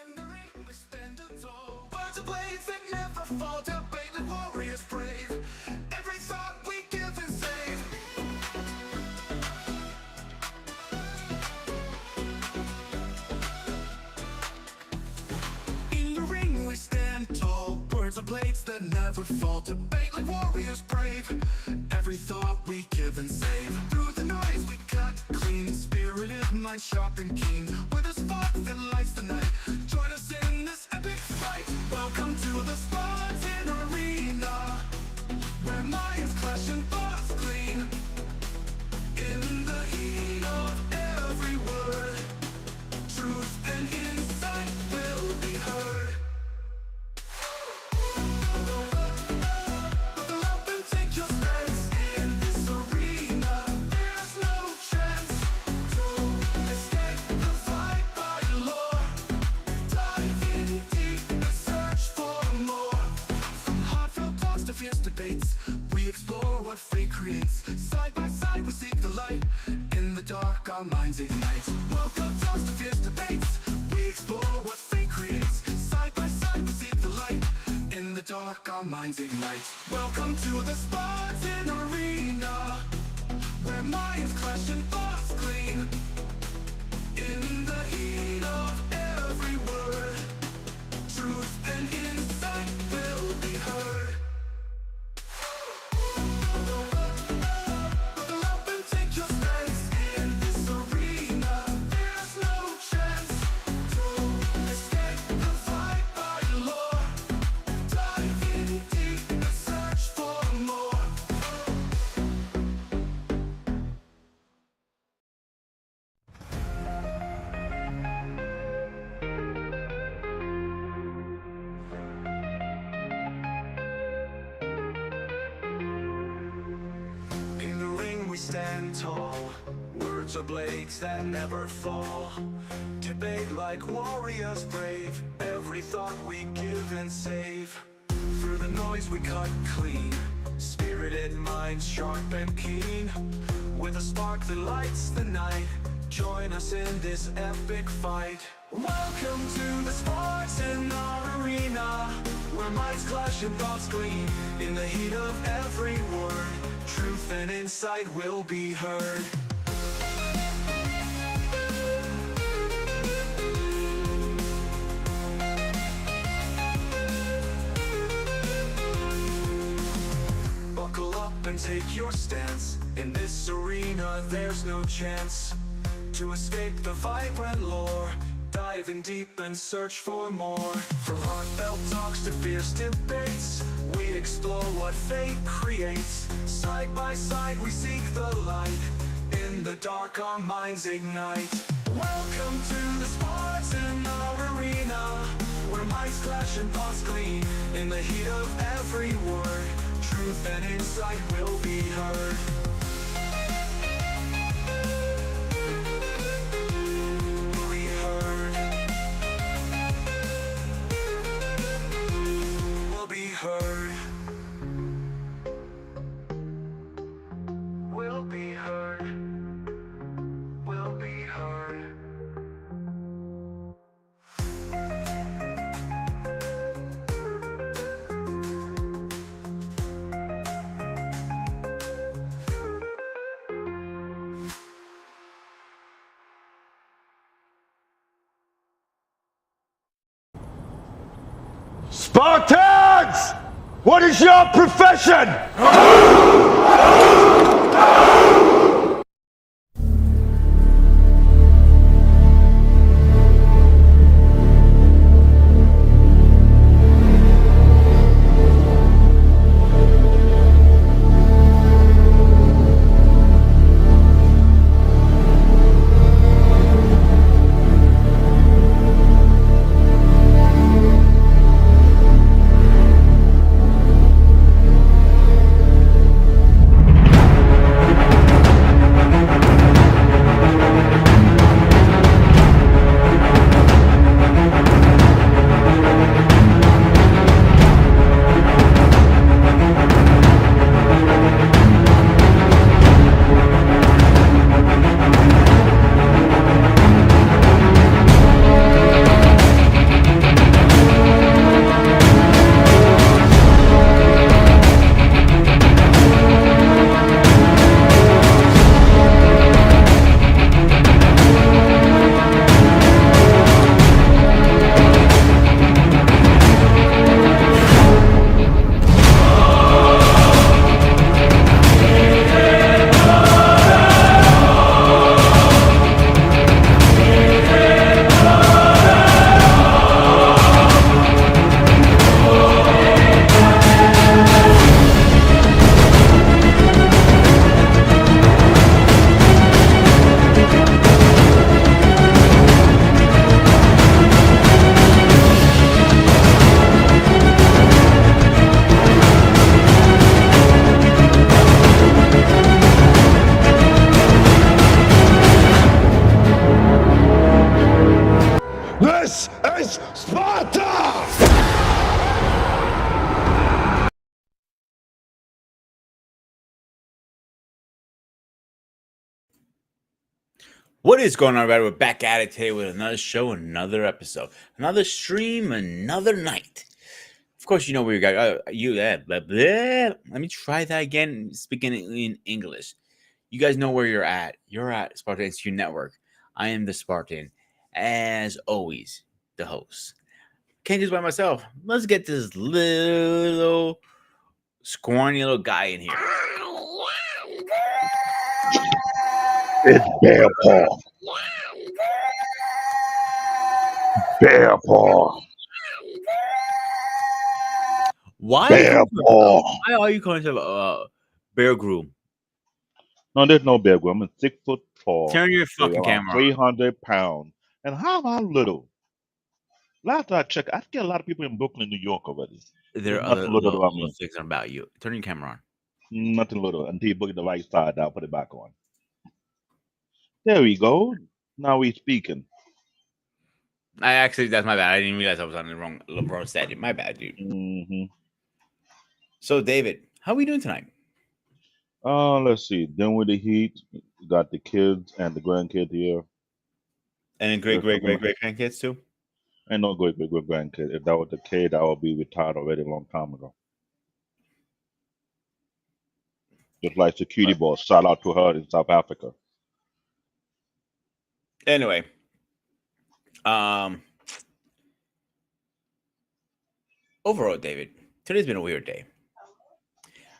In the ring we stand tall. Words of blades that never fall. Debate the warriors brave. Every thought we give and save. In the ring we stand tall. Words of blades that never fall. Debate like warriors brave. Every thought we give and save. Through the noise we cut clean. Spirited, mind sharp and keen. With a spark that lights the night. Join us in this epic fight. Welcome to the Spartan Arena, where minds clash and thoughts clean. In the heat of every word, truth and insight will be heard. Buckle up and take your stance. In this arena, there's no chance to escape the fight by lore. Dive in deep and search for more. From heartfelt talks to fierce debates, we explore what fate creates. Side by side we seek the light. In the dark our minds ignite. Welcome talks to fierce debates, we explore what fate creates. Side by side we seek the light. In the dark our minds ignite. Welcome to the Spartan Arena, where minds clash and thoughts clean. In the heat of every word, truth and insight will be heard. Buckle up and take your stance. In this arena, there's no chance to escape the fight by lore. Dive in deep and search for more. In the ring we stand tall. Words are blades that never fall. Debate like warriors brave. Every thought we give and save. Through the noise we cut clean. Spirited minds sharp and keen. With a spark that lights the night. Join us in this epic fight. Welcome to the Spartan Arena, where minds clash and thoughts gleam. In the heat of every word, truth and insight will be heard. Buckle up and take your stance. In this arena there's no chance to escape the vibrant lore. Dive in deep and search for more. From heartfelt talks to fierce debates, we explore what fate creates. Side by side we seek the light. In the dark our minds ignite. Welcome to the Spartan Arena, where minds clash and thoughts gleam. In the heat of every word, truth and insight will be heard. Heard. Will be heard. Will be heard. Spartans! What is your profession? What is going on, everybody? We're back at it today with another show, another episode, another stream, another night. Of course, you know where you got blah, blah. Let me try that again, speaking in English. You guys know where you're at. You're at Spartan Institute Network. I am the Spartan, as always, the host. Can't just by myself. Let's get this little scrawny little guy in here. It's Bear Paw. Bear Paw. Why Bear Paw. why are you calling yourself Bear Groom? No, there's no Bear Grylls. I'm 6 foot tall, Turn your weigh fucking around camera on. 300 pounds. And how am I little? Last I checked, I get a lot of people in Brooklyn, New York already. There are There's other nothing little about little me. things about you. Turn your camera on. Nothing little until you put it the right side down, put it back on. There we go. Now we speaking. That's my bad. I didn't realize I was on the wrong LeBron stadium. My bad, dude. hmm So, David, how are we doing tonight? Let's see. Then with the heat, we got the kids and the grandkid here. And then great grandkids too. Ain't no great grandkid. If that was the kid, I would be retired already a long time ago. Just like Security Boss. Shout out to her in South Africa. Anyway, overall, David, today's been a weird day.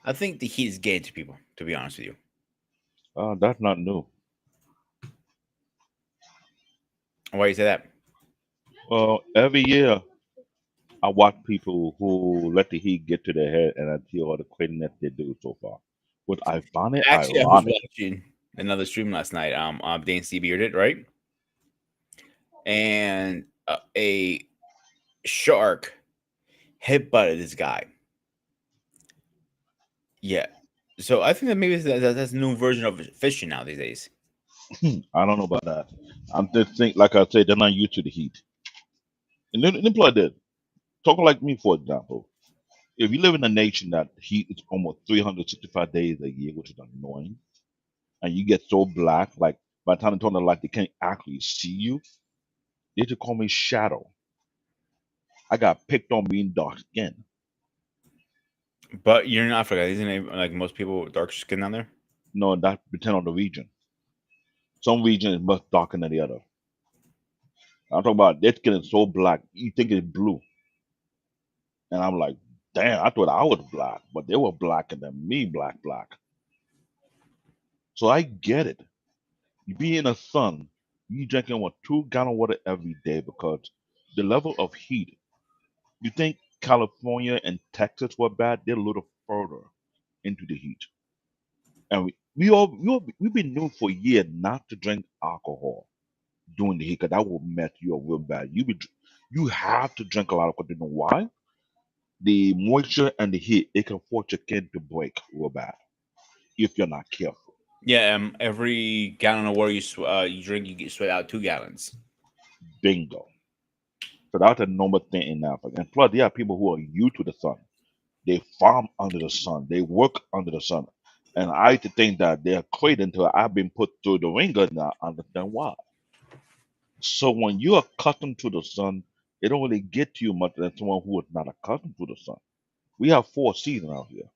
I think the heat is getting to people. To be honest with you, That's not new. why you say that? Well, every year I watch people who let the heat get to their head and I see all the craziness they do so far. Which I find it Actually, I was ironic. watching another stream last night. Dane C bearded, right? And a shark headbutted this guy. Yeah. So I think that maybe that's a new version of fishing now these days. I don't know about that. I'm just think like I said, they're not used to the heat. And then play this. Talking like me, for example. If you live in a nation that heat is almost 365 days a year, which is annoying, and you get so black, like by the time they turn the light, they can't actually see you. They just call me shadow. I got picked on being dark skinned. But you're in Africa, isn't it? Like most people with dark skin down there. No, that depends on the region. Some region is much darker than the other. I'm talking about their skin is so black, you think it's blue. And I'm like, damn, I thought I was black, but they were blacker than me, black. So I get it. You be in the sun, you drinking 2 gallon of water every day because the level of heat. You think California and Texas were bad? They're a little further into the heat. And we've been known for years not to drink alcohol during the heat because that will mess you up real bad. You have to drink a lot of alcohol. You know why? The moisture and the heat it can force your skin to break real bad if you're not careful. Yeah. Every gallon of water you drink, you get sweat out 2 gallons. Bingo. So that's a normal thing in Africa. And plus, there are people who are used to the sun. They farm under the sun. They work under the sun. And I used to think that they're crazy until I've been put through the ringer now. I understand why. So when you're accustomed to the sun, it don't really get to you much than someone who is not accustomed to the sun. We have 4 seasons out here.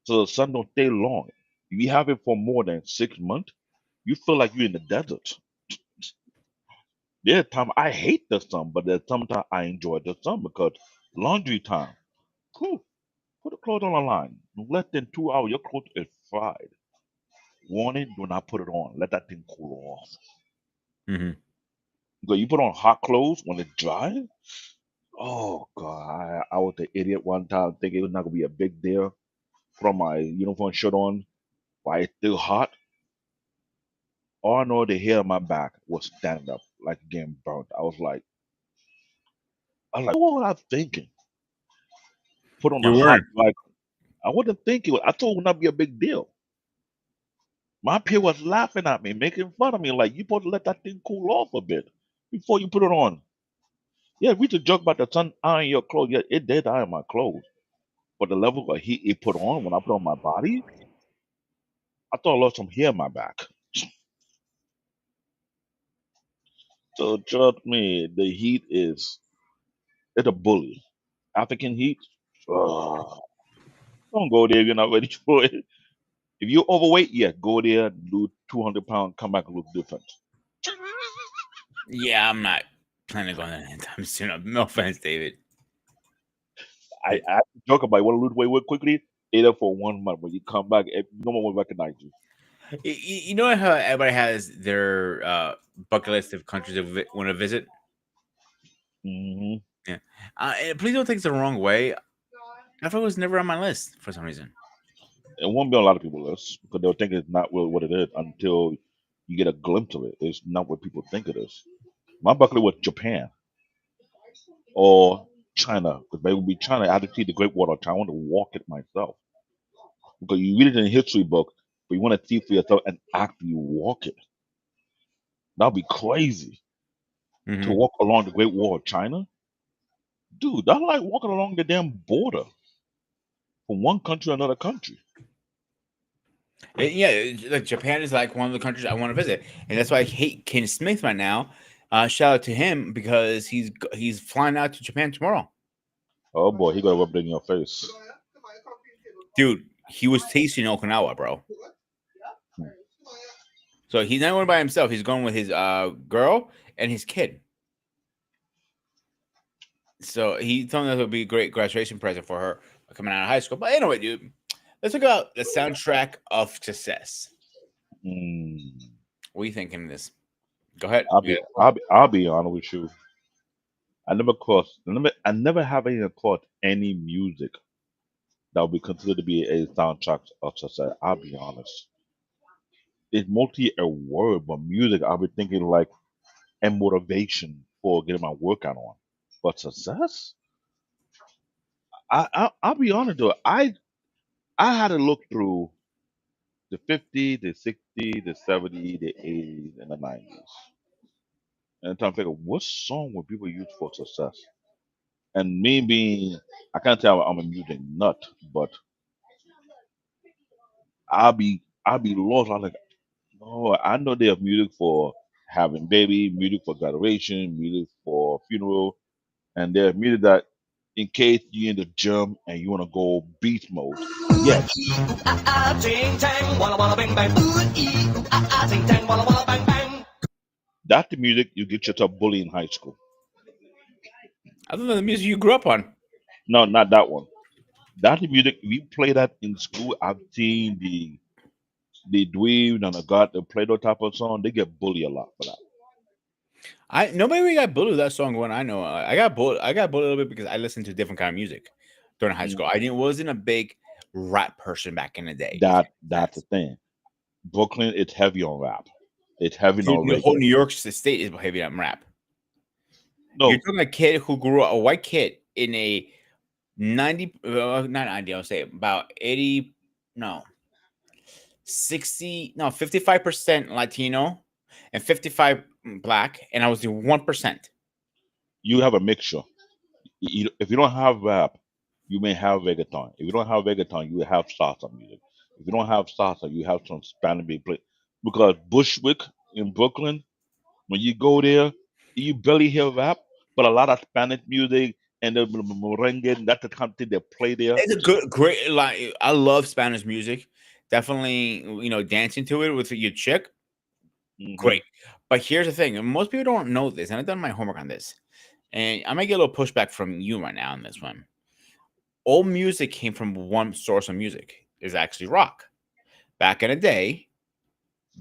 So the sun don't stay long. If you have it for more than 6 months, you feel like you're in the desert. There's time I hate the sun, but there's sometimes I enjoy the sun because laundry time. Cool. Put the clothes on the line. In less than 2 hours, your clothes is fried. Warning, do not put it on. Let that thing cool off. Mm-hmm. Because you put on hot clothes when it's dry. Oh God, I was an idiot one time thinking it was not gonna be a big deal. Put on my uniform shirt on while it's still hot. All I know the hair on my back was standing up like getting burnt. What was I thinking? Put on You a hot weren't. like I wasn't thinking. I thought it would not be a big deal. My peer was laughing at me, making fun of me, like you supposed to let that thing cool off a bit before you put it on. Yeah, we just joke about the sun iron your clothes. Yeah, it did iron my clothes. But the level of heat it put on when I put on my body, I thought I lost some hair in my back. So trust me, the heat is it's a bully. African heat. ugh, don't go there if you're not ready for it. If you're overweight, yeah, go there, do 200 pounds, come back and look different. Yeah, I'm not planning on that anytime soon. No offense, David. I joke about it. Want to lose weight real quickly? Stay there for 1 month. When you come back, no one will recognize you. You know how everybody has their bucket list of countries they want to visit? Hmm. Yeah. And please don't take this the wrong way. Africa was never on my list for some reason. It won't be on a lot of people's list because they'll think it's not really what it is until you get a glimpse of it. It's not what people think it is. My bucket list was Japan or China. Because it would be China. I had to see the Great Wall of China. I want to walk it myself. Because you read it in a history book, but you want to see for yourself and actually walk it. That'd be crazy to Hmm. walk along the Great Wall of China. Dude, that's like walking along the damn border from one country to another country. Like Japan is like one of the countries I want to visit, and that's why I hate Ken Smith right now. Shout out to him because he's flying out to Japan tomorrow, Oh boy, he gonna rub it in your face. dude. He was tasting Okinawa, bro. Hmm. So he's not going by himself. He's going with his girl and his kid. So he told me that would be a great graduation present for her coming out of high school. But anyway, dude, let's talk about the soundtrack of success. Mm. What are you thinking of this? Go ahead. I'll be honest with you. I never have any caught any music that would be considered to be a soundtrack of success. I'll be honest. It's mostly a word, but music I'll be thinking like a motivation for getting my workout on. But success? I'll be honest though. I had to look through the 50s, the 60s, the 70s, the 80s, and the 90s. And trying to figure what song would people use for success. And me being, I can't tell I'm a music nut, but I'll be lost. I'm like, no, I know they have music for having baby, music for graduation, music for funeral, and there's music that in case you're in the gym and you want to go beast mode. Yes, Ting tang, walla walla bang bang. Ooh ee, ting tang, walla walla bang bang. that's the music you get yourself bullied in high school. Other than the music you grew up on, No, not that one. That's the music. We play that in school. I've seen the dweeb and the god that play those type of song. They get bullied a lot for that. I nobody really got bullied with that song. When I know, I got bullied. I got bullied a little bit because I listened to different kind of music during high school. Mm. I didn't wasn't a big rap person back in the day. If That that that's makes the sense. thing. Brooklyn, it's heavy on rap. It's heavy on The whole reggae. New York State is heavy on rap. You're No, talking a kid who grew up, a white kid in a 90, not 90, I'll say about 80, no, 60, no, 55% Latino and 55 black, and I was the 1%. you have a mixture. If you don't have rap, you may have reggaeton. If you don't have reggaeton, you have salsa music. If you don't have salsa, you have some Spanish beat play. Because Bushwick in Brooklyn, when you go there, you barely hear rap, but a lot of Spanish music and the merengue, that's the kind of thing they play there. It's a good, great, like, I love Spanish music. Definitely, dancing to it with your chick, Hmm. great. But here's the thing, and most people don't know this, and I've done my homework on this, and I might get a little pushback from you right now on this one. All music came from one source of music. Is actually rock. Back in the day,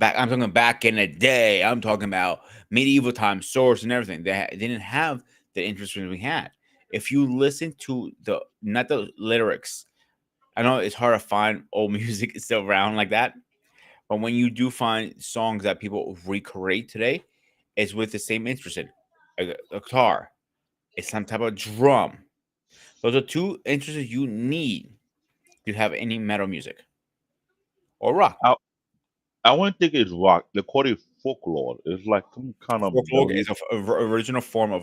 I'm talking back in the day. I'm talking about medieval times, swords and everything. They didn't have the interest we had. If you listen to the not the lyrics, I know it's hard to find old music still around like that. But when you do find songs that people recreate today, it's with the same instrument, a guitar, it's some type of drum. Those are two instruments you need to have any metal music or rock. I, I wouldn't think it's rock. They call it folklore. It's like some kind of Folklore melody. is a original form of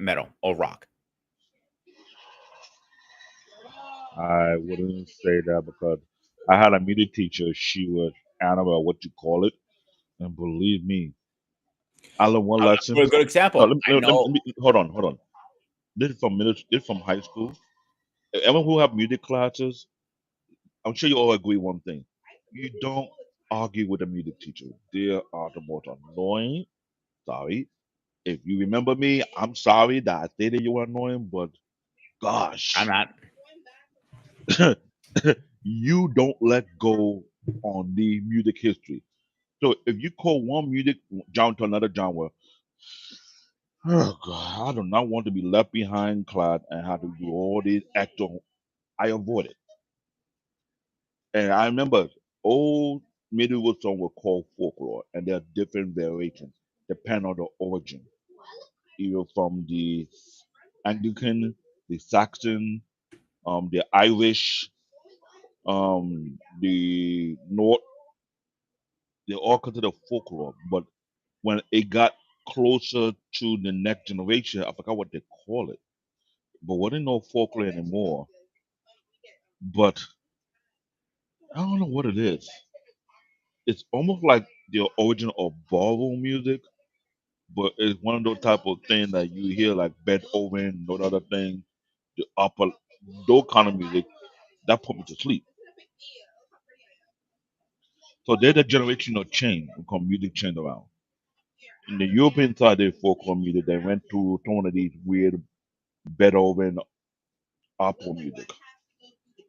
metal or rock. I wouldn't say that because I had a music teacher. She was, I don't know what you call it. And believe me, I learned one lesson. For a good No, example, I know. hold on. This is from high school. Everyone who have music classes, I'm sure you all agree one thing. You don't argue with a music teacher. They are the most annoying. Sorry. If you remember me, I'm sorry that I stated you were annoying, but I'm gosh, not. you don't let go on the music history. So if you call one music genre to another genre, oh God, I do not want to be left behind, clad, and have to do all these extra. I avoid it. And I remember old medieval songs were called folklore, and there are different variations depending on the origin, either from the Anglican, the Saxon, the Irish, the North. They all considered folklore. But when it got closer to the next generation, I forgot what they call it. But wasn't no folklore anymore. But I don't know what it is. It's almost like the origin of ballroom music, but it's one of those type of things that you hear like Beethoven, no other thing, the upper, those kind of music that put me to sleep. So there's a generational change because music changed around. In the European side, they folklore music. They went to some of these weird Beethoven opera music.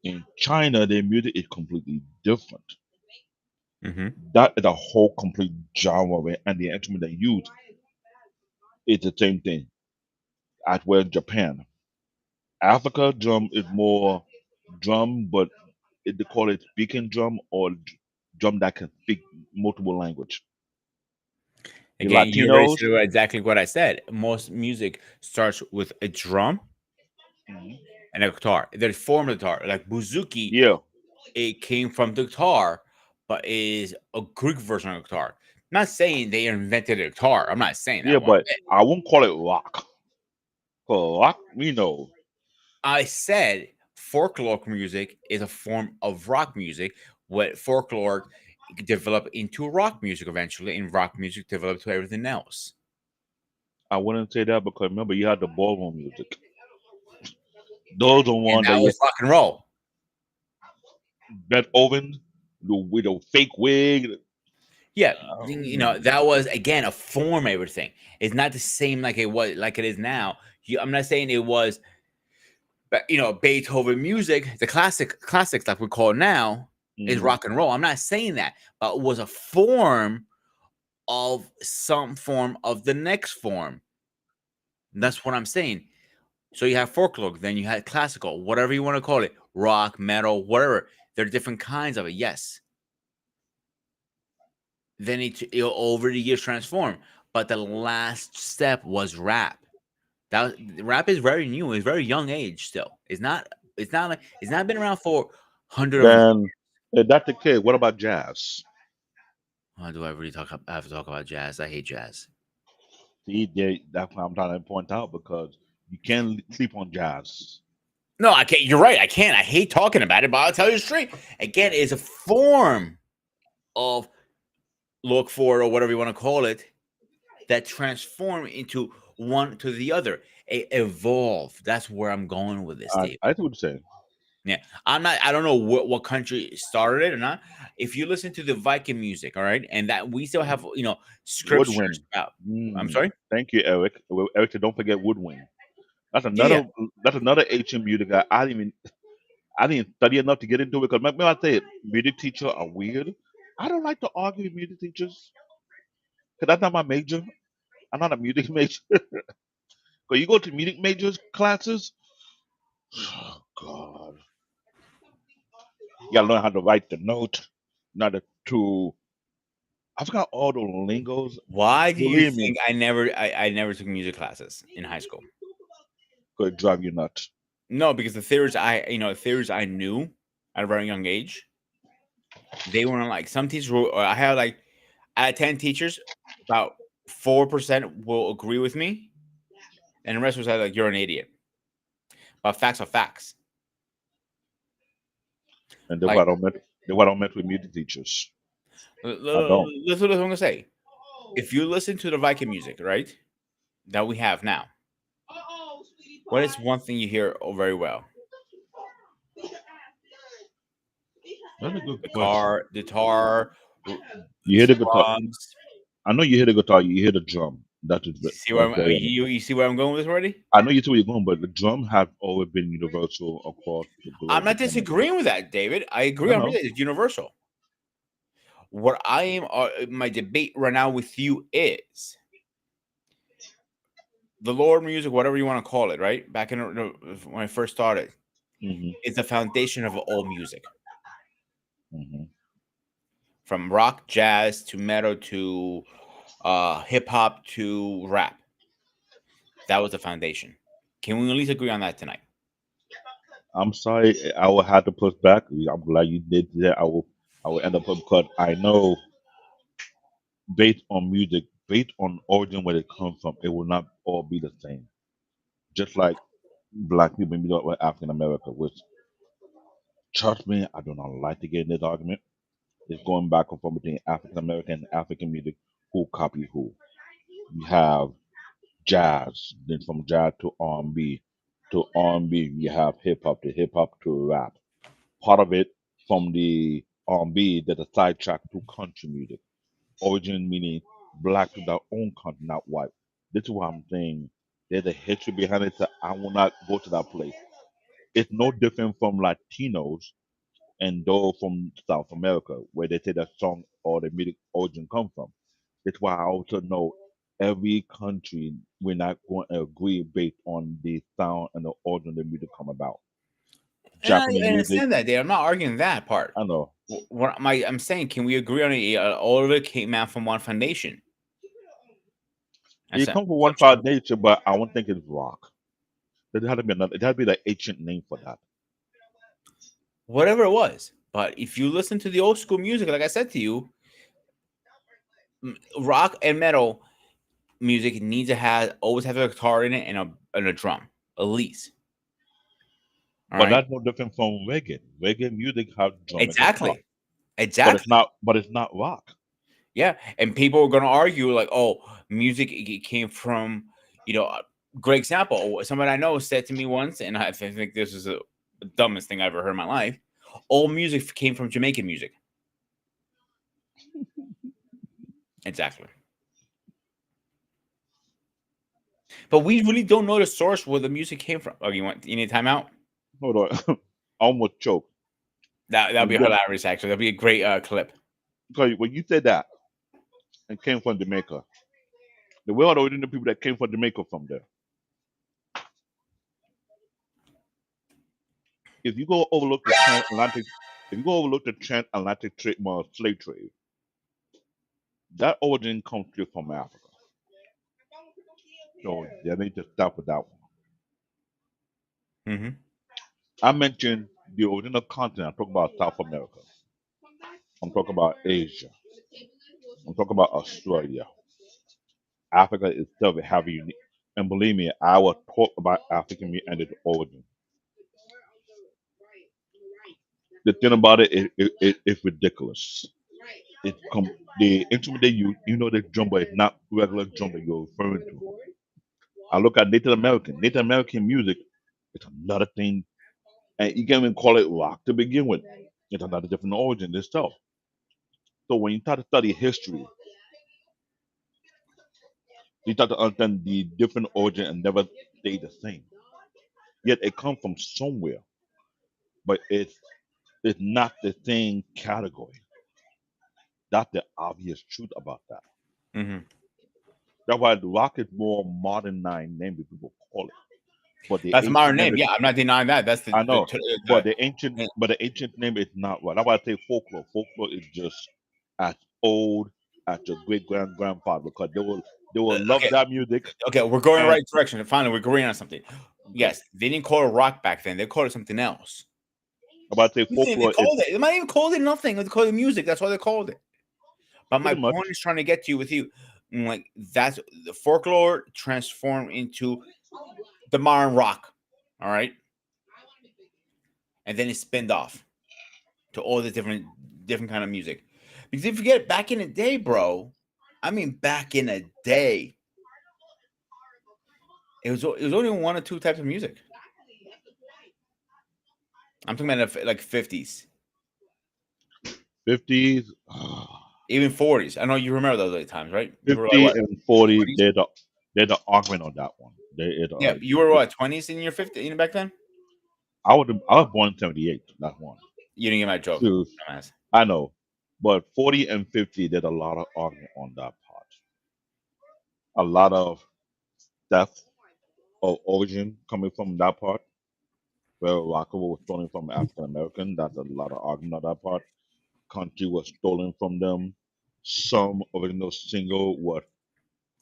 In China, their music is completely different. Hmm. That is a whole complete genre, and the instrument they use is the same thing as well as Japan. Africa drum is more drum, but they call it speaking drum or drum that can speak multiple language. The Again, you already Latinos, said exactly what I said. Most music starts with a drum mhm, and a guitar. They form the guitar. Like Buzuki, yeah, it came from the guitar, but is a Greek version of guitar. Not saying they invented a guitar. I'm not saying yeah, that one but bit. I won't call it rock. For rock, we know. I said folklore music is a form of rock music. What folklore developed into rock music eventually, and rock music developed to everything else. I wouldn't say that because remember you had the ballroom music. Those are And one that that you was rock and roll. Beethoven with a fake wig. Yeah, Mm, that was again a form of everything. It's not the same like it is now. I'm not saying it was, but Beethoven music, the classics like we call it now, is mhm. rock and roll. I'm not saying that, but it was a form of some form of the next form. That's what I'm saying. So you have folklore, then you had classical, whatever you want to call it, rock, metal, whatever. There are different kinds of it. Yes. Then over the years transform. But the last step was rap. Rap is very new. It's very young age still. It's not. It's not like it's not been around for hundred of. Then if that's the case, what about jazz? Do I really have to talk about jazz? I hate jazz. See, that's what I'm trying to point out because you can't sleep on jazz. No, I can't. You're right. I can't. I hate talking about it, but I'll tell you straight. Again, it's a form of look for or whatever you want to call it that transform into one to the other. Evolve. That's where I'm going with this, Dave. I see what you're saying. Yeah, I'm not. I don't know what country started it or not. If you listen to the Viking music, all right, and that we still have scriptures Woodwind. about. I'm Mm. sorry. Thank you, Eric. Well, Eric, don't forget woodwind. That's Yeah, yeah. another ancient music that I didn't study enough to get into it because remember I said music teachers are weird. I don't like to argue with music teachers because that's not my major. I'm not a music major. But you go to music majors classes, oh God, you gotta learn how to write the note, not to. I forgot all the lingos. Why do you Believe me, think I never took music classes in high school? could drive you nuts. No, because the theories I knew at a very young age, they weren't like some teachers. I had like out of 10 teachers, about 4% will agree with me, and the rest was like you're an idiot. But facts are facts. And that's Like why I don't met with music teachers. I don't. that's what I'm gonna say. if you listen to the Viking music, right, that we have now, what is one thing you hear very well? That's a good question. Guitar, You hear the guitar. drums. I know you hear the guitar. You hear the drum. That is See where very. you see where I'm going with this already? I know you see where you're going, but the drum have always been universal across the I'm globe. not disagreeing with that, David. I agree I on know. that. It's universal. What I am, my debate right now with you is the Lord music, whatever you want to call it, right? Back in when I first started, Hmm. is the foundation of all music, Hmm. from rock, jazz to metal to hip hop to rap. That was the foundation. Can we at least agree on that tonight? I'm sorry, I will have to push back. I'm glad you did that. I will end up because I know based on music, based on origin where it comes from, it will not all be the same. Just like black people and African America, which trust me, I do not like to get in this argument. It's going back and forth between African American and African music, who copy who. You have jazz, then from jazz to R&B, to R&B you have hip hop to rap. Part of it from the R&B there's a sidetrack to country music. Origin meaning black to their own country, not white. This is what I'm saying. There's a history behind it. So I will not go to that place. It's no different from Latinos and those from South America, where they say that song or the music origin come from. That's why I also know every country we're not going to agree based on the sound and the origin the music come about. And Japanese I music, understand that, Dave. I'm not arguing that part. I know I'm saying, can we agree on it? All of it came out from one foundation. That's it it. comes from one foundation, but I don't think it's rock. There had to be another. It had to be the ancient name for that. Whatever it was. But if you listen to the old school music, like I said to you, rock and metal music needs to always have a guitar in it and a drum, at least. All But right. that's no different from reggae. Reggae music has drum and guitar, Exactly. Exactly. but it's not rock. Yeah. And people are going to argue like, oh, music it came from, great example. Somebody I know said to me once, and I think this is the dumbest thing I ever heard in my life. All music came from Jamaican music. Exactly. But we really don't know the source where the music came from. Oh, you need a timeout? Hold on, I almost choked. That'd be hilarious. Actually, that'd be a great clip. Because when you said that and came from Jamaica, the world original people that came from Jamaica from there. If you go overlook the transatlantic, if you go overlook the transatlantic slave trade, that origin comes straight from Africa. So they need to stop with that one. Mm-hmm. I mentioned the original continent. I'm talking about South America. I'm talking about Asia. I'm talking about Australia. Africa itself have a unique. And believe me, I will talk about African meat and its origin. The thing about it's ridiculous. The instrument they use, the drum, but it's not regular drum that you're referring to. I look at Native American. Native American music, it's another thing, and you can't even call it rock to begin with. It's another different origin itself. So when you try to study history, you try to understand the different origin and never stay the same. Yet it comes from somewhere, but it's not the same category. That's the obvious truth about that. Mm-hmm. That's why the rock is more modernized name that people call it. But the That's a modern ancient name. name is, Yeah, I'm not denying that. That's I know, but the the ancient name is not right. That's why I say folklore. Folklore is just as old as your great grandfather because they will love okay. that music. Okay, we're going in the And right direction. And finally, we're agreeing on something. okay, Yes, they didn't call it rock back then. They called it something else. I'm about to say They folklore is called it. They might even called it nothing. They called it music. That's why they called it. But my pretty much. point is trying to get to you with you, like that's the folklore transformed into the modern rock. All right, and then it spinned off to all the different kind of music. Because if you get back in the day, bro, I mean, back in a day, it was only one or two types of music. I'm talking about like 50s, 50s, even 40s. I know you remember those late times, right? You were like 50 what? and 40. 20s? They're the argument on that one. Yeah, you were what 20s in your 50s back then? I was born in 78. That's one. You didn't get my joke. Two. Dumbass. I know, but 40 and 50, there's a lot of argument on that part. A lot of death of origin coming from that part, where rock and roll was stolen from African American. That's a lot of argument on that part. Country was stolen from them. Some original single was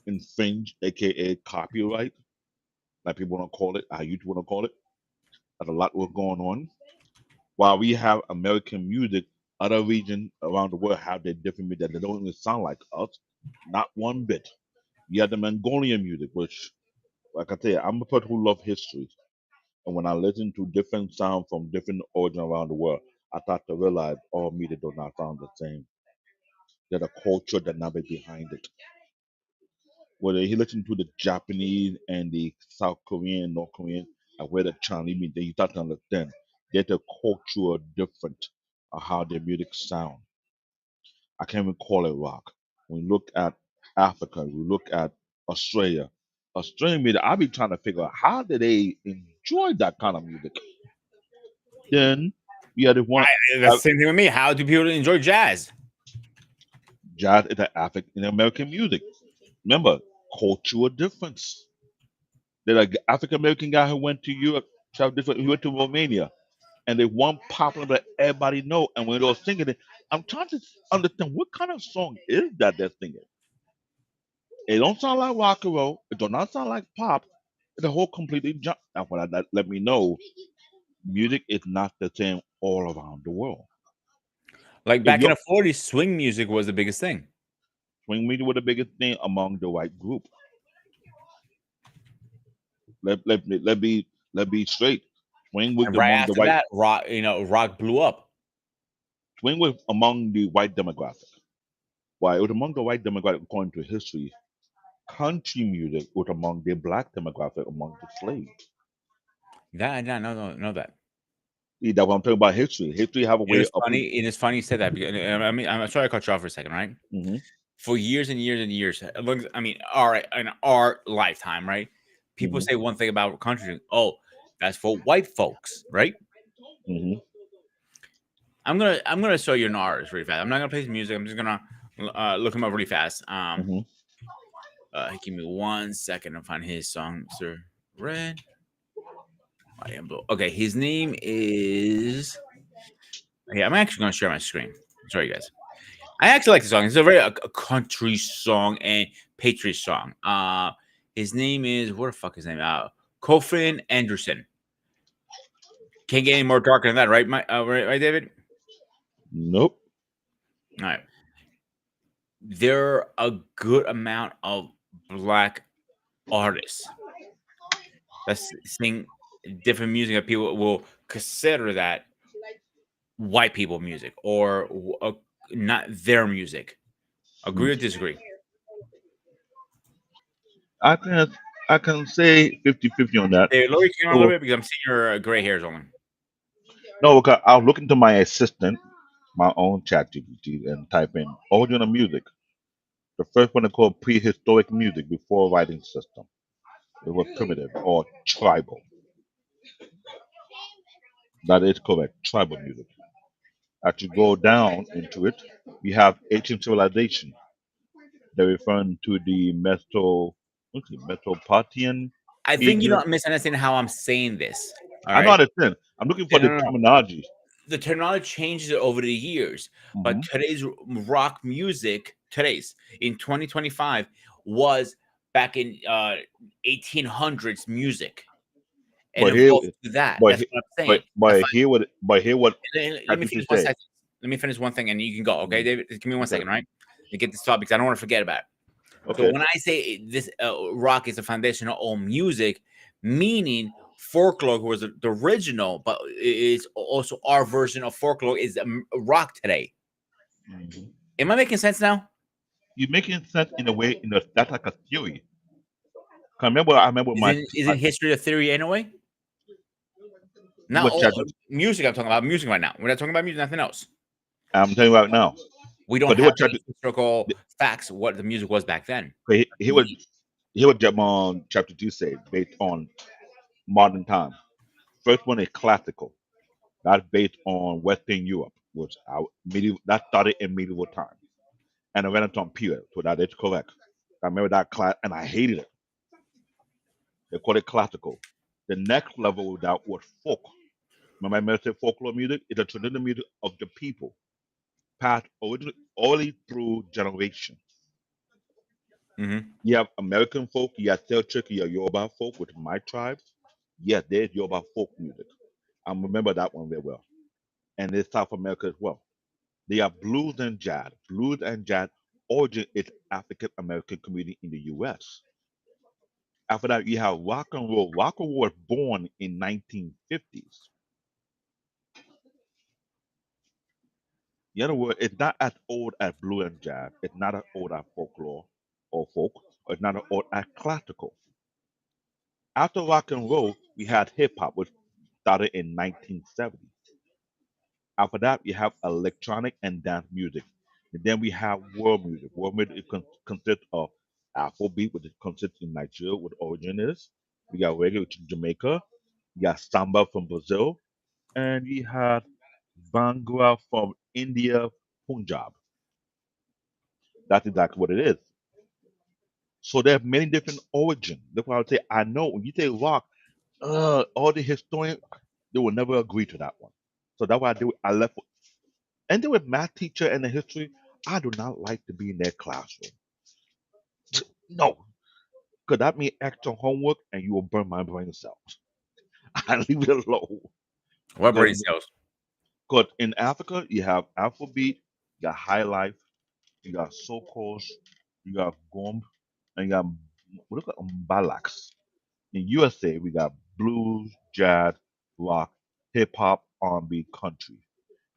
infringed, aka copyright, like people want to call it, how you want to call it. That a lot was going on. While we have American music, other regions around the world have their different music that don't even sound like us, not one bit. You have the Mongolian music, which, like I tell you, I'm a person who love history. And when I listen to different sounds from different origins around the world, I start to realize all music does not sound the same. There's a culture dynamic behind it. Whether you listen to the Japanese and the South Korean, North Korean, and where the Chinese mean, then you start to understand there's a cultural difference of how their music sound. I can't even call it rock. When you look at Africa, we look at Australia. Australian music, I be trying to figure out how do they enjoy that kind of music. Then you had the one That's the same thing with me. How do people enjoy jazz? jazz is the African American music. Remember, cultural difference. There's an African American guy who went to Europe, he went to Romania, and they one popular that everybody know. And when they were singing it, I'm trying to understand what kind of song is that they're singing. It don't sound like rock and roll. It do not sound like pop. It's a whole completely jump. That's what that let me know. Music is not the same all around the world. Like If back in your the 40s, swing music was the biggest thing. swing music was the biggest thing among the white group. Let be straight. Swing was And right among the after white that, rock blew up. swing was among the white demographic. Why it was among the white demographic according to history. Country music was among the black demographic among the slaves. That I did not know that. See, that's what I'm talking about history. History have a It way was of funny. It is funny you said that. Because, I mean, I'm sorry I cut you off for a second, right? hmm For years and years and years, I mean, all right, in our lifetime, right? People hmm say one thing about country. Oh, that's for white folks, right? hmm I'm gonna show you an artist really fast. I'm not gonna play his music. I'm just gonna look him up really fast. hmm Give me 1 second to find his song, Sir Red. I am blue. Okay, his name is. Yeah, I'm actually gonna share my screen. Sorry, guys. I actually like the song. It's a very a country song and patriot song. His name is what the fuck is his name? Kofi Anderson. Can't get any more darker than that, right? Right, David. Nope. All right. There are a good amount of black artists that sing different music that people will consider that white people music or not their music. Agree or disagree? I can I can say 50-50 on that. Hey, lower your camera a little So bit because I'm seeing your gray hairs only. no, because I'll look into my assistant, my own chat GPT, and type in original music. The first one is called prehistoric music before writing system. It was primitive or tribal. That is correct. Tribal music. As you go down into it, we have ancient civilization. They're referring to the Mesopotamian I think you Egypt. don't misunderstand how I'm saying this. All I know right. understand. I'm looking No, for the no, no. terminology. The terminology changes over the years, but hmm today's rock music, in 2025, was back in 1800s music and But here, evolved to that. but That's he- what I'm saying. but here what Let me ChatGPT finish one say. second. Let me finish one thing, and you can go. Okay, Mhm. David, give me 1 second, Okay. right? To get this topic, because I don't want to forget about it. So Okay. when I say this rock is a foundational old music, meaning folklore was the original, but it's also our version of folklore is rock today. Mhm. Am I making sense now? you're making sense in a way. That's like a theory. 'Cause I remember Isn't history a theory anyway? Not what chapter. music. I'm talking about music right now. We're not talking about music, nothing else. I'm telling you right now. We don't Because they have were chapter. any historical facts what the music was back then. He was. Here what chapter 2 said based on modern time. First one is classical. That's based on Western Europe, which medieval that started in medieval time. And the Renaissance period. So that is correct. I remember that class and I hated it. They called it classical. The next level of that was folk. Remember I said folklore music? It's a traditional music of the people, passed originally only through generations. Mm-hmm. You have American folk, you have Celtic, you have Yoruba folk, which is my tribe. Yes, there's Yoruba folk music. I remember that one very well. And there's South America as well. They have blues and jazz. Blues and jazz origin is African American community in the US. After that, you have rock and roll. Rock and roll was born in 1950s. In other words, it's not as old as blues and jazz. It's not as old as folklore or folk. It's not as old as classical. After rock and roll, we had hip hop, which started in 1970. After that, we have electronic and dance music. And then we have world music. World music consists of Afrobeat, which consists in Nigeria, what origin is. We got reggae, which is Jamaica. We got samba from Brazil. And we had Bhangra from India, Punjab. That's exactly what it is. So there are many different origins. That's why I would say I know when you say rock, all the historians they will never agree to that one. So that's why I left. And then with math teacher and the history, I do not like to be in their classroom. No, because that means extra homework and you will burn my brain cells. I leave it alone. What brain Because cells? in Africa, you have Afrobeat, you got High Life, you got Sokos, you got Gomb, and you got what do you call Mbalax. In USA, we got blues, jazz, rock, hip hop, R&B, country.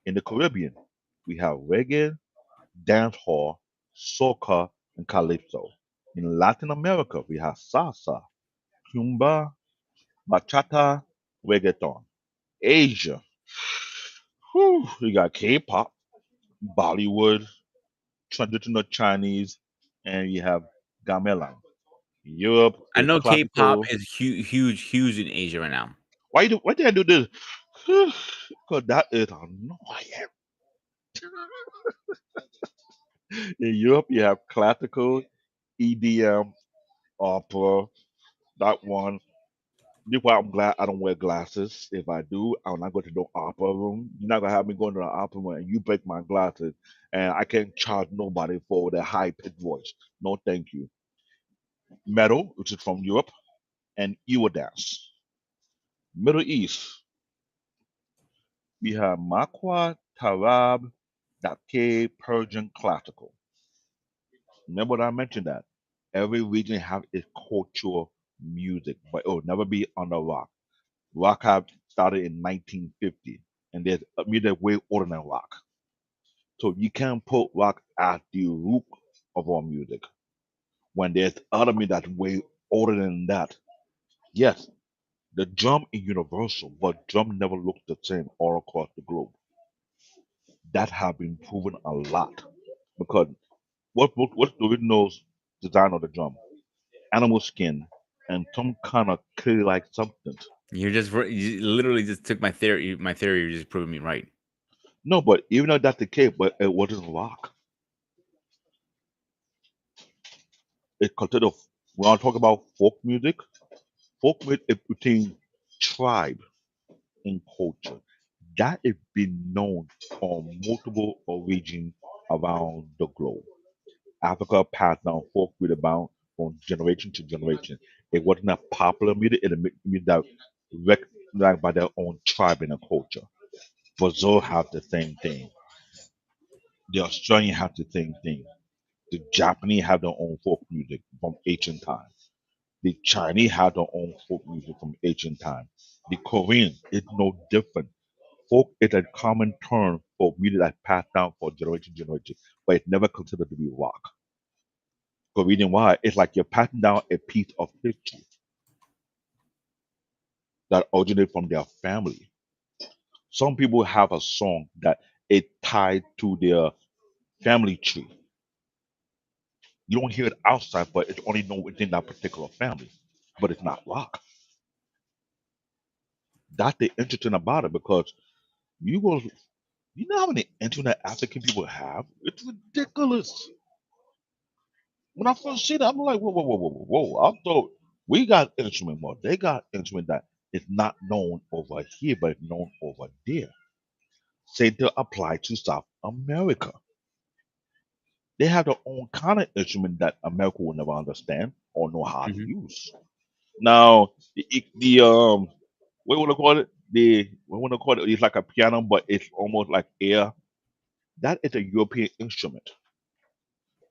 In the Caribbean, we have reggae, dancehall, soca, and calypso. In Latin America, we have salsa, cumbia, bachata, reggaeton. Asia, we got K-pop, Bollywood, traditional Chinese, and you have gamelan. Europe I is know K-pop classical. is huge in Asia right now. Why did I do this? Because that is annoying. In Europe, you have classical, EDM, opera, that one. That's why I'm glad I don't wear glasses. If I do, I'm not going to no opera room. You're not gonna have me going to the opera room and you break my glasses and I can't charge nobody for their high pitched voice. No, thank you. Metal, which is from Europe, and Eurodance. Middle East, we have Makwa, Tarab, Dakar, Persian classical. Remember what I mentioned that every region have its cultural music, but it will never be under rock. Rock have started in 1950, and there's music way older than rock. So you can't put rock at the root of our music when there's other music that's way older than that. Yes, the drum is universal, but drum never looks the same all across the globe. That have been proven a lot because what's the original design of the drum? Animal skin and some kind of clay like substance. You literally just took my theory. My theory, you're just proving me right. No, but even though that's the case, but it wasn't rock. It considered when I talk about folk music is between tribe and culture. That is been known on multiple origins around the globe. Africa passed down folk music about from generation to generation. It wasn't a popular music, it was music that recognized by their own tribe and their culture. Brazil have the same thing. The Australian have the same thing. The Japanese have their own folk music from ancient times. The Chinese have their own folk music from ancient times. The Korean is no different. Folk is a common term for music that passed down for generation to generation, but it's never considered to be rock. The reason why it's like you're passing down a piece of history that originated from their family. Some people have a song that it tied to their family tree. You don't hear it outside, but it's only known within that particular family. But it's not rock. That's the interesting about it because you go, you know how many internet African people have? It's ridiculous. When I first see that, I'm like, whoa, whoa, whoa, whoa, whoa, whoa. I thought we got instrument more. They got instrument that is not known over here, but it's known over there. Say to apply to South America. They have their own kind of instrument that America will never understand or know how to Mhm. use. Now, the what would I call it? The what would I call it? It's like a piano, but it's almost like air. That is a European instrument,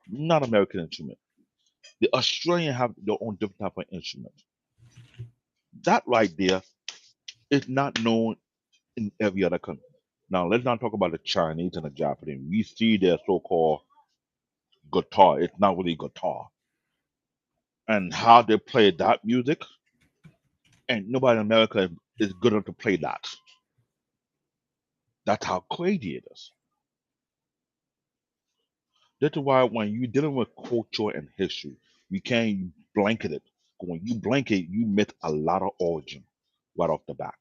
not American instrument. The Australian have their own different type of instrument. That right there is not known in every other country. Now let's not talk about the Chinese and the Japanese. We see their so-called guitar. It's not really guitar, and how they play that music. And nobody in America is good enough to play that. That's how crazy it is. That's why when you're dealing with culture and history, you can't blanket it. When you blanket, you miss a lot of origin right off the back.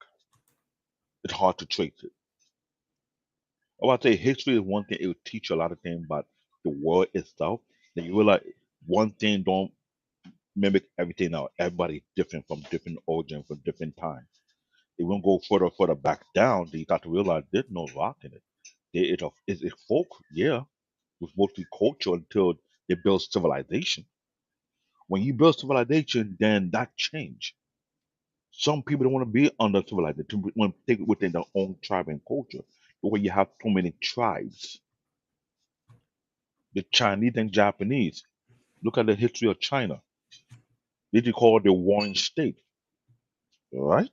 It's hard to trace it. I would say history is one thing; it will teach you a lot of things about the world itself. Then you realize one thing don't mimic everything else. Everybody's different from different origin, from different time. If we go further back down, then you got to realize there's no rock in it. It's folk, yeah, with mostly culture until they build civilization. When you build civilization, then that change. Some people don't want to be under civilization, they want to take it within their own tribe and culture. The way you have so many tribes, the Chinese and Japanese. Look at the history of China. They call it the warring state, right?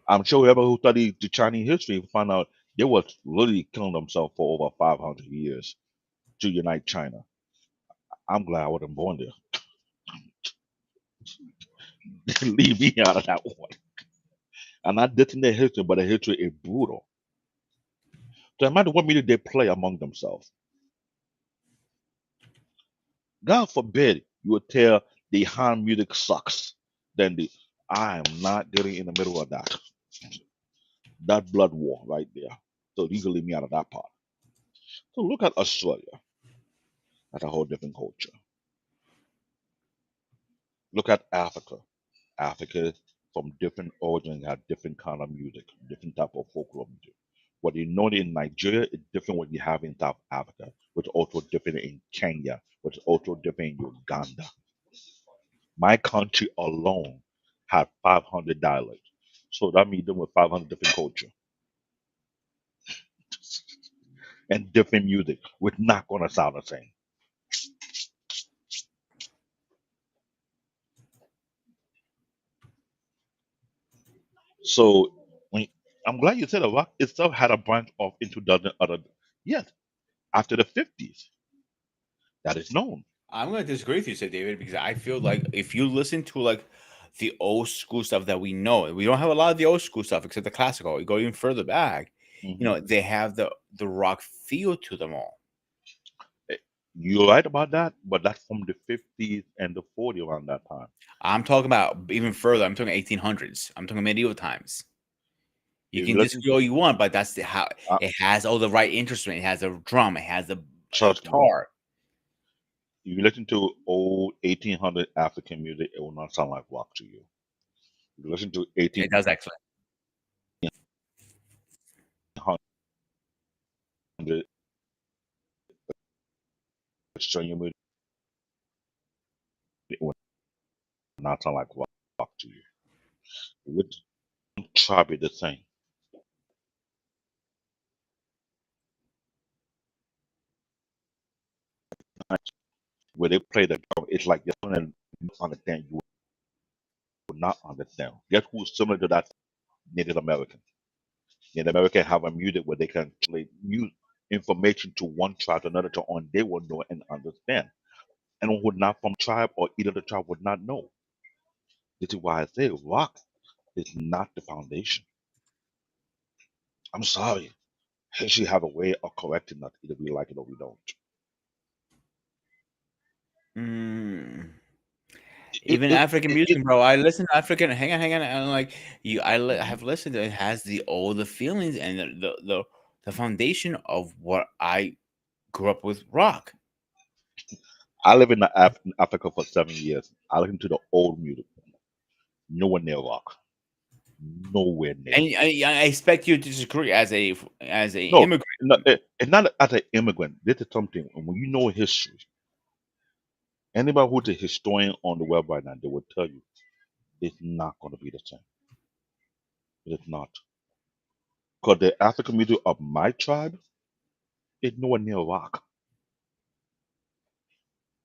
I'm sure whoever who studied the Chinese history will find out they was literally killing themselves for over 500 years to unite China. I'm glad I wasn't born there. Leave me out of that one. And not dissing their history, but their history is brutal. So imagine what music they play among themselves. God forbid you would tell the Han music sucks. Then I am not getting in the middle of that. That blood war right there. So you can leave me out of that part. So look at Australia. That's a whole different culture. Look at Africa. Africa from different origins have different kind of music, different type of folklore music. What you know in Nigeria is different what you have in South Africa, which is also different in Kenya, which is also different in Uganda. My country alone had 500 dialects. So that means there were 500 different culture and different music, which not gonna sound the same. So when, I'm glad you said the rock itself had a branch off into the other. Yes, after the 50s, that is known. I'm gonna disagree with you, say David, because I feel like if you listen to like the old school stuff that we know, we don't have a lot of the old school stuff except the classical. You go even further back, Hmm. they have the rock feel to them all. You're right about that, but that's from the 50s and the 40s around that time. I'm talking about even further. I'm talking 1800s. I'm talking medieval times. You If you can listen disagree to, all you want, but that's how uh, it has all the right instrument. It has a drum. It has a trust me, guitar. if you listen to old 1800 African music, it will not sound like rock to you. If you listen to It does actually. 1800 Australian music, it will not sound like rock to you. Which tribe is the same? Where they play the drum, it's like you're going to understand. You will not understand. Guess who's similar to that? Native American. Native American have a music where they can play music. information to one tribe to another tribe, and they will know and understand. And who not from tribe or either the tribe would not know. This is why I say rock is not the foundation. I'm sorry. She have a way of correcting that either we like it or we don't. Mm. It, Even it, African it, music, it, bro. I listen to African. Hang on. And like you, I have listened to it. Has all the feelings and the foundation of what I grew up with rock. I live in, in Africa for 7 years. I listen to the old music. Nowhere near rock. Nowhere near. And I expect you to disagree as a No, immigrant. no, it's not as an immigrant. This is something, and when you know history, anybody who's a historian on the web right now, they will tell you it's not going to be the same. It's not. Because the African music of my tribe is nowhere near rock.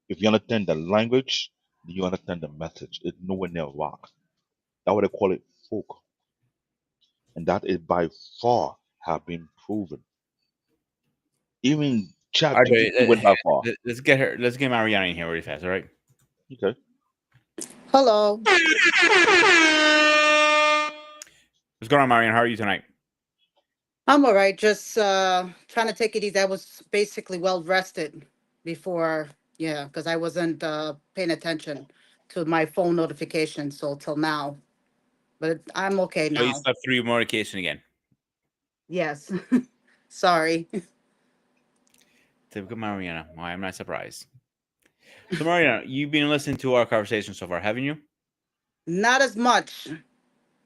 If you understand the language, you understand the message. It's nowhere near rock. That's what they call it folk. And that is by far have been proven. Even All Chat right, GPT went that far. let's get her. Let's get Mariana in here really fast. All right. Okay. Hello. What's going on, Mariana? How are you tonight? I'm all right. Just trying to take it easy. I was basically well rested before, yeah, because I wasn't paying attention to my phone notifications so till now. But I'm okay So you now. slept through your medication again. Yes. Sorry. Typical Mariana. Why I'm not surprised. So Mariana, you've been listening to our conversation so far, haven't you? Not as much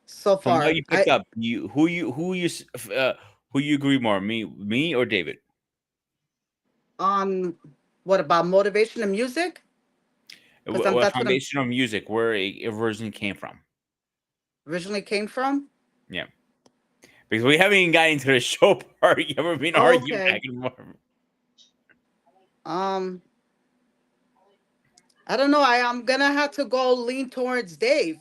so From what far. you picked up, who you agree more, me or David? What about motivation and music? Because What that's what I'm foundation of music, where it originally came from? originally came from. Yeah, because we haven't even gotten into the show part yet. We've been arguing Okay. back and forth. Um, I don't know. I'm gonna have to go lean towards Dave.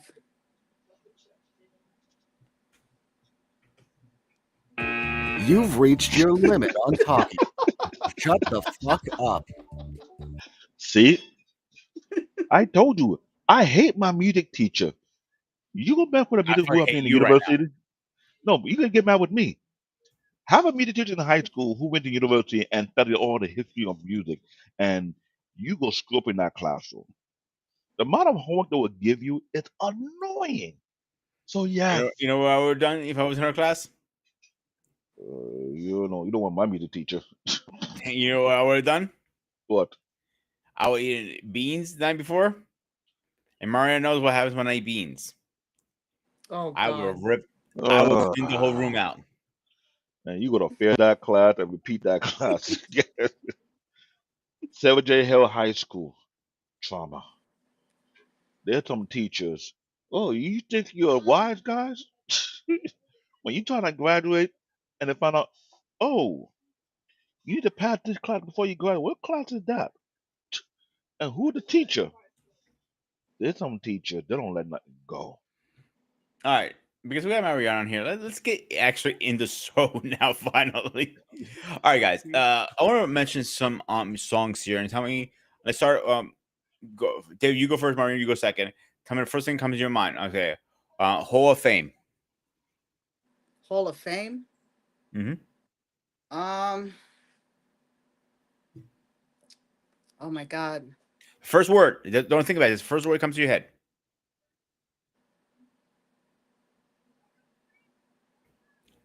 You've reached your limit on talking. Shut the fuck up. See, I told you, I hate my music teacher. You go back with a I music who up hate in the you right university. No, but you can get mad with me. Have a music teacher in high school who went to university and studied all the history of music, and you go screw up in that classroom. The amount of homework they will give you is annoying. So now. yes, You know what I would have done if I was in her class? you don't want my music teacher. You know what I would have done? What? I would eat beans the night before, and Mariana knows what happens when I eat beans. Oh I would God. rip. I would clean the whole room Ugh. out. And you gotta fail that class and repeat that class. 7J Hill High School trauma. There's some teachers. Oh, you think you're wise guys? When you try to graduate and they find out, oh, you need to pass this class before you graduate. What class is that? And who the teacher? There's some teachers, they don't let nothing go. All right, because we got Mariana on here. Let's get actually in the show now. Finally, all right, guys. I want to mention some songs here and tell me. Let's start. Go, Dave. You go first. Mariana, you go second. Tell me the first thing comes to your mind. Okay. Hall of Fame. Hall of Fame. Mm-hmm. Um. Oh my God. First word. Don't think about this. First word that comes to your head.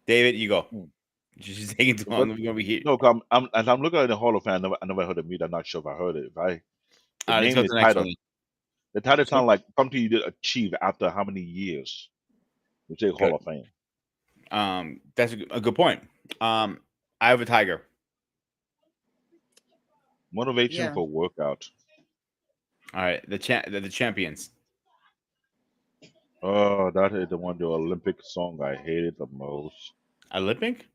David, you go. Hmm. She's taking too long. But We're gonna be here. no, as I'm looking at the Hall of Fame, I never heard of music. I'm not sure if I heard it. If I the Let's name go to is the next title. one. The title So- sounds like something you did achieve after how many years? We say Hall Good. of Fame. That's a good point. I have a tiger. Motivation Yeah. for workout. All right, the champions. Oh, that is the one, the Olympic song I hated the most. Olympic.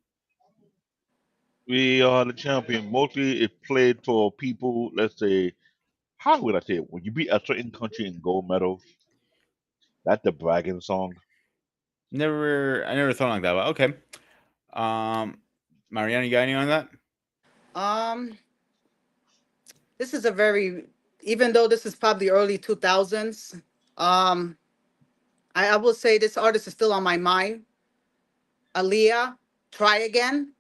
We are the champion. Mostly it played for people, let's say, how would I say it? When you beat a certain country in gold medals, that's the bragging song. I never thought like that. But okay. Mariana, you got any on that? Um, this is a very, even though this is probably early 2000s, um, I will say this artist is still on my mind. Aaliyah, Try Again.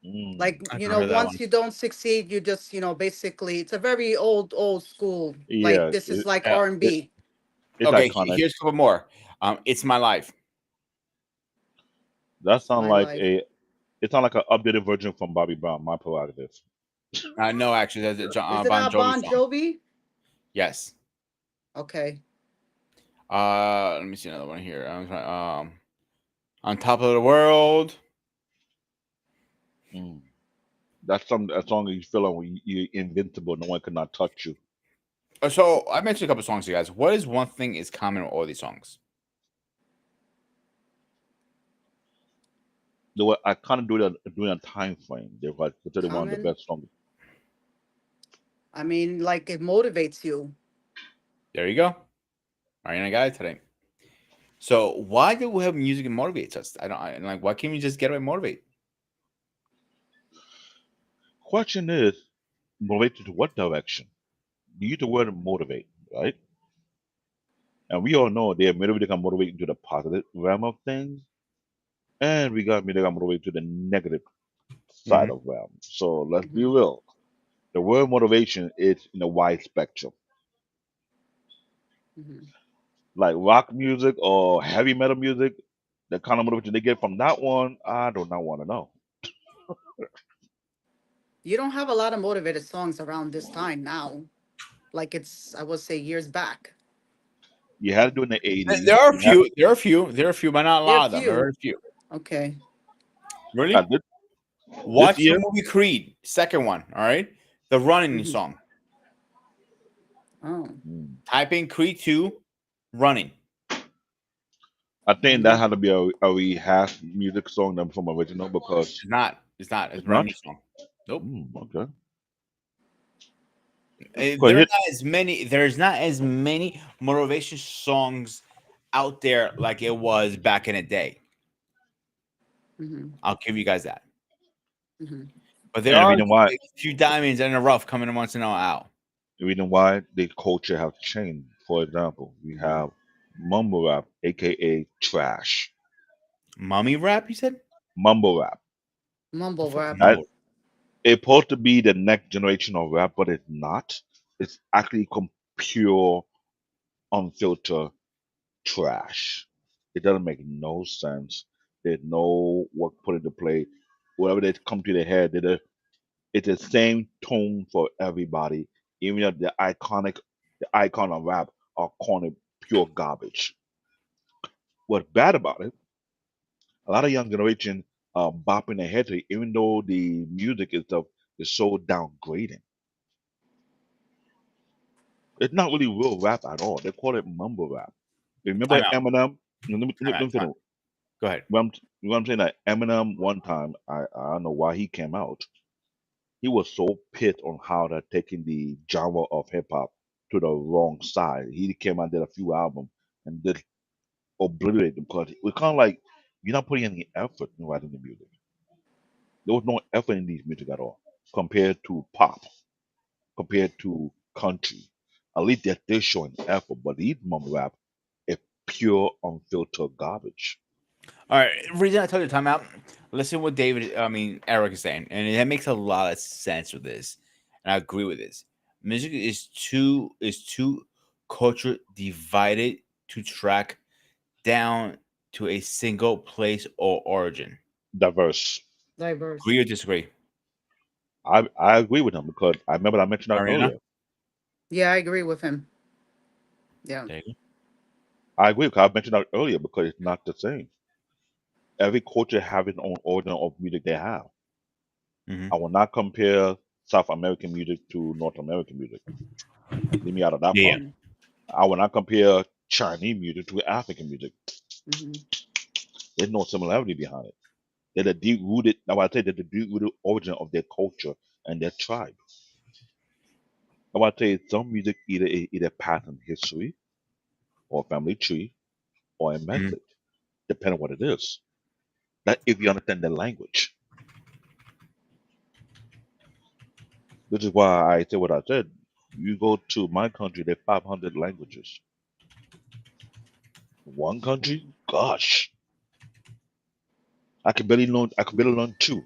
Mm. Like, I've never heard that one. once you don't succeed, you just, basically, it's a very old school. Yeah, Like, this is it, like Yeah. R&B. it's Okay, iconic. here's a couple more. It's My Life. That sounds My like life. it sounds like an updated version from Bobby Brown. My prerogative. No, actually, that's a Is it Bon not Jovi Bon song. Jovi? Yes. Okay. Let me see another one here. On Top of the World. Mm. That's a song you feel like when you're invincible. No one cannot touch you. So I mentioned a couple songs to you guys. What is one thing is common with all these songs? The way I kind of do that during a time frame. They're like considered one of the Common. best songs. I mean, like, it motivates you. There you go. Ariana got it today. So why do we have music that motivates us? Like. Why can't we just get away motivate? Question is, motivated to what direction? You use the word motivate, right? And we all know there are many that can motivate into the positive realm of things, and we got many that can motivate to the negative side Mhm. of realm. So let's be Mhm. real. The word motivation is in a wide spectrum. Mhm. Like rock music or heavy metal music, the kind of motivation they get from that one, I do not want to know. You don't have a lot of motivated songs around this time now. Like, it's, I would say, years back. You had to do it in the 80s. There are a You had, few. There are a few. There are a few, but not a There are lot of them. There are few. a few. Okay. Really? uh, this, this Watch the year, movie Creed, second one. All right, the running Mhm. song. Oh, mm, Type in Creed 2, running. I think that running. had to be a rehash music song than from original because It's not. It's not. It's it's a brand not. new song. Nope. Okay. There's Hit, not as many. There's not as many motivation songs out there like it was back in the day. Hmm. I'll give you guys that. Hmm. But there and are a few diamonds in the rough coming once in a while. the reason why the culture have changed. For example, we have mumble rap, aka trash. Mummy rap, you said? Mumble rap. Mumble rap. That Mumble. it's supposed to be the next generation of rap, but it's not. It's actually pure, unfiltered trash. It doesn't make no sense. There's no work put into play. Whatever they come to their head, it's the same tone for everybody. Even if the icon of rap are calling it pure garbage. What's bad about it? A lot of young generation are bopping their head to it, even though the music itself is so downgrading. It's not really real rap at all. They call it mumble rap. Remember Time out. Eminem? Let Time me out. Time finish. out. Go ahead. What I'm saying that Eminem one time, I don't know why he came out. He was so pissed on how they're taking the genre of hip hop to the wrong side. He came out did a few albums and did obliterate them because we kind of like you're not putting any effort in writing the music. There was no effort in these music at all compared to pop, compared to country. At least they're showing effort, but these mumble rap is pure unfiltered garbage. All right. Reason I told you to time out. Listen what Eric is saying. And that makes a lot of sense with this. And I agree with this. Music is too culture divided to track down to a single place or origin. Diverse. Diverse. Agree or disagree? I agree with him because I remember I mentioned that Ariana? earlier. Yeah, I agree with him. Yeah. There you I agree because I mentioned that earlier because it's not the same. Every culture have its own origin of music they have. go. I will not compare South American music to North American music. Leave me out of that Yeah, yeah. part. Hmm. I will not compare Chinese music to African music. Hmm. There's no similarity behind it. They're the deep rooted. Now I say they're the deep rooted origin of their culture and their tribe. Now I say some music either pattern history or family tree or a Mhm. message, depending on what it is. That if you understand the language. Which is why I said what I said. You go to my country, there are 500 languages. One country, gosh, I could barely learn two.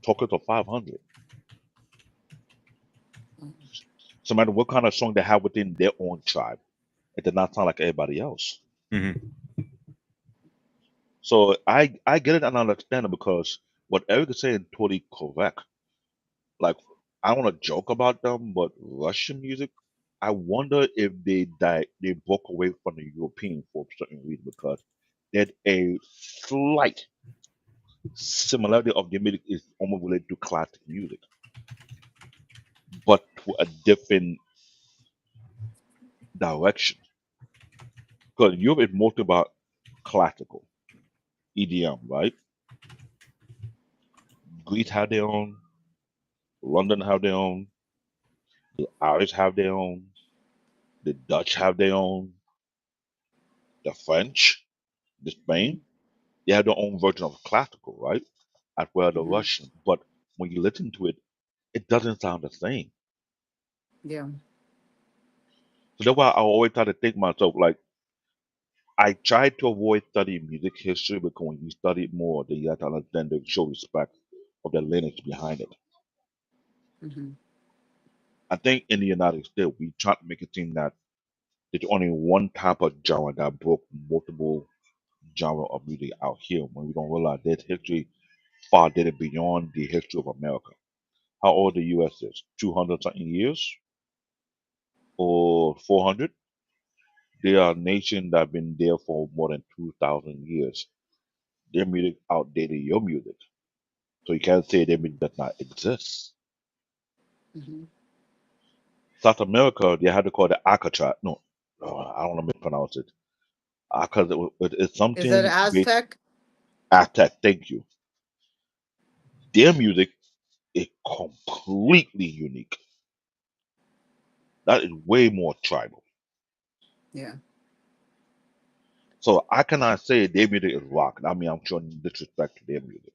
Talking to 500. So no matter what kind of song they have within their own tribe, it does not sound like everybody else. Hmm. So I get it and I understand it because what Eric is saying totally correct. Like I don't want to joke about them, but Russian music, I wonder if they broke away from the European for a certain reason because there's a slight similarity of the music is almost related to classic music, but to a different direction. Because Europe is mostly about classical EDM, right? Greece have their own, London have their own, the Irish have their own, the Dutch have their own, the French, the Spain, they have their own version of classical, right? As well as the Hmm. Russian. But when you listen to it, it doesn't sound the same. Yeah. So that's why I always try to think myself like I try to avoid studying music history because when you study it more, then you have to understand the show respect of the lineage behind it. Hmm. I think in the United States we try to make it seem that there's only one type of genre that broke multiple genre of music out here when we don't realize that history far dated beyond the history of America. How old the US is? 200 something years or 400? They are a nation that have been there for more than 2,000 years. Their music outdated your music. So you can't say their music does not exist. Hmm. South America, they had to call it Alcatraz. No, I don't want to mispronounce it. Because it's Is it something based Aztec? Aztec. Thank you. Their music is completely unique. That is way more tribal. Yeah. So I cannot say their music is rock. I mean, I'm showing disrespect to their music,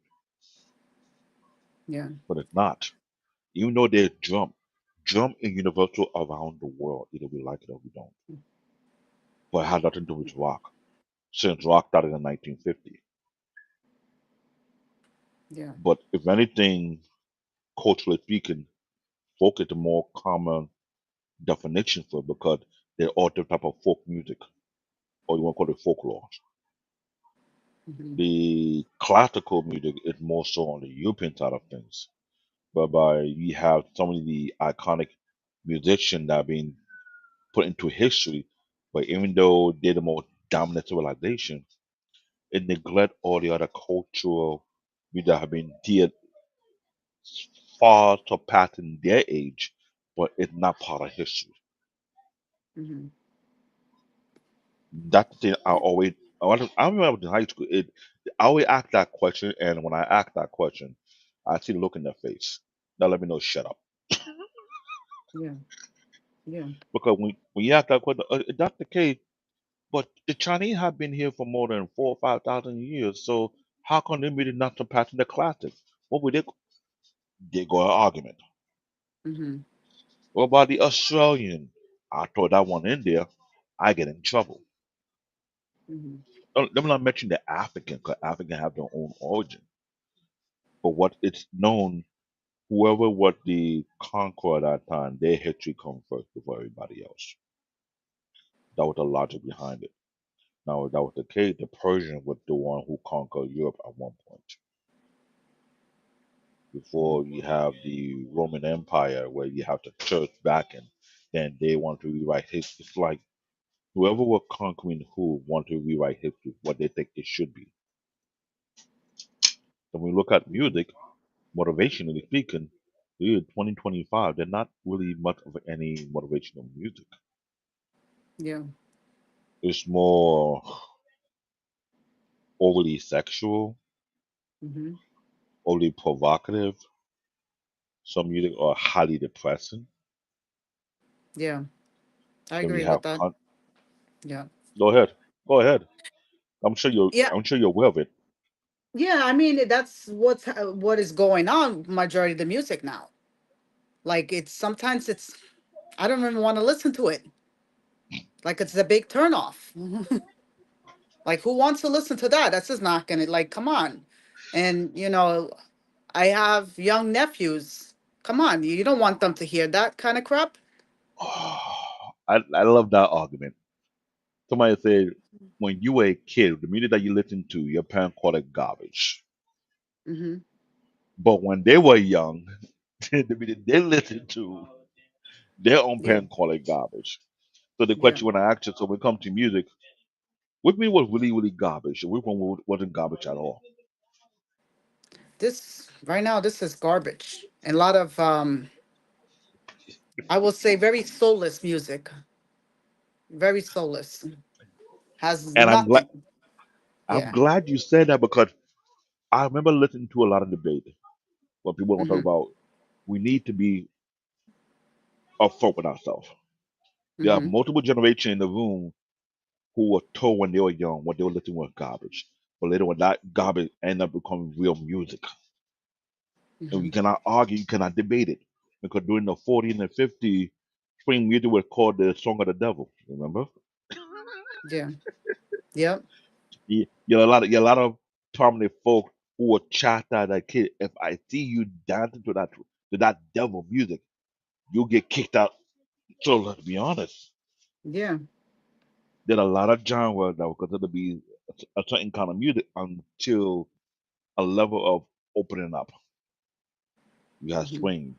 Yeah. but it's not. Even though there's drum is universal around the world, either we like it or we don't. But it has nothing to do with rock. Since rock started in 1950. Yeah. But if anything, culturally speaking, folk is a more common definition for it because they're all different type of folk music, or you want to call it folklore. Hmm. The classical music is more so on the European side of things, whereby you have some of the iconic musicians that have been put into history, but even though they're the most dominant civilization, it neglect all the other cultural music that have been dear far surpassing their age, but it's not part of history. Hmm. That's the thing I remember I was in high school. I always ask that question, and when I ask that question, I see the look in their face. Now let me know, shut up. Yeah. Yeah. Because when you ask that question, that's the case. But the Chinese have been here for more than 4 or 5 thousand years. So how come they really not surpassing the classics? What would they go an argument? Hmm. What about the Australian? I throw that one in there, I get in trouble. Hmm. Let me not mention the African, because African have their own origin. But what it's known, whoever was the conqueror at that time, their history comes first before everybody else. That was the logic behind it. Now, if that was the case, the Persian was the one who conquered Europe at one point. Before you have the Roman Empire, where you have the church back and then they want to rewrite history. It's like whoever was conquering who want to rewrite history, what they think it should be. So when we look at music, motivationally speaking, dude, 2025, they're not really much of any motivational music. Yeah. It's more overly sexual, Hmm. overly provocative. Some music are highly depressing. Yeah. I Then we agree have with that. Yeah. go ahead, go ahead. Yeah. I'm sure you're aware of it. Yeah. I mean, that's what is going on. Majority of the music now. Like it's sometimes it's I don't even want to listen to it. Like it's a big turnoff. Like who wants to listen to that? That's just not gonna like come on. And I have young nephews. Come on, you don't want them to hear that kind of crap. I love that argument. Somebody said when you were a kid, the music that you listened to, your parents called it garbage. Hmm. But when they were young, the music they listened to, their own Yeah, parents call it garbage. So the yeah. question when I asked you, so when it comes to music, which music was really, really garbage, and which one wasn't garbage at all? This right now, this is garbage. And a lot of I will say very soulless music. Very soulless. Has And nothing. I'm Yeah. glad you said that because I remember listening to a lot of debate where people want to talk Hmm. about we need to be upfront with ourselves. There are Hmm. multiple generations in the room who were told when they were young what they were listening was garbage. But later on that garbage ended up becoming real music. And Hmm. you cannot argue, you cannot debate it. Because during the 40s and the 50s, swing music was called the song of the devil. Remember? Yeah. Yep. You a lot of prominent folk who were chastised as a kid. If I see you dancing to that devil music, you'll get kicked out. So let's be honest. Yeah. There are a lot of genres that were considered to be a certain kind of music until a level of opening up. You have Hmm. swing,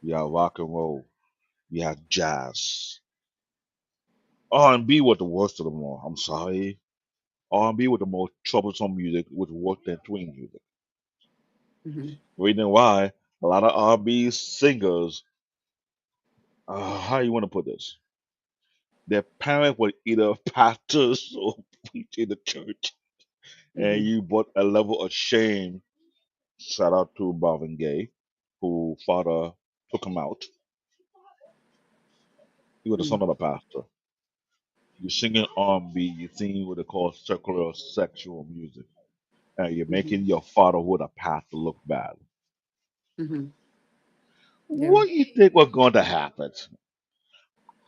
you have rock and roll, you have jazz. R&B was the worst of them all. I'm sorry. R&B was the most troublesome music, was worse than swing music. Hmm. Reason why a lot of R&B singers, how you want to put this? Their parents were either pastors or preach in the church, and Hmm. you brought a level of shame. Shout out to Marvin Gaye, who father took him out. He was the son Hmm. of a pastor. You're singing R&B, you're singing what they call secular sexual music, and you're Hmm. making your fatherhood a pastor look bad. Hmm. Yeah. What do you think was going to happen?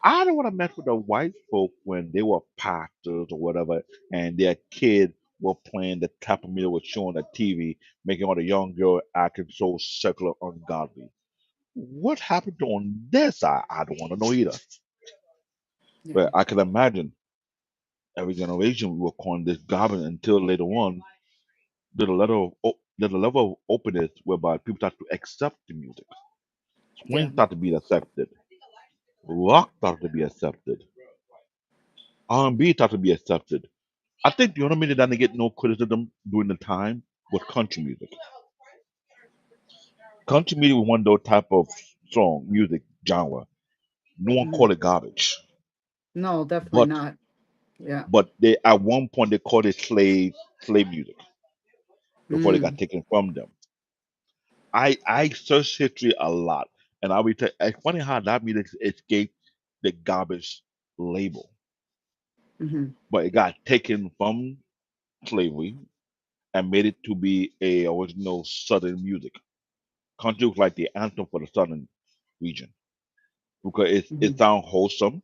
I don't want to mess with the white folk when they were pastors or whatever, and their kids were playing the type of music was showing on TV, making all the young girl acting so secular, ungodly. What happened on their side? I don't want to know either. Yeah. But I can imagine every generation we were calling this garbage until later on there's a level of openness whereby people start to accept the music. Yeah. Swing started to be accepted. Rock started to be accepted. R&B started to be accepted. I think the only music that didn't get no criticism during the time was country music. Country music was one of those type of song music genre. No one Hmm. called it garbage, No, definitely but not. Yeah. they at one point they called it slave music before they got Mm. taken from them. I searched history a lot, and I will tell. It's funny how that music escaped the garbage label, Hmm. but it got taken from slavery and made it to be a original Southern music. Country was like the anthem for the Southern region because it Hmm. sound wholesome.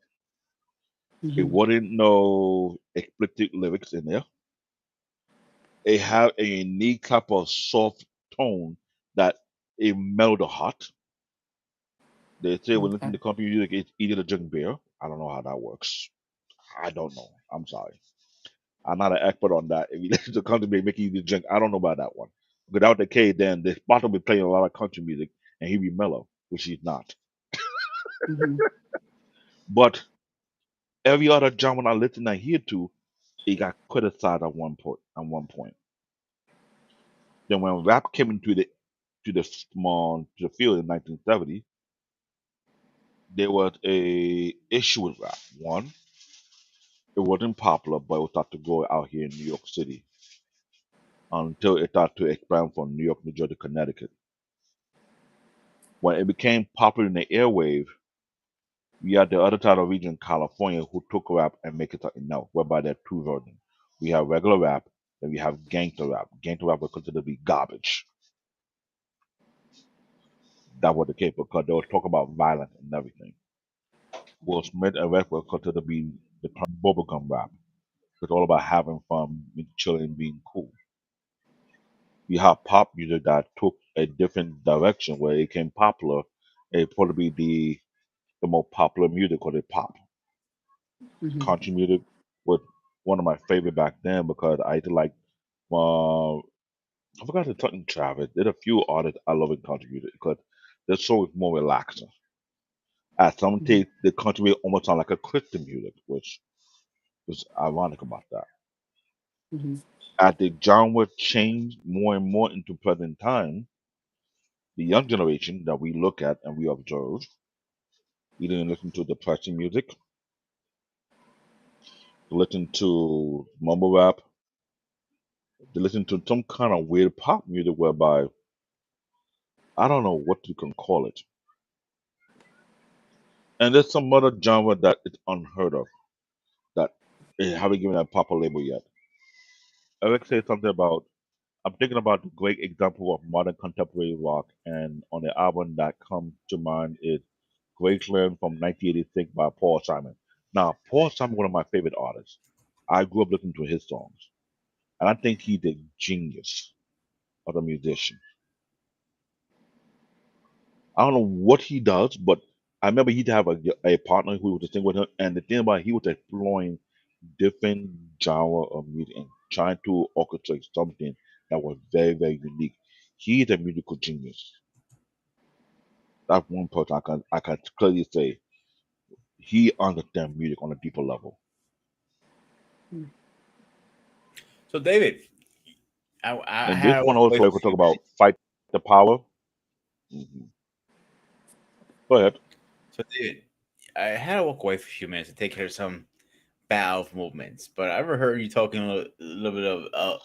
It Hmm. wasn't no explicit lyrics in there. It had a unique type of soft tone that it mellowed the heart. They say when listening Okay. to country music, it's easy to drink beer. I don't know how that works. I don't know. I'm sorry. I'm not an expert on that. If you listen to country music, make it easy to drink. I don't know about that one. Without the K, then the spot will be playing a lot of country music and he'd be mellow, which he's not. Hmm. But every other genre I listen and hear to, it got criticized at one point. At one point, then when rap came into the field in 1970, there was a issue with rap. One, it wasn't popular, but it was started to go out here in New York City until it started to expand from New York, New Jersey, Connecticut. When it became popular in the airwave, we had the other side of the region, California, who took rap and make it something else, whereby there are two versions. We have regular rap, and we have gangster rap. Gangster rap was considered to be garbage. that was the case because they were talking about violence and everything. Will Smith and Red were considered to be the prime bubblegum rap. It's all about having fun, being chilling, being cool. You have pop music that took a different direction where it became popular. It probably be the more popular music called it pop. Mhm. Country music was one of my favorite back then because I used to like I forgot to talk to Travis. There's a few artists I love in country music because their soul is more relaxing. At some Mhm. take the country music almost sound like a Christian music, which was ironic about that. Mhm. As the genre changed more and more into present time, the young generation that we look at and we observe, either listen to depressing music, listen to mumble rap, they listen to some kind of weird pop music whereby I don't know what you can call it. And there's some other genre that is unheard of that they haven't given a proper label yet. Eric said something about I'm thinking about the great example of modern contemporary rock, and on the album that comes to mind is Graceland from 1986 by Paul Simon. Now, Paul Simon, one of my favorite artists. I grew up listening to his songs, and I think he's a genius of a musician. I don't know what he does, but I remember he'd have a partner who would sing with him, and the thing about it, he was exploring different genre of music and trying to orchestrate something that was very, very unique. He's a musical genius. That's one person I can clearly say he understands music on a deeper level. Mhm. So, David, I And this had to one walk away also for I a could few talk about minutes. fight the power. hmm Go ahead. So, David, I had to walk away for a few minutes to take care of some valve movements. But I ever heard you talking a little bit of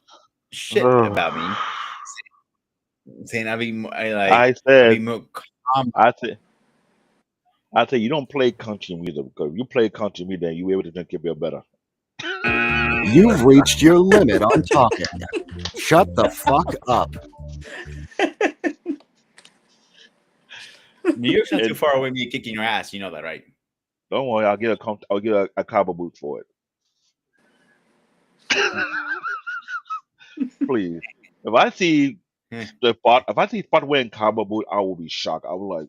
shit about me, saying I I be said, more calm. I said, I said, you don't play country music because if you play country music, then you able to drink your beer better. You've reached your limit on talking. Shut the fuck up. New York's not too And far away. Me kicking your ass, you know that, right? don't worry, I'll get a cowboy boot for it. Please. If I see if I see Spot wearing cowboy boot, I will be shocked. I will like,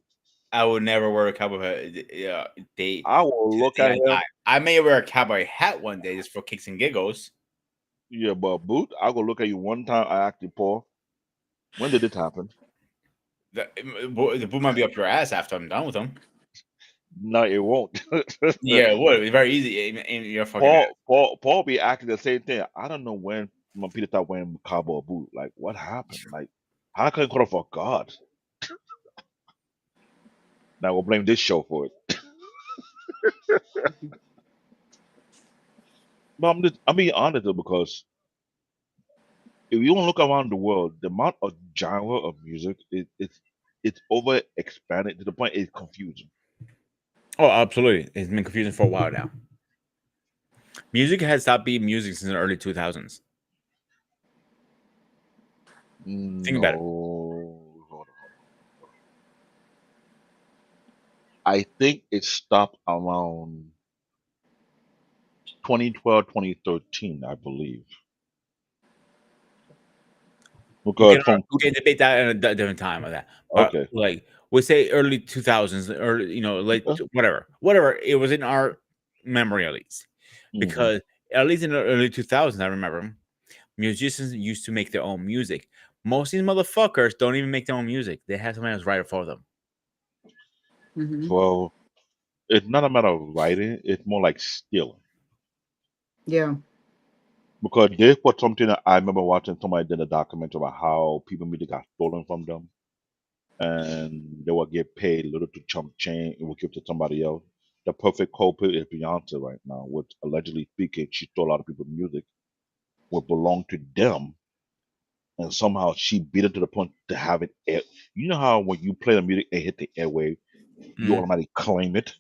I would never wear a cowboy hat. Day I will to look the day at I him. die. I may wear a cowboy hat one day just for kicks and giggles. Yeah, but boot, I go look at you one time. I actually Paul. When did it happen? The boot might be up your ass after I'm done with them. No, it won't. Yeah, it would. It's very easy in your fucking ass. Paul be acting the same thing. I don't know when Peter started wearing cowboy boot. Like, what happened? Like, how can I call for God? Now we'll blame this show for it. But I'm being honest though, because if you don't look around the world, the amount of genre of music it's over expanded to the point it's confusing. Oh, absolutely. It's been confusing for a while now. Music has stopped being music since the early 2000s. Think about it. No, hold on. I think it stopped around 2012, 2013, I believe. Because from We can debate that at a different time of that. But okay, like we say early 2000s or late uh, whatever it was in our memory at least. hmm Because at least in the early 2000s I remember musicians used to make their own music. Most of these motherfuckers don't even make their own music. They have someone else write it for them. Mhm. well, it's not a matter of writing; it's more like stealing. Yeah. Because this was something that I remember watching somebody did a documentary about how people music got stolen from them, and they would get paid a little to chump change and would give to somebody else. The perfect culprit is Beyonce right now, which allegedly speaking, she stole a lot of people's music, what belonged to them, and somehow she beat it to the point to have it air. You know how when you play the music and hit the airwave, you Mm. automatically claim it,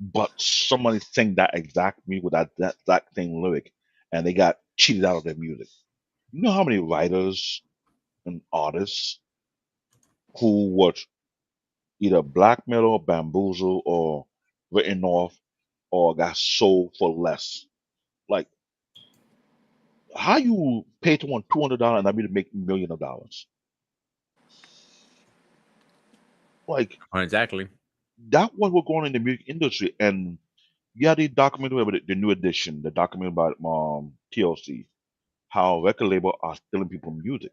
but somebody sang that exact music with that exact same lyric, and they got cheated out of their music. You know how many writers and artists who was either blackmail, bamboozle, or written off, or got sold for less. Like, how you pay someone $200 and I mean to make millions of dollars? Like, Oh, exactly. that what we're going in the music industry. And yeah, the documentary about the new edition, the documentary about TLC, how record label are stealing people music.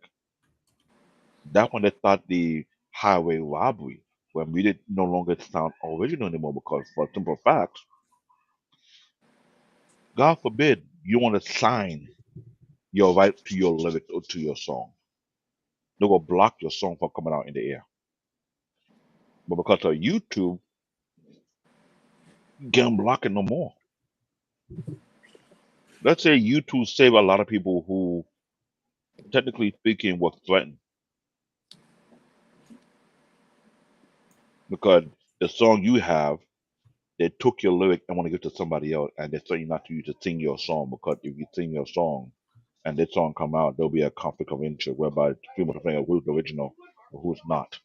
That's when they start the highway robbery, where music no longer sound original anymore because for simple facts, God forbid you want to sign your right to your lyrics or to your song. They will block your song from coming out in the air. But because of YouTube, you can't block it no more. Let's say YouTube save a lot of people who, technically speaking, were threatened because the song you have, they took your lyric and want to give it to somebody else, and they tell you not to use to sing your song because if you sing your song and that song come out, there'll be a conflict of interest whereby people can figure who's the original or who's not.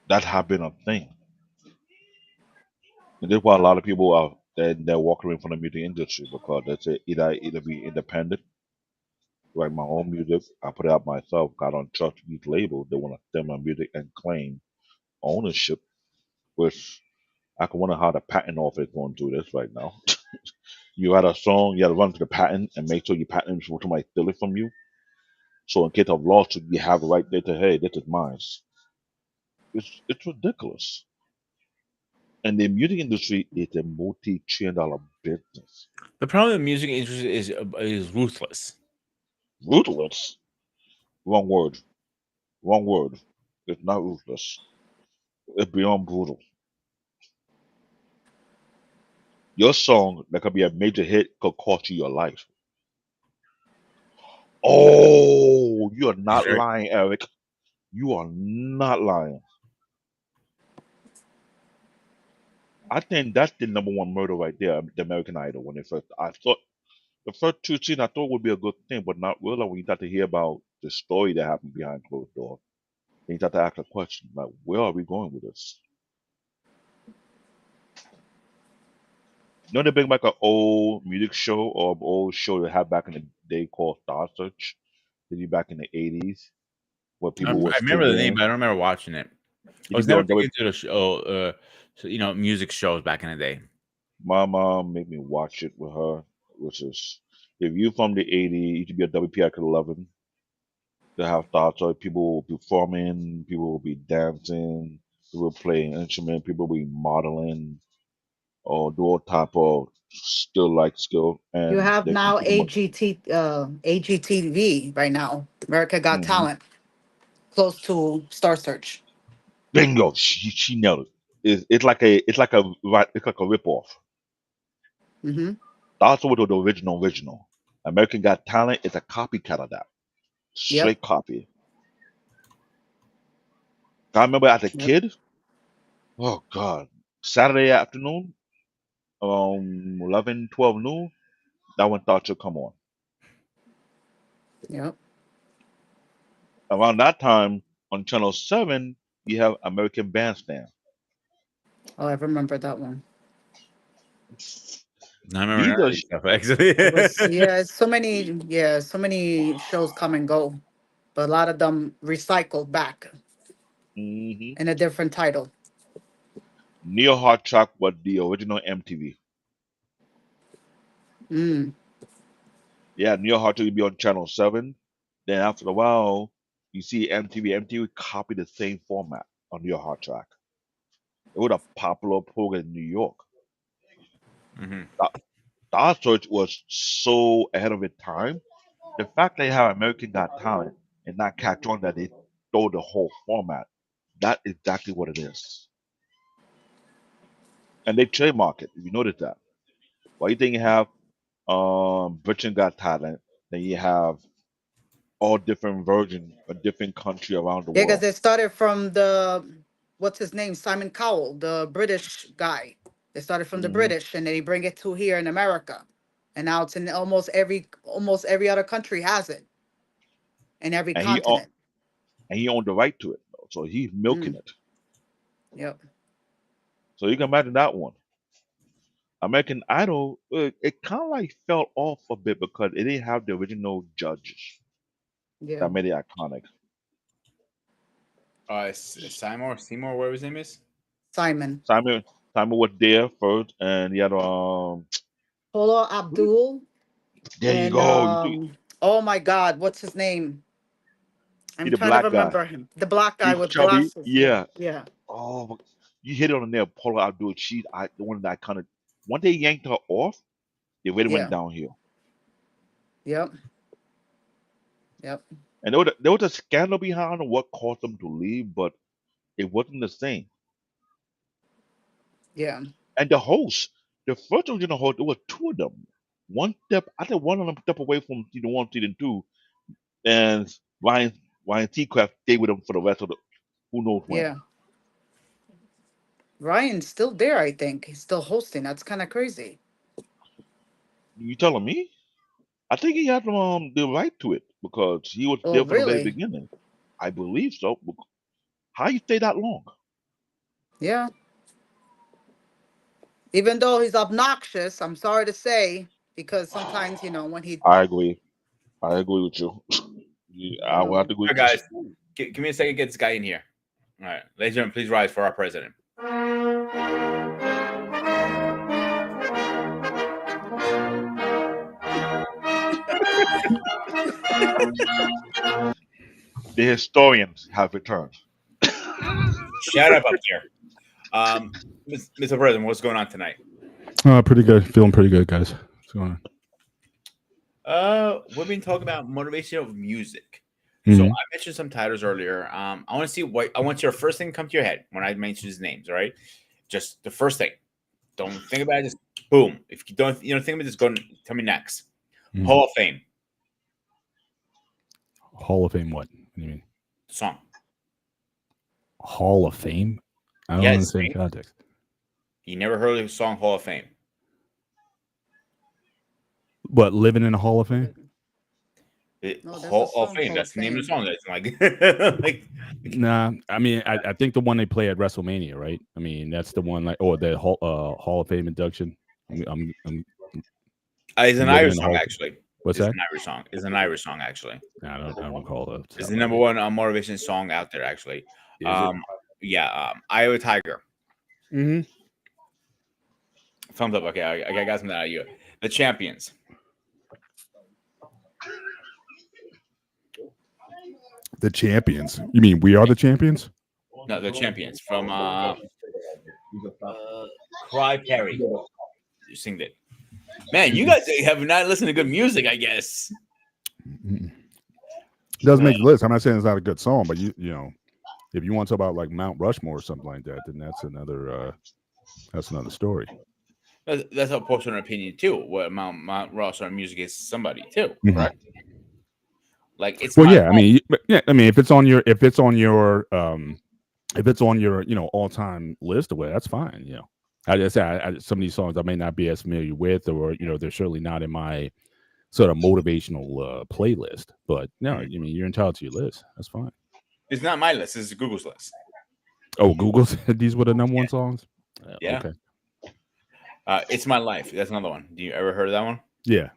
That has been a thing, and that's why a lot of people are they're walking away from the music industry because they say either be independent, write my own music, I put it out myself, got on trust these labels, they want to sell my music and claim ownership, which I can wonder how the patent office is going to do this right now. You had a song, you had to run to the patent and make sure your patent before somebody steal it from you. So in case of lawsuit, you have a right there to, hey, this is mine. It's ridiculous. And the music industry is a multi-trillion-dollar business. The problem with music industry is ruthless. Ruthless. Wrong word. Wrong word. It's not ruthless. It's beyond brutal. Your song that could be a major hit could cost you your life. Oh, you are not Sure. lying, Eric. You are not lying. I think that's the number one murder right there, the American Idol. When it first, I thought the first two seasons I thought would be a good thing, but not really when you start to hear about the story that happened behind closed doors. Then you start to ask a question like, where are we going with this? You know, they bring back an old music show or an old show they had back in the day called Star Search. They did back in the '80s, where I people were remember the name, singing. but I don't remember watching it. I It was could be never on big W. into the show, music shows back in the day. My mom made me watch it with her, which is if you from the '80s, it should be a WPIX 11. They have thoughts of people will be performing, people will be dancing, people will play an instrument, people will be modeling or do all type of skill, You and have they now compete them. AGTV right now, America Got Mm-hmm. Talent, close to Star Search. Bingo, she nailed it. It's like a rip off. Mm-hmm. That's what the original. American Got Talent is a copycat of that, Yep. straight copy. I remember as a Yep. kid. Oh God, Saturday afternoon, 11, 12 noon. That one thought should come on. Yep. Around that time on Channel 7, you have American Bandstand. Oh, I remember that one. I remember These none are, of these stuff actually. It was, yeah, so many shows come and go, but a lot of them recycled back hmm in a different title. Neo Hard Track was the original MTV. Mm. Yeah, Neo Hard Track would be on Channel 7. Then after a while, you see MTV. MTV copied the same format on Neo Hard Track. It was a popular program in New York. Mhm. Star Search was so ahead of its time. The fact they have American Got Talent and not catch on that they stole the whole format, that's exactly what it is. And they trademark it. If you notice that. Why you think you have Britain Got Talent, then you have all different versions of different country around the Yeah, because world. they started from the, what's his name, Simon Cowell, the British guy. They started from the hmm British, and then they bring it to here in America, and now it's in almost every other country has it, in every And he al- continent. and he owned the right to it. So he's milking it. Yep. So you can imagine that one. American Idol, it kind of like fell off a bit because it didn't have the original judges Yeah. that made it iconic. Seymour, whatever his name is. Simon. Simon was there first, and he had Paula Abdul. there you And go. oh my God, what's his name? I'm He the trying black to guy. remember him. The black guy He's with chubby. glasses. Yeah. Yeah. Oh, you hit it on there, Paula Abdul. She's the one that kind of once they yanked her off, it really Yeah. went downhill. Yep. Yep. And there was a scandal behind what caused them to leave, but it wasn't the same. Yeah. And the host, the first original host, there were two of them. I think one of them stepped away from season 1, season 2, and Ryan Seacrest stayed with them for the rest of the who knows when. Yeah. Ryan's still there, I think. He's still hosting. That's kind of crazy. You telling me? I think he had the right to it because he was Oh, there from the very really? beginning. I believe so. How you stay that long? Yeah. Even though he's obnoxious, I'm sorry to say, because sometimes, when he, I agree with you. I will have to agree All right, with guys, give me a second to get this guy in here. All right, ladies and gentlemen, please rise for our president. you. The historians have returned. Shut up there. Mr. President, what's going on tonight? Pretty good. Feeling pretty good, guys. What's going on? We've been talking about motivation of music. Mhm. So I mentioned some titles earlier. I want to see what I want your first thing to come to your head when I mention his names. All right, just the first thing. Don't think about it. Just boom. If you don't, think about it, just go and tell me next. Mhm. Hall of Fame Hall of Fame. What do you mean? song. Hall of Fame? I don't Yes, understand Fame. context. You never heard of the song Hall of Fame? What, living in a Hall of Fame? No, there's a Hall of song Fame. called That's the name of the Fame. song. That's like Nah, I mean, I think the one they play at WrestleMania, right? I mean, that's the one, or the Hall of Fame induction. I'm it's an Living Irish in song, Hall of- actually. what's It's that? an Irish song. It's an Irish song, actually. I don't call it. It's the number one motivation song out there, actually. Iowa Tiger. Mm-hmm. Thumbs up. Okay, I got something out of you. The Champions. The Champions. You mean We Are the Champions? No, the Champions from Cry Perry. You sing it. Man, you guys have not listened to good music, I guess. It doesn't make the list. I'm not saying it's not a good song, but you know, if you want to talk about like Mount Rushmore or something like that, then that's another story. That's a personal opinion too. What Mount Rushmore music is somebody too, Mhm. correct? Like it's Well, my yeah, fault. if it's on your all time list, well, that's fine. You know, I just say some of these songs I may not be as familiar with, or they're certainly not in my sort of motivational playlist. But no, I mean, you're entitled to your list. That's fine. It's not my list. This is Google's list. Oh, Google said these were the number one songs. Yeah. Okay. It's My Life. That's another one. Do you ever heard of that one? Yeah.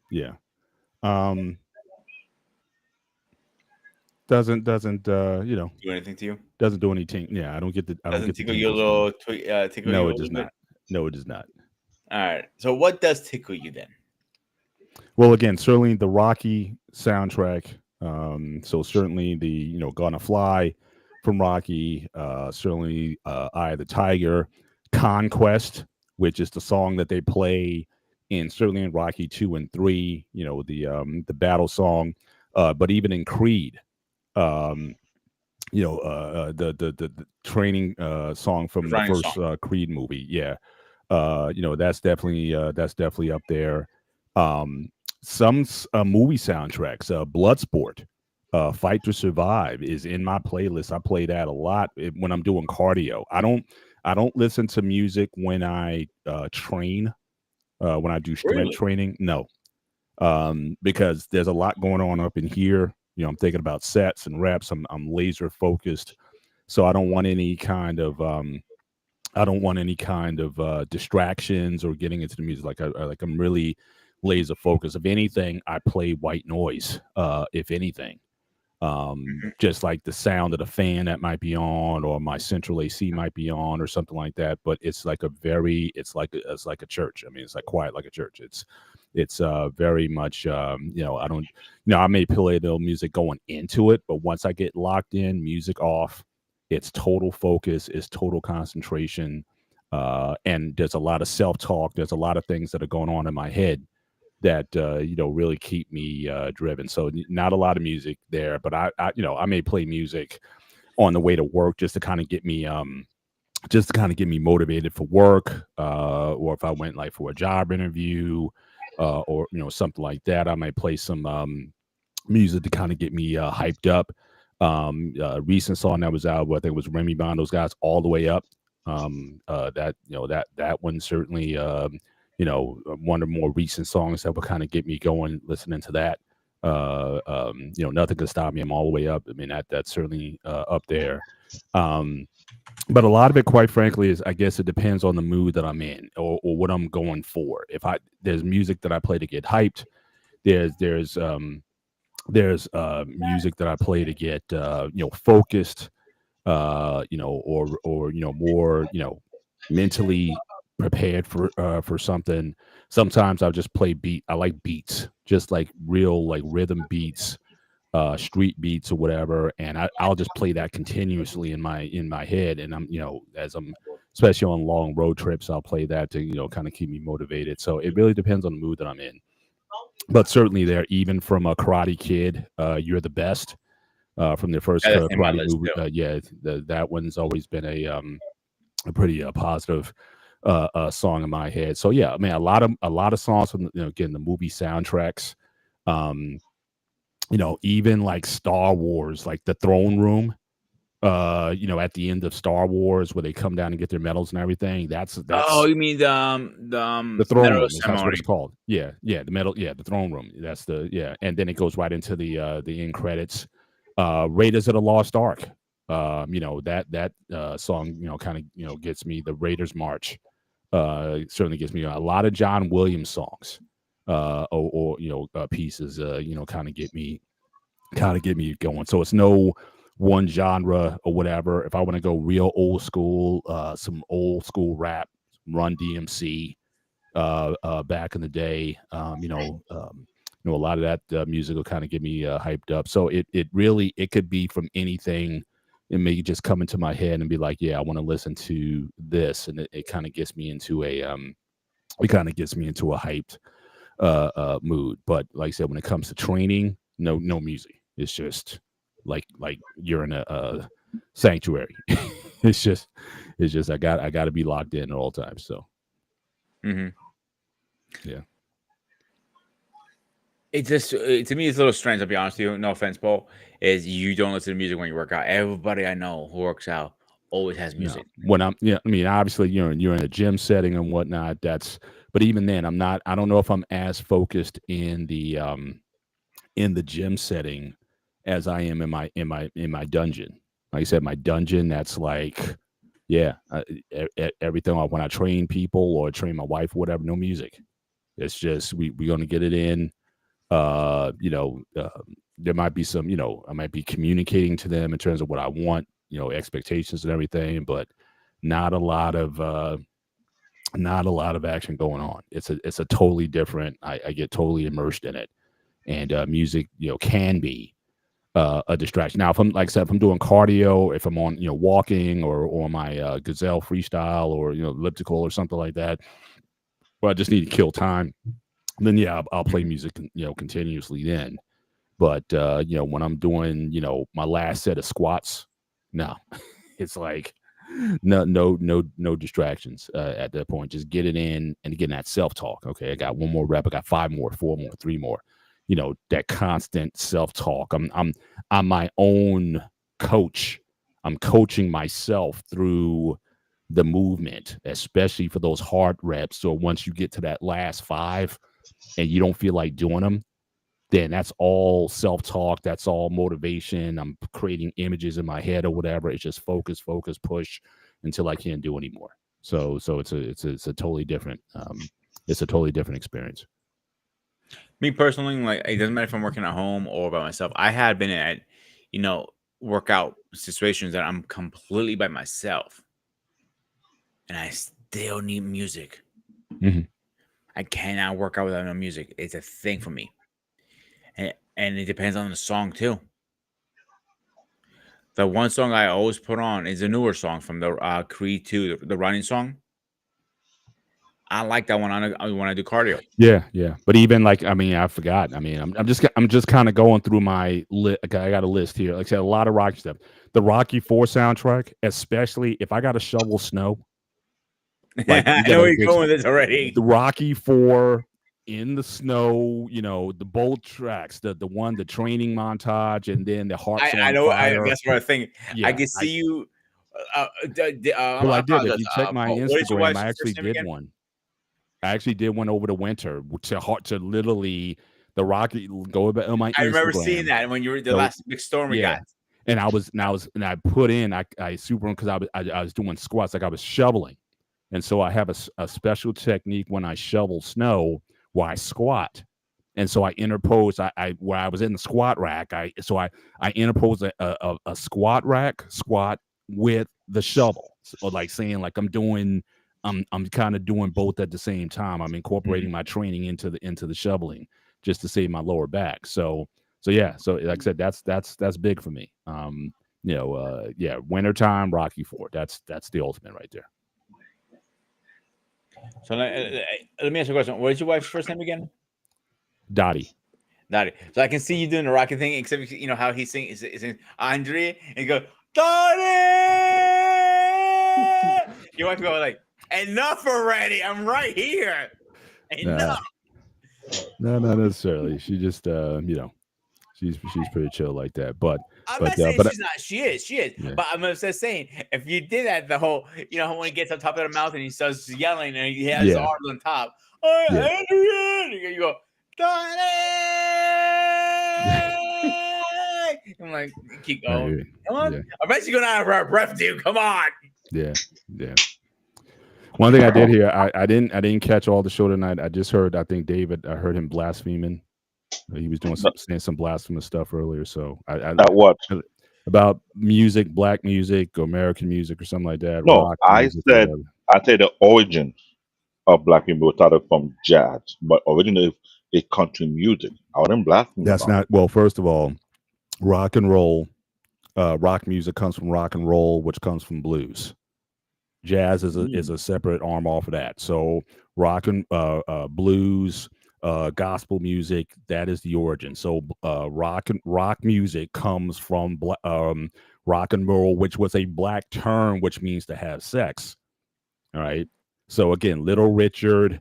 Doesn't Do anything to you? doesn't do anything. Yeah, I don't get the. I don't Doesn't get the tickle your tingles from little it. tickle No, you it a does little bit? not. No, it does not. All right. So what does tickle you then? Well, again, certainly the Rocky soundtrack. So certainly the Gonna Fly from Rocky. Certainly Eye of the Tiger, Conquest, which is the song that they play certainly in Rocky 2 and 3. The battle song. But even in Creed, the training song from the Training first Creed movie. Yeah. That's definitely up there. Some movie soundtracks, Bloodsport, Fight to Survive is in my playlist. I play that a lot when I'm doing cardio. I don't listen to music when I train, when I do strength Really? training. No, because there's a lot going on up in here. I'm thinking about sets and reps. I'm laser focused, so I don't want any kind of distractions or getting into the music. I'm really laser focused. If anything, I play white noise. If anything, just like the sound of the fan that might be on, or my central AC might be on, or something like that. But it's like it's like a church. I mean, it's like quiet like a church. It's very much I don't I may play the music going into it, but once I get locked in, music off, it's total focus, it's total concentration, and there's a lot of self-talk. There's a lot of things that are going on in my head that really keep me driven. So not a lot of music there, but I may play music on the way to work just to kind of get me motivated for work, or if I went like for a job interview, or something like that, I might play some music to kind of get me hyped up. Recent song that was out, I think it was Remy Ma, those guys, All the Way Up. That one certainly one of the more recent songs that would kind of get me going listening to that. Nothing Can Stop Me, I'm All the Way Up. I mean, that's certainly up there. But a lot of it, quite frankly, is, I guess it depends on the mood that I'm in, or what I'm going for. There's music that I play to get hyped. There's music that I play to get focused, or more mentally prepared for something. Sometimes I'll just play beat. I like beats, just like real like rhythm beats, street beats or whatever, and I'll just play that continuously in my head. And I'm as I'm especially on long road trips, I'll play that to kind of keep me motivated. So it really depends on the mood that I'm in. But certainly there, even from a Karate Kid, You're the Best, from the first Karate movie. That one's always been a pretty positive song in my head. So yeah, I mean, a lot of songs from again the movie soundtracks. Even like Star Wars, like the Throne Room. At the end of Star Wars, where they come down and get their medals and everything. That's Oh, you mean the Throne Room. That's what it's called. Yeah, the Throne Room. That's and then it goes right into the end credits. Raiders of the Lost Ark. That song kind of gets me. The Raiders March certainly gets me. A lot of John Williams songs or pieces kind of get me going. So it's no one genre or whatever. If I want to go real old school, some old school rap, Run DMC back in the day, a lot of that music will kind of get me hyped up. So it really could be from anything. It may just come into my head and be like, yeah, I want to listen to this, and it kind of gets me into a hyped mood. But like I said, when it comes to training, no music. It's just like you're in a sanctuary. it's just I got to be locked in at all times. So yeah. It just to me it's a little strange. I'll be honest with you. No offense, Paul. Is you don't listen to music when you work out. Everybody I know who works out always has music. When I mean, obviously you're in a gym setting and whatnot. But even then, I don't know if I'm as focused in the gym setting as I am in my dungeon. Like I said, my dungeon, that's like, everything. When I train people or train my wife or whatever, no music. It's just we're gonna get it in. There might be some, I might be communicating to them in terms of what I want, expectations and everything, but not a lot of action going on. It's a totally different. I get totally immersed in it, and music, can be a distraction. Now, if I'm doing cardio, if I'm on, walking or my Gazelle freestyle or elliptical or something like that, where I just need to kill time, then I'll play music continuously then. But when I'm doing my last set of squats, no, it's like no distractions at that point. Just get it in, and again, that self-talk. Okay, I got one more rep, I got 5 more, 4 more, 3 more. That constant self-talk. I'm my own coach. I'm coaching myself through the movement, especially for those hard reps. So once you get to that last 5 and you don't feel like doing them, then that's all self-talk. That's all motivation. I'm creating images in my head or whatever. It's just focus, push until I can't do anymore. So it's a totally different it's a totally different experience. Me personally, like it doesn't matter if I'm working at home or by myself. I had been at, workout situations that I'm completely by myself, and I still need music. Mhm. I cannot work out without no music. It's a thing for me, and it depends on the song too. The one song I always put on is a newer song from the Creed 2, the running song. I like that one when I do cardio. Yeah. But even like, I mean, I forgot. I mean, I'm just kind of going through my list. I got a list here. Like I said, a lot of Rocky stuff. The Rocky 4 soundtrack, especially if I got to shovel snow. Like I know where you're going with this already. The Rocky 4 in the snow, the bolt tracks, the training montage, and then the hearts I on know. fire. That's what I think. Yeah, I can see you. Well, I did. If you check my Paul, what is your Instagram, wife's I actually first name did again? one. I actually did one over the winter to literally the Rocky go on my Instagram. I remember seeing that when you were the last big storm we got. And I put in I super because I was doing squats, like I was shoveling, and so I have a special technique when I shovel snow where I squat, and so I interpose. I where I was in the squat rack, I interpose a squat with the shovel, so like saying like I'm kind of doing both at the same time. I'm incorporating my training into the shoveling just to save my lower back. So yeah. So like I said, that's big for me. Wintertime, Rocky 4. That's the ultimate right there. So let me ask you a question. What is your wife's first name again? Dottie. So I can see you doing the Rocky thing, except how he sings Andre and you go Dottie. Your wife go like, enough already. I'm right here. Enough. No, not necessarily. She just she's pretty chill like that. But I'm not saying she's not. She is. Yeah. But I'm just saying, if you did that, the whole, when he gets on top of the mouth and he starts yelling and he has his arms on top, Adrian, you go, Donnie! I'm like, keep going. Come on. Yeah. I bet you're going out of our breath, dude. Come on. Yeah. One thing I did hear, I didn't catch all the show tonight. I just heard, I think David, I heard him blaspheming. He was saying some blasphemous stuff earlier. So what? About music, black music, American music, or something like that. No, rock I music, said the origin of black people started from jazz, but originally it's country music. I didn't blaspheme. That's not well. First of all, rock and roll, rock music comes from rock and roll, which comes from blues. Jazz is a separate arm off of that. So rock and blues, gospel music, that is the origin. So rock music comes from rock and roll, which was a black term, which means to have sex. All right. So again, Little Richard,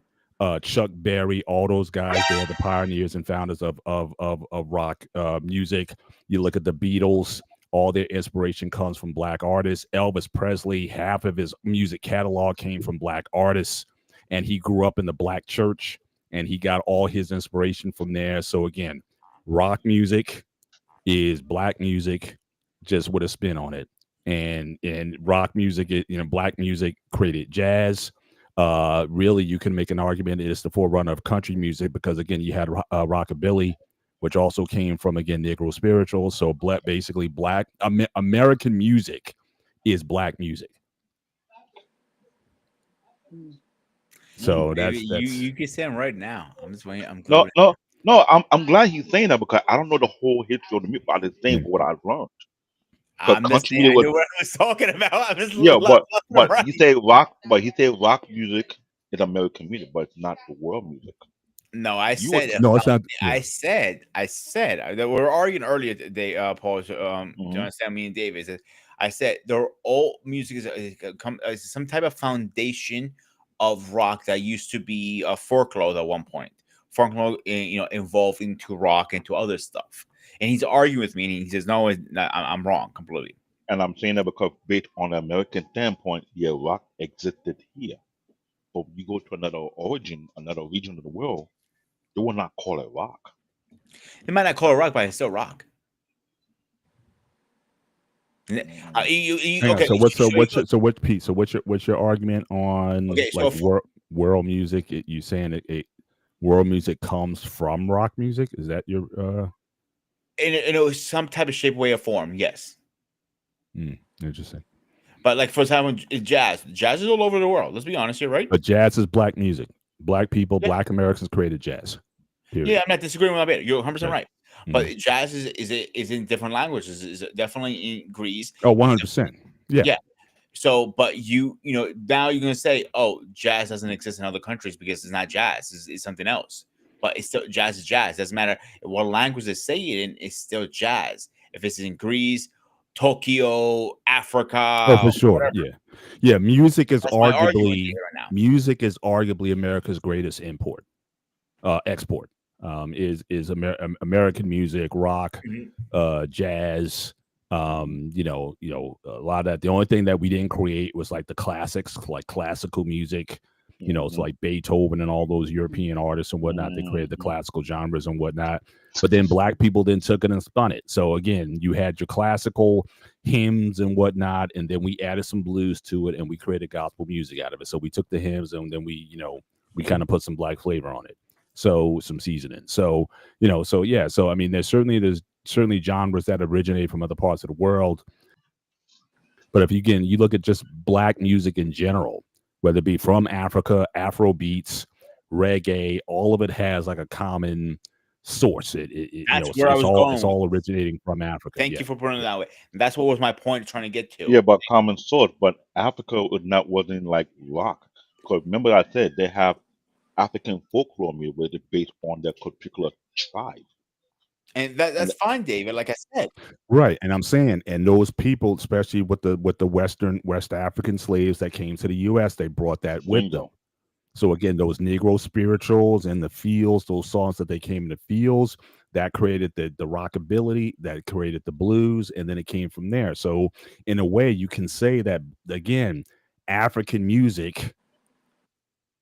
Chuck Berry, all those guys, they are the pioneers and founders of rock music. You look at the Beatles. All their inspiration comes from black artists. Elvis Presley, half of his music catalog came from black artists, and he grew up in the black church, and he got all his inspiration from there. So again, rock music is black music, just with a spin on it. And rock music, black music created jazz. Really, you can make an argument it's the forerunner of country music because again, you had rockabilly, which also came from, again, Negro spiritual. So basically black American music is black music. So that's you can say I'm right now. I'm just waiting. No. I'm glad he's saying that because I don't know the whole history of the music, but I'm just saying what I've learned. I'm just saying, I knew what I was talking about. But you say rock, rock music is American music, but it's not the world music. No, I said no, it's not. I said that we were arguing earlier today, Paul. Do you understand me and David? I said they're all music is some type of foundation of rock that used to be folklore at one point. Folklore, evolved into rock and to other stuff. And he's arguing with me, and he says, "No, I'm wrong completely." And I'm saying that because based on the American standpoint, rock existed here. But when you go to another region of the world, they will not call it rock. They might not call it rock, but it's still rock. Hang on, so what's Pete? So what's your argument on like world music? You saying it world music comes from rock music? Is that your in some type of shape, way, or form? Yes. Interesting. But like for example, jazz is all over the world. Let's be honest here, right? But jazz is black music. Black people, Black Americans created jazz. Period. Yeah, I'm not disagreeing with that. You're 100% right. But jazz is in different languages. Is definitely in Greece. Oh, 100%. Yeah. So, but you know, now you're gonna say, oh, jazz doesn't exist in other countries because it's not jazz. It's something else. But it's still jazz is jazz. Doesn't matter what language they say it in. It's still jazz. If it's in Greece, Tokyo, Africa. Oh, for sure. Yeah. Music is That's my argument arguably here right now. music is arguably America's greatest export. Is American music, rock, jazz. You know, a lot of that. The only thing that we didn't create was like the classics, like classical music. You know, it's like Beethoven and all those European artists and whatnot. They created the classical genres and whatnot. But then black people then took it and spun it. So again, you had your classical hymns and whatnot, and then we added some blues to it, and we created gospel music out of it. So we took the hymns and then we kind of put some black flavor on it. So some seasoning. So so I mean, there's certainly genres that originate from other parts of the world. But if you look at just black music in general, whether it be from Africa, Afro beats, reggae, all of it has like a common source. It's all originating from Africa. Thank you for putting it that way. And that's what was my point trying to get to. Yeah, but common source. But Africa wasn't like rock. Because remember I said they have African folklore music where it's based on their particular tribe. And that's fine, David. Like I said, right. And I'm saying, and those people, especially with the West African slaves that came to the U.S., they brought that with them. So again, those Negro spirituals and the fields, those songs that they came in the fields, that created the rockabilly, that created the blues, and then it came from there. So in a way, you can say that again, African music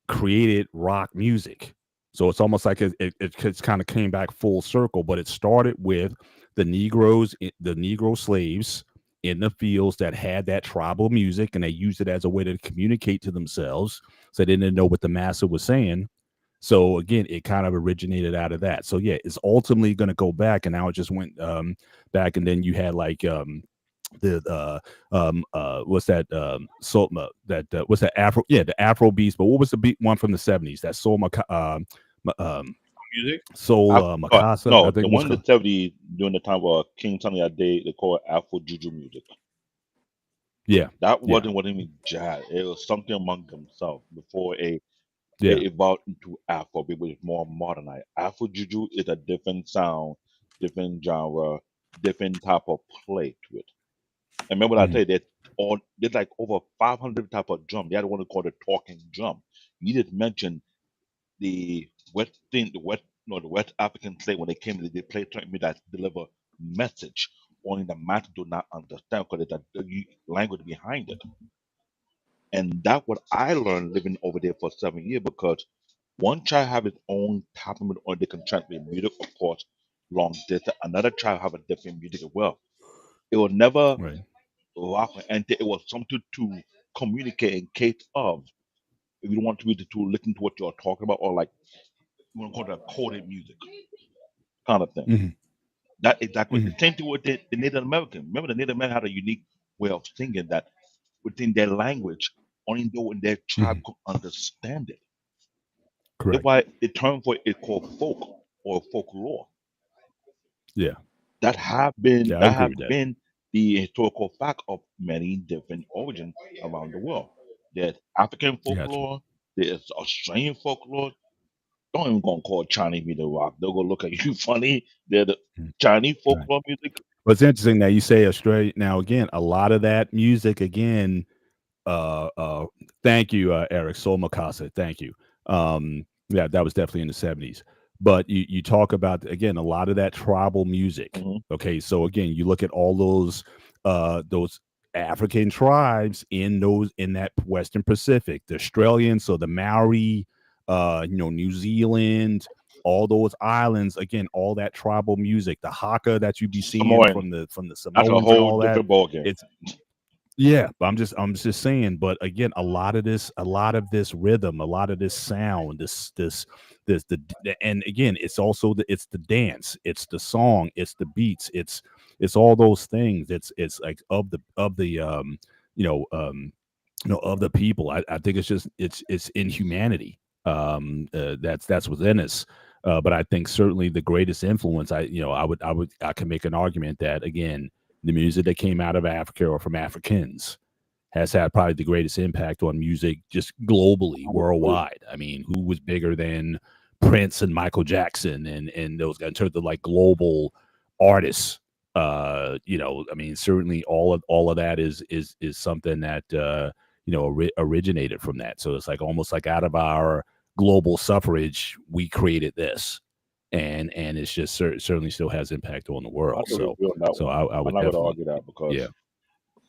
created rock music. So it's almost like it's kind of came back full circle, but it started with the Negro slaves in the fields that had that tribal music, and they used it as a way to communicate to themselves. So they didn't know what the master was saying. So again, it kind of originated out of that. So yeah, it's ultimately going to go back, and now it just went back, and then you had like what's that what's that Afro the Afro beats, but what was the beat one from the 70s, that soul music Makasa? No, I think the one in the 70s during the time of King Tony Ade, they call it Afro Juju music. That wasn't what they mean jazz. It was something among themselves before it evolved into Afro. It was more modernized. Afro Juju is a different sound, different genre, different type of play to it. And remember what I said, there's like over 500 type of drum. They had one called the talking drum. You just mentioned the West African slave when they came, they played something that deliver message. Only the master do not understand because there's a language behind it. And that's what I learned living over there for 7 years, because one tribe have its own type of music, or they can transmit music, of course, long distance. Another tribe have a different music as well. It was never rock, and it was something to communicate in case of if you don't want to be to listen to what you're talking about, or like you want to call it coded music kind of thing. That exactly the same thing with the Native American. Remember, the Native American had a unique way of singing that within their language, only though in their tribe could understand it. That's why the term for it called folk or folklore. That have been been the historical fact of many different origins around the world. There's African folklore, there's Australian folklore. Don't even gonna call Chinese music rock. They'll go look at you funny. They're the Chinese folklore music. But it's interesting that you say Australia. Now again, a lot of that music again. Thank you, Eric. Soul Makasa. Thank you. That was definitely in the 70s. But you talk about again a lot of that tribal music. Okay, so again, you look at all those African tribes in that Western Pacific, the Australians, so the Maori, New Zealand, all those islands, again, all that tribal music, the haka that you be seeing Samoan. from the That's a Samoans and whole all that. different ballgame. It's yeah, but I'm just saying. But again, a lot of this rhythm, a lot of this sound, and again, it's also it's the dance, it's the song, it's the beats, it's all those things. It's like of the you know of the people. I think it's just it's inhumanity that's within us. But I think certainly the greatest influence, I can make an argument that again, the music that came out of Africa or from Africans has had probably the greatest impact on music just globally, worldwide. I mean, who was bigger than Prince and Michael Jackson and those guys in terms of like global artists? I mean, certainly all of that is something that originated from that. So it's like almost like out of our global suffrage, we created this. And it's just certainly still has impact on the I world. totally agree on that So one. I I'm would not going to definitely, argue that because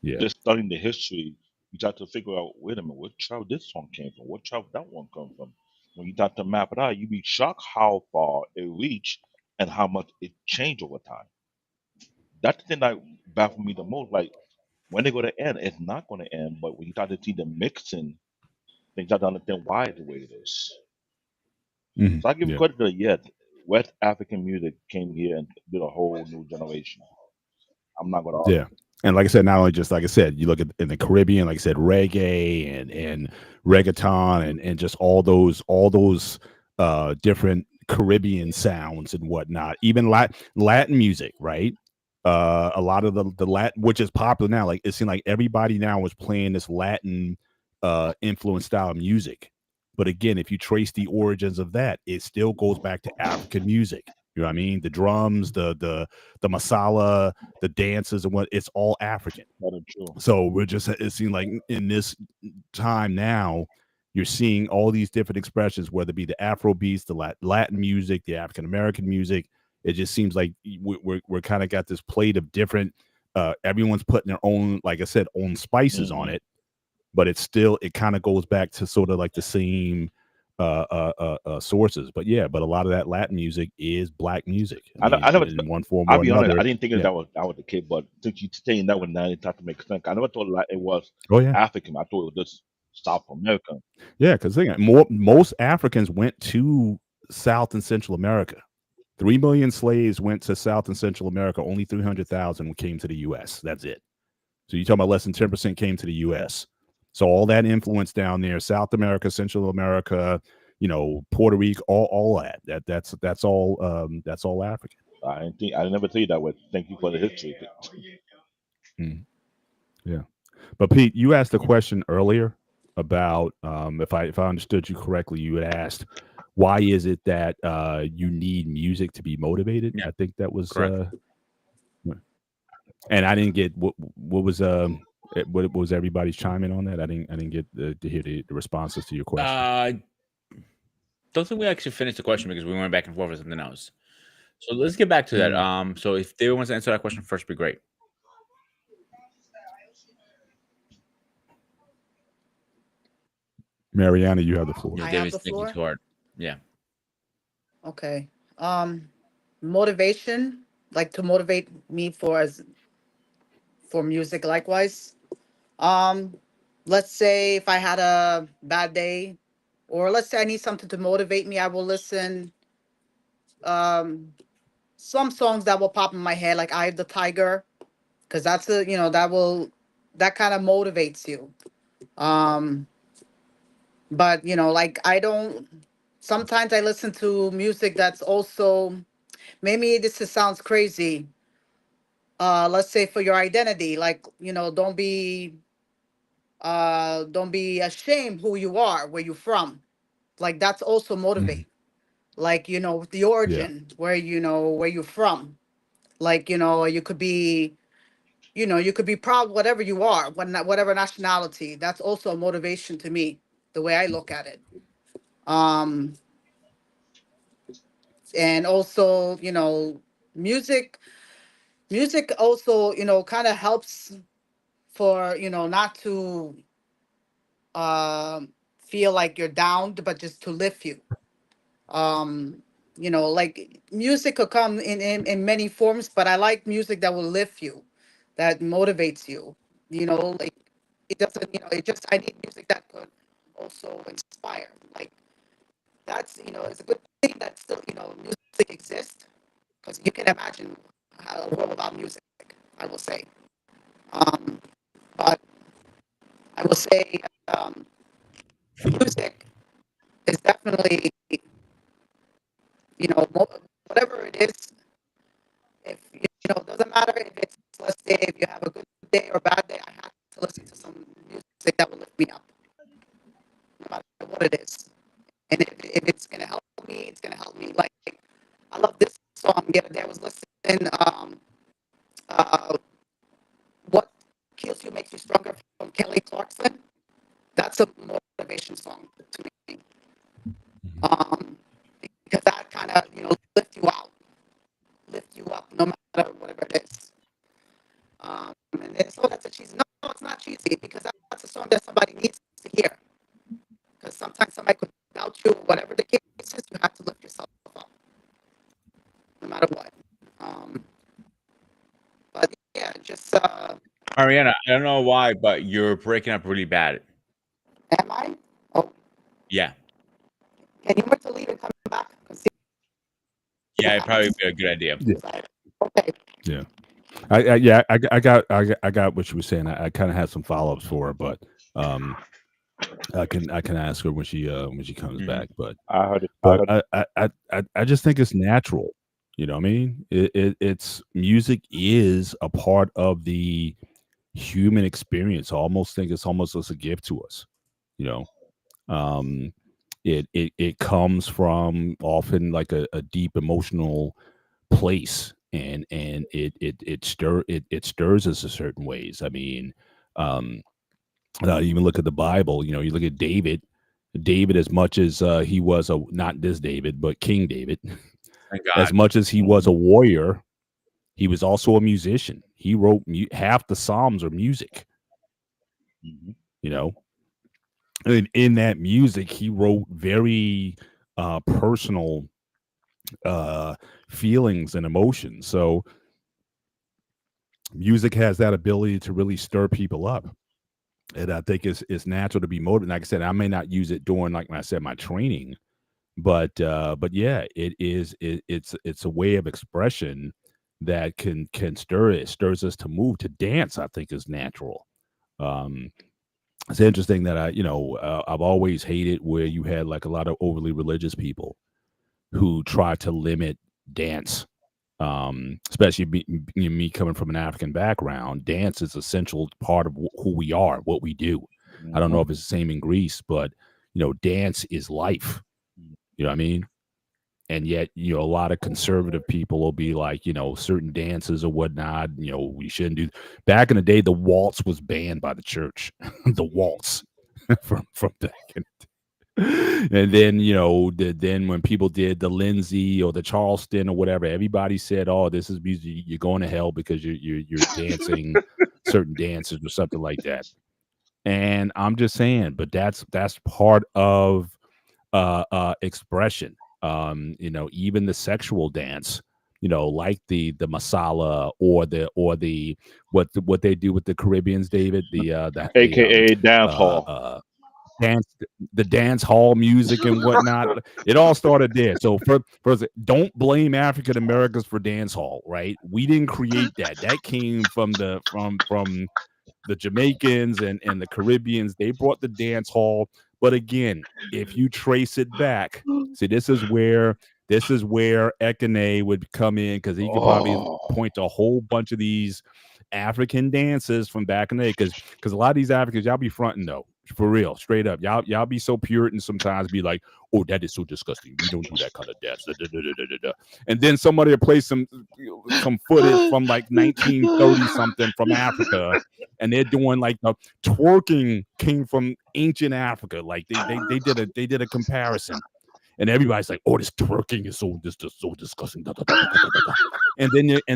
yeah. just studying the history, you try to figure out, wait a minute, what tribe this song came from? What tribe that one come from? When you start to map it out, you'd be shocked how far it reached and how much it changed over time. That's the thing that baffled me the most. Like, when they go to end, it's not going to end, but when you start to see the mixing, then you start to understand why it's the way it is. Mhm. So I give Yeah. credit to West African music came here and did a whole new generation. I'm not going to argue. Yeah. And like I said, not only just like I said, you look at in the Caribbean, like I said, reggae and reggaeton and just all those different Caribbean sounds and whatnot. Even Latin music, right? A lot of the Latin, which is popular now, like it seemed like everybody now was playing this Latin influenced style of music. But again, if you trace the origins of that, it still goes back to African music. You know what I mean? The drums, the masala, the dances, and what it's all African. That is true. So it seems like in this time now, you're seeing all these different expressions, whether it be the Afro beats, the Latin music, the African American music. It just seems like we're kind of got this plate of different. Everyone's putting their own, like I said, own spices on it, but it kind of goes back to sort of like the same sources. But a lot of that Latin music is black music. I never. in one form I'll or be honest. another. I didn't think Yeah. that was the case, but since you saying that one now, it started to make sense. I never thought like it was Oh yeah. African. I thought it was just South American. Yeah, because most Africans went to South and Central America. 3 million slaves went to South and Central America. Only 300,000 came to the U.S. That's it. So you're talking about less than 10% came to the U.S. So all that influence down there, South America, Central America, Puerto Rico, all that's all African. I never see it that way. Thank you for the history. Yeah, but Pete, you asked a question earlier about if I understood you correctly, you had asked why is it that you need music to be motivated? Yeah, I think that was correct. and I didn't get what was everybody's chiming on that? I didn't get to hear the responses to your question. Don't think we actually finished the question because we went back and forth with something else. So let's get back to that. So if David wants to answer that question first, be great. Mariana, you have the floor. Yeah, I have David's the thinking floor? too hard. Yeah. Okay. Motivation, like to motivate me for music likewise. Let's say if I had a bad day, or let's say I need something to motivate me, I will listen some songs that will pop in my head, like Eye of the Tiger, because that's that kind of motivates you. Um, but like sometimes I listen to music that's also, maybe sounds crazy. Let's say for your identity, like, don't be ashamed who you are, where you're from. Like that's also motivate. Like, the Yeah. origin, where you're from. Like, you could be proud whatever you are, whatever nationality. That's also a motivation to me, the way I look at it. Um, and also, music, music also, kind of helps for, not to feel like you're down, but just to lift you. Um, like music could come in many forms, but I like music that will lift you, that motivates you. Like it doesn't, it just I need music that could also inspire. Like that's it's a good thing that still music exists because you can imagine how a world without music. I will say, um, but I will say music is definitely whatever it is. If it doesn't matter if it's, let's say, if you have a good day or bad day, I have to listen to some music that will lift me up, no matter what it is. And if it's gonna help me, it's gonna help me. Like I love this song the other day. I was listening. Uh, what kills you makes you stronger from Kelly Clarkson. That's a motivation song to me. Because that kind of lift you out, lift you up, no matter whatever it is. And then, so that's a cheesy. No, it's not cheesy because that's a song that somebody needs to hear. Because sometimes somebody could doubt you, whatever the case is, you have to lift yourself up, no matter what. But yeah, just Ariana, I don't know why, but you're breaking up really bad. am I? Oh, Yeah. can you wait to leave and come back? See Yeah, what it'd probably happens. be a good idea. Okay. Yeah. I got what you were saying. I kind of had some follow-ups for her, but I can ask her when she comes Mhm. back. But I heard it. I just think it's natural. You know what I mean? It's music is a part of the human experience. I almost think it's almost as a gift to us. You know, it comes from often like a deep emotional place, and it stirs us in certain ways. I mean, even look at the Bible. You look at David. David, as much as he was not this David, but King David, Thank God. as much as he was a warrior, he was also a musician. He wrote half the Psalms are music. Mhm. And in that music, he wrote very personal feelings and emotions. So music has that ability to really stir people up. And I think it's natural to be motivated. Like I said, I may not use it during, like when I said, my training, but yeah, it's a way of expression that can stirs us to move. To dance, I think, is natural. It's interesting that I've always hated where you had like a lot of overly religious people who try to limit dance. Especially me coming from an African background, dance is essential part of who we are, what we do. I don't know if it's the same in Greece, but dance is life. You know what I mean? And yet, a lot of conservative people will be like, certain dances or whatnot, we shouldn't do. Back in the day, the waltz was banned by the church. The waltz from back in the day. And then, then when people did the Lindsay or the Charleston or whatever, everybody said, "Oh, this is music. You're going to hell because you're dancing certain dances or something like that." And I'm just saying, but that's part of expression. Even the sexual dance, like the masala or the what they do with the Caribbeans, David, AKA dance hall. dance, the dance hall music and whatnot. It all started there. So first, don't blame African Americans for dance hall, right? We didn't create that. That came from the Jamaicans and the Caribbeans. They brought the dance hall. But again, if you trace it back, see, this is where Ekene would come in, because he could probably point to a whole bunch of these African dances from back in the day. Because a lot of these Africans, y'all be fronting though, for real, straight up. Y'all be so Puritan sometimes, be like, "Oh, that is so disgusting. We don't do that kind of dance." And then somebody will play some footage from like 1930 something from Africa, and they're doing like the twerking came from ancient Africa. Like they did a comparison, and everybody's like, "Oh, this twerking is so disgusting." And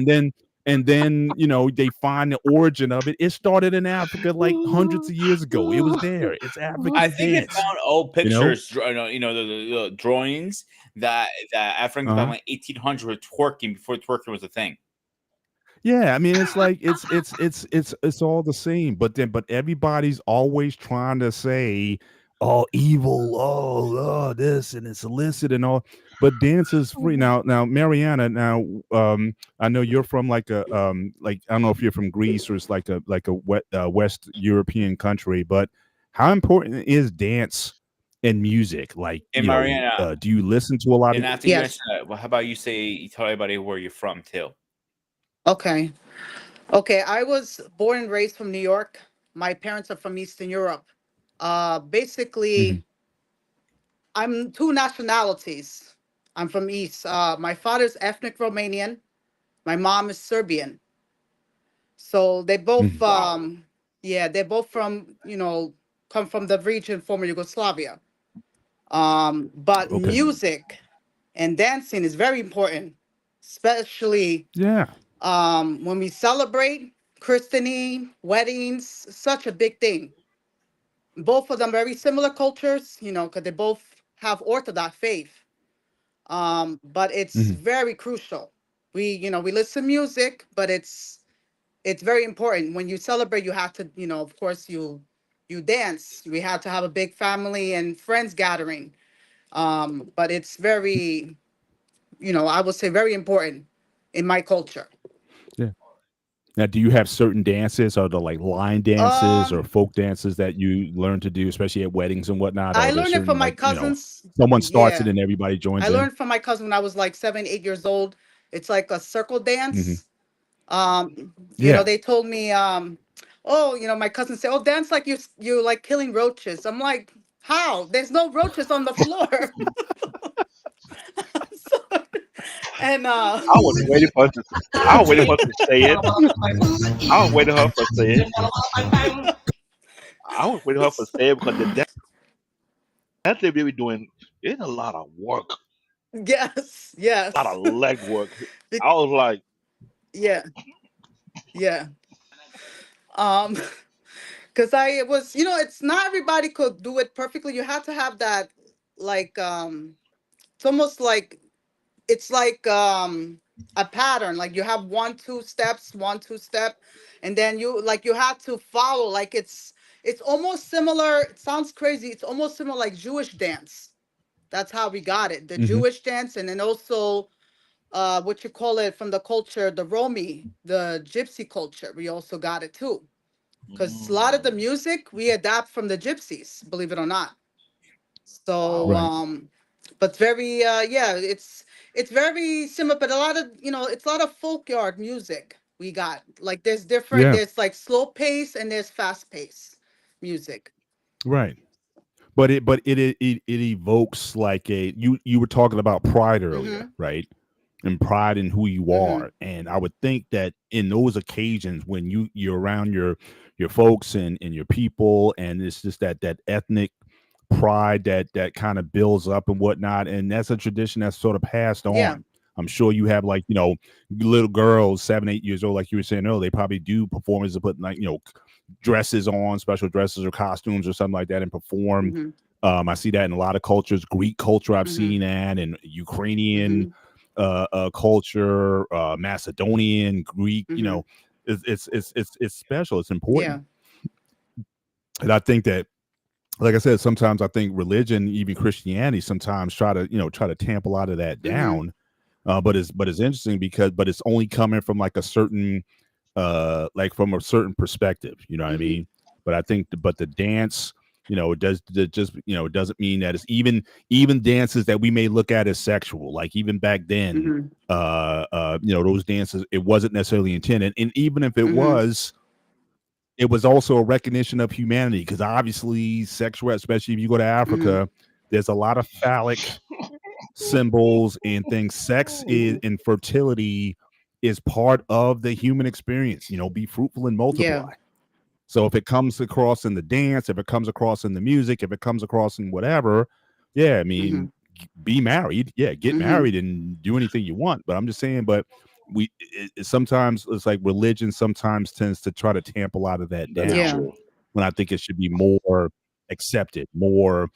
then and then they find the origin of it. It started in Africa like hundreds of years ago. It was there. It's African I think they dance. found old You know? pictures, the drawings that Africans back Uh-huh. in 1800 were twerking before twerking was a thing. Yeah, I mean, it's like it's all the same, but everybody's always trying to say, "Oh, evil, this and it's illicit and all." But dance is free now. Mariana, I know you're from like like I don't know if you're from Greece or it's like a West European country, but how important is dance and music? Like, And Mariana, do you listen to a lot of? and after you Yes. answer that, well, how about you tell everybody where you're from too? Okay. I was born and raised from New York. My parents are from Eastern Europe. Basically, Mhm. I'm two nationalities. I'm from East. My father's ethnic Romanian. My mom is Serbian. So they both, Mhm. Wow. they're both from, come from the region, former Yugoslavia. But Okay. music and dancing is very important, especially Yeah. when we celebrate christening, weddings, such a big thing. Both of them very similar cultures, because they both have Orthodox faith. But it's Mhm. very crucial. We listen to music, but it's very important. When you celebrate, you have to, of course, you dance. We have to have a big family and friends gathering. But it's very, I would say very important in my culture. Yeah. Now, do you have certain dances, or the like line dances or Um, folk dances that you learn to do, especially at weddings and whatnot? I Are there learned it from certain my like cousins. someone starts it Yeah, and everybody joins I in? learned from my cousin when I was like 7, 8 years old. It's like a circle Hmm. dance. Yeah. They told me, oh, my cousin said, oh, dance like you like killing roaches. I'm like, how? There's no roaches on the floor. So, and I was waiting for her to. I was waiting for her to say it. I was waiting for her to say it. I was waiting for her to say it because the dance they be doing is a lot of work, yes, a lot yes, of leg work. Be- I was like, yeah, yeah. Um, because I was, it's not everybody could do it perfectly. You have to have that, like, it's almost like it's like a pattern. Like you have 1, 2 steps, 1, 2 step, and then you have to follow. Like it's almost similar. It sounds crazy. It's almost similar like Jewish dance. That's how we got it. The Hmm. Jewish dance, and then also what you call it from the culture, the Romi, the Gypsy culture. We also got it too. Because a lot of the mm, music we adapt from the gypsies, believe it or not. So, wow. Right. but very, it's very similar, but a lot of, it's a lot of folkyard music we got. Like Yeah. there's like slow pace and there's fast pace music. Right. But it evokes like you were talking about pride earlier, Mm-hmm. right? And pride in who you Mm-hmm. are. And I would think that in those occasions when you're around your folks and your people, and it's just that ethnic pride that kind of builds up and whatnot, and that's a tradition that's sort of passed Yeah. on. I'm sure you have like little girls 7, 8 years old, like you were saying earlier, they probably do performances, put like dresses on, special dresses or costumes or something like that, and perform. Mm-hmm. I see that in a lot of cultures. Greek culture, I've Mm-hmm. seen that, and Ukrainian Mm-hmm. culture, Macedonian, Greek. Mm-hmm. It's special. It's Yeah. important, and I think that, like I said, sometimes I think religion, even Christianity, sometimes try to tamp a lot of that Mm-hmm. down. But it's interesting but it's only coming from like a certain like from a certain perspective. You know what I Mm-hmm. mean? But I think but the dance, it just it doesn't mean that it's even dances that we may look at as sexual, like even back then, Mm-hmm. those dances, it wasn't necessarily intended. And even if Mm-hmm. it was also a recognition of humanity, because obviously sexual, especially if you go to Mm-hmm. Africa, there's a lot of phallic symbols and things. Sex is and fertility is part of the human experience. Be fruitful and Yeah. multiply. So if it comes across in the dance, if it comes across in the music, if it comes across in whatever, yeah, I Mm-hmm. mean, be married, yeah, get Mm-hmm. married and do anything you want. But I'm just saying, but sometimes it's like religion sometimes tends to try to tamp a lot of that That is down. Yeah. true. When I think it should be more accepted, more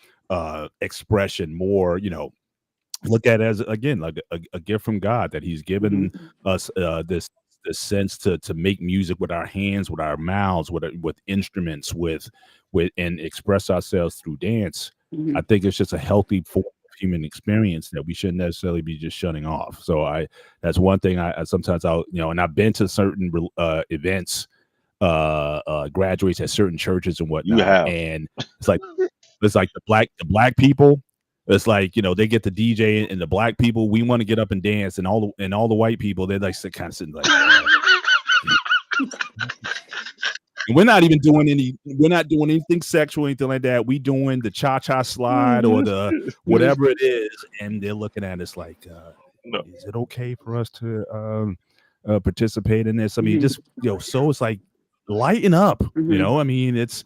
expression, more, look at it as again like a gift from God that He's given us this sense to make music with our hands, with our mouths, with instruments, with and express ourselves through dance. I think it's just a healthy form of human experience that we shouldn't necessarily be just shutting off. So that's one thing I sometimes I'll and I've been to certain events, graduates at certain churches and You whatnot, have. and it's like the black people. It's like they get the DJ and the black people. We want to get up and dance, and all the white people they're like kind of sitting like. And we're not doing anything sexual, anything like that. We doing the cha-cha slide or the whatever it is, and they're looking at us like, No. is it okay for us to participate in this? I mean, just so it's like lighten up, I mean, it's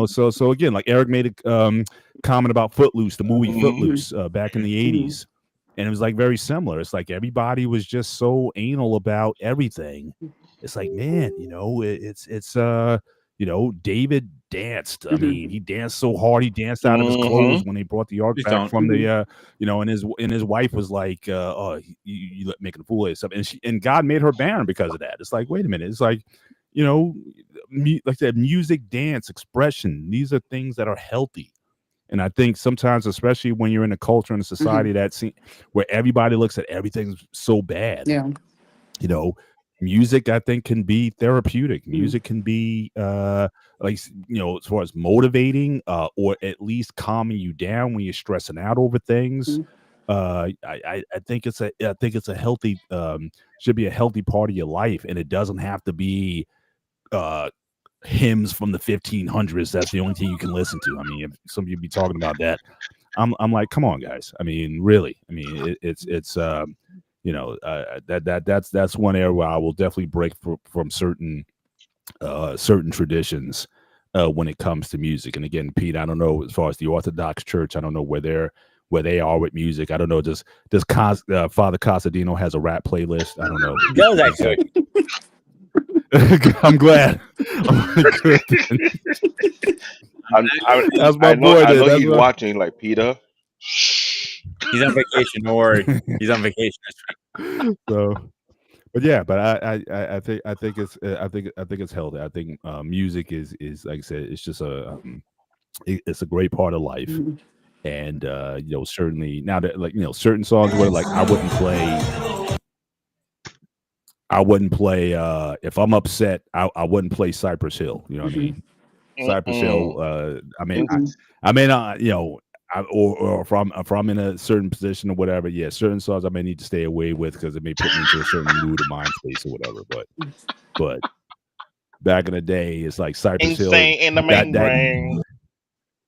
so again, like Eric made a comment about Footloose, the movie Footloose, back in the 80s, and it was like very similar. It's like everybody was just so anal about everything. It's like, man, it's David danced. I mean, he danced so hard, he danced out of his clothes when they brought the ark back from the and his wife was like, oh, you making a fool of yourself, and God made her barren because of that. It's like, wait a minute, it's like, like that music, dance, expression, these are things that are healthy. And I think sometimes, especially when you're in a culture and a society where everybody looks at everything so bad, music, I think, can be therapeutic. Music can be as far as motivating, or at least calming you down when you're stressing out over things. I think it's a healthy, should be a healthy part of your life, and it doesn't have to be hymns from the 1500s. That's the only thing you can listen to. I mean, if some of you be talking about that, I'm like, come on, guys. I mean, really. I mean, it's that's one area where I will definitely break from certain traditions when it comes to music. And again, Pete, I don't know, as far as the Orthodox Church, I don't know where they are with music. I don't know. Does Father Casadino has a rap playlist? I don't know. He does, actually. I'm glad. That's my boy. I know That's he's watching, like, Peter. He's on vacation, or he's on vacation. So, but yeah, but I think it's healthy. I think music is like I said, it's just it's a great part of life. And certainly now that, like, certain songs where, like, I wouldn't play if I'm upset, I wouldn't play Cypress Hill. You know what I mean? Cypress Hill. I may not, or if I'm in a certain position or whatever, yeah, certain songs I may need to stay away with because it may put me into a certain mood or mind space or whatever. But back in the day, it's like Cypress Hill. Insane in the membrane.